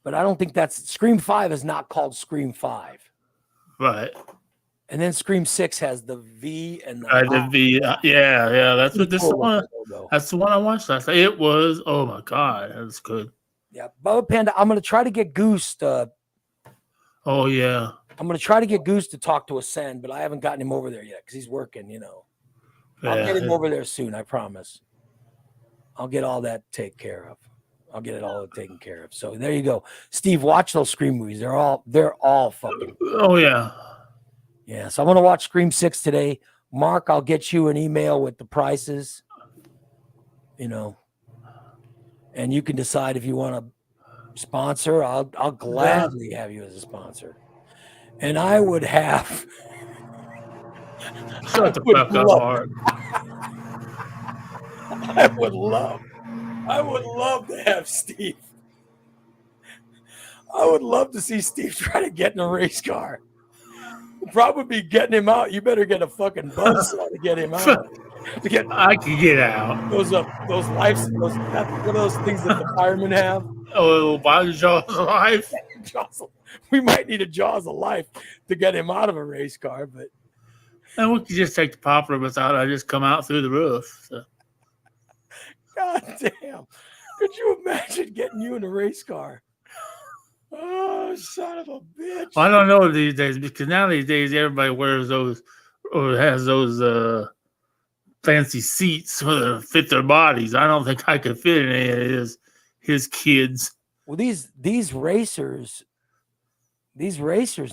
But I don't think that's Scream 5 is not called Scream 5. Right. And then Scream 6 has the V and the The V. Yeah. That's what this Cool one. logo. That's the one I watched last night. It was. Oh my god, that's good. Yeah, Bubba Panda. I'm gonna try to get Goose to. Oh yeah. I'm gonna try to get Goose to talk to Ascend, but I haven't gotten him over there yet because he's working. I'll get him over there soon. I promise. I'll get all that taken care of. I'll get it all taken care of. So there you go, Steve. Watch those Scream movies. They're all fucking. Oh yeah. Yeah. So I'm gonna watch Scream 6 today. Mark, I'll get you an email with the prices. And you can decide if you want to sponsor. I'll gladly have you as a sponsor. And I would have. Shut the fuck up, Mark. I would love to have Steve. I would love to see Steve try to get in a race car. We'll probably be getting him out. You better get a fucking buzzsaw to get him out. I can get out. Those lives, what are those things that the firemen have? Oh, Jaws of Life. We might need a Jaws of Life to get him out of a race car, but and we could just take the popper without I just come out through the roof. So. God damn. Could you imagine getting you in a race car? Oh, son of a bitch. I don't know these days because now these days everybody wears those or has those fancy seats to fit their bodies. I don't think I could fit in any of his kids. Well, these racers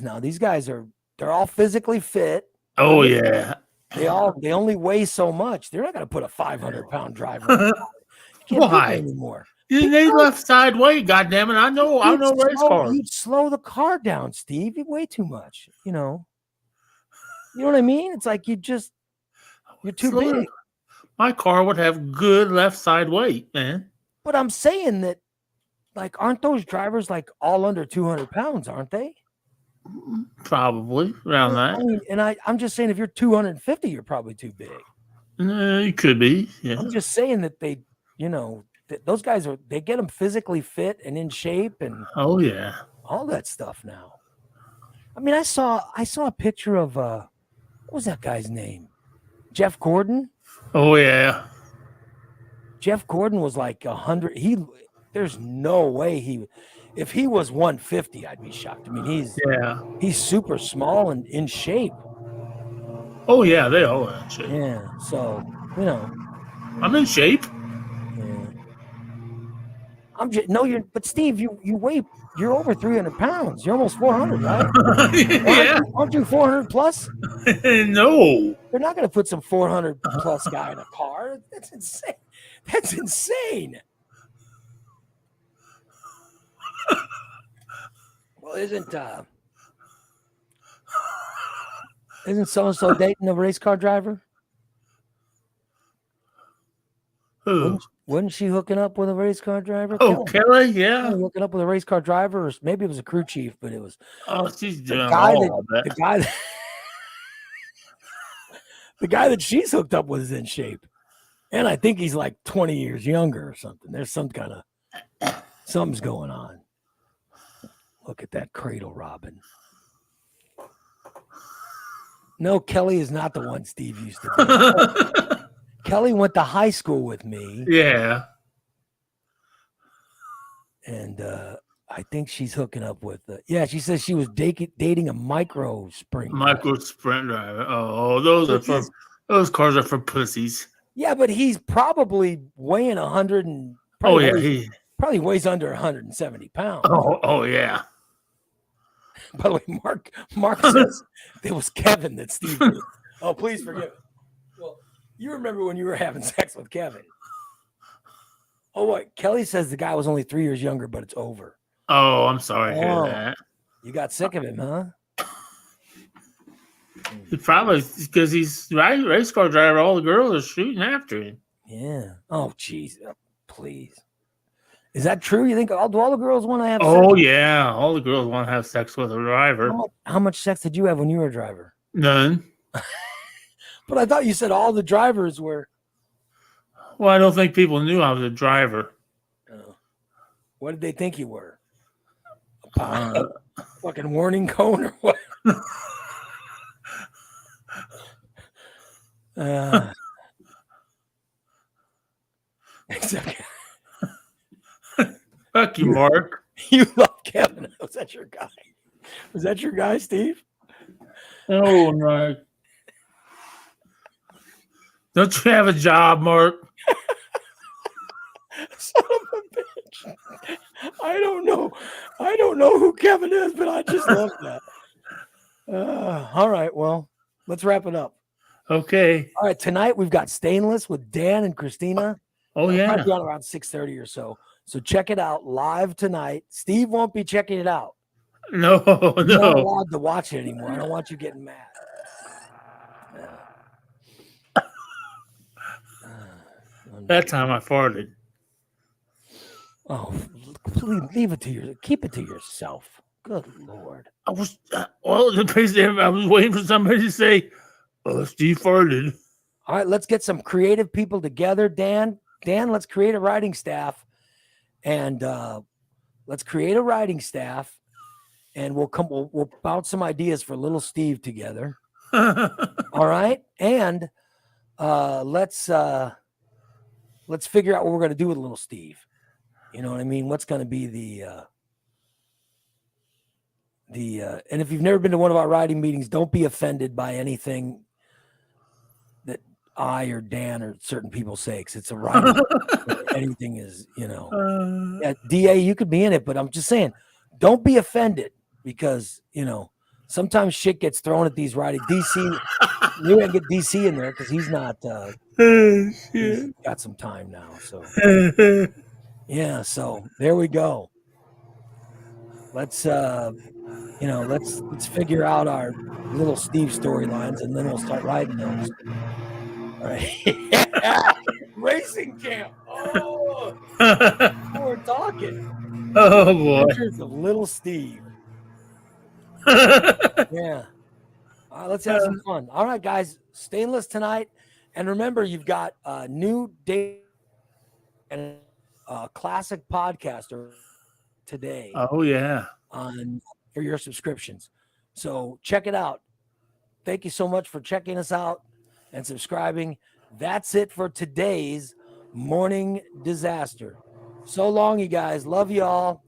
now, these guys they're all physically fit. Oh yeah. They only weigh so much. They're not gonna put a 500-pound driver. Why anymore? You need left side weight, goddammit. I know race cars. You'd slow the car down, Steve. You weigh too much, You know what I mean? It's like you're too big. My car would have good left side weight, man. But I'm saying that, like, aren't those drivers like all under 200 pounds, aren't they? Probably around that. I mean, and I'm just saying if you're 250, you're probably too big. You could be. Yeah. I'm just saying that they, those guys they get them physically fit and in shape and oh yeah, all that stuff now. I mean, I saw a picture of what was that guy's name? Jeff Gordon. Oh yeah. Jeff Gordon was like 100. There's no way if he was 150, I'd be shocked. I mean, he's super small and in shape. Oh yeah, they all are in shape. Yeah, so I'm in shape. Yeah. But Steve, you're over 300 pounds. You're almost 400, right? Yeah. Aren't you 400 plus? No. They're not going to put some 400 plus guy in a car. That's insane. That's insane. Well, isn't so-and-so dating a race car driver? Who? Wasn't she hooking up with a race car driver? Oh, Kelly, yeah. Hooking up with a race car driver, or maybe it was a crew chief, but it was. Oh, she's doing the guy that she's hooked up with is in shape, and I think he's like 20 years younger or something. There's something's going on. Look at that cradle robin. No, Kelly is not the one Steve used to be. Kelly went to high school with me. Yeah. And I think she's hooking up with she says she was dating a micro sprint driver. Oh, those cars are for pussies. Yeah, but he's probably weighing 100 and probably weighs under 170 pounds. Oh yeah. By the way, Mark says it was Kevin that Steve did. Oh, please forgive me. Well, you remember when you were having sex with Kevin. Oh, what? Kelly says the guy was only 3 years younger, but it's over. Oh, I'm sorry to hear that. You got sick of him, huh? He probably because he's race car driver. All the girls are shooting after him. Yeah. Oh, jeez. Please. Is that true? You think do all the girls want to have Oh sex? yeah, all the girls want to have sex with a driver. How much sex did you have when you were a driver? None. But I thought you said all the drivers were. Well, I don't think people knew I was a driver. What did they think you were? A fucking warning cone or what? Except Fuck you, Mark. You love Kevin. Was that your guy? Was that your guy, Steve? Oh no. Don't you have a job, Mark? Son of a bitch. I don't know who Kevin is, but I just love that. All right, well, let's wrap it up. Okay. All right, tonight we've got Stainless with Dan and Christina. Oh yeah. Probably on around 6:30 or so. So check it out live tonight. Steve won't be checking it out. No, You're no. not allowed to watch it anymore. I don't want you getting mad. That time I farted. Oh, please leave it to keep it to yourself. Good Lord. I was I was waiting for somebody to say, "Oh, Steve farted." All right, let's get some creative people together. Dan, let's create a writing staff, and we'll bounce some ideas for little Steve together. All right, and let's figure out what we're going to do with little Steve. You know what I mean? What's going to be and if you've never been to one of our writing meetings, don't be offended by anything that I or Dan or certain people say, because it's a writing. Anything is, DA, you could be in it, but I'm just saying, don't be offended, because, sometimes shit gets thrown at these writing. DC, you ain't get DC in there because he's not, he's got some time now. So, yeah, so there we go. Let's figure out our little Steve storylines, and then we'll start writing those. All right. Racing camp. Oh, we're talking. Oh boy. Pictures of little Steve. Yeah. All right, let's have some fun. All right, guys. Stainless tonight. And remember, you've got a new day and a classic podcaster today. Oh yeah. For your subscriptions. So check it out. Thank you so much for checking us out and subscribing. That's it for today's Morning Disaster. So long, you guys. Love you all.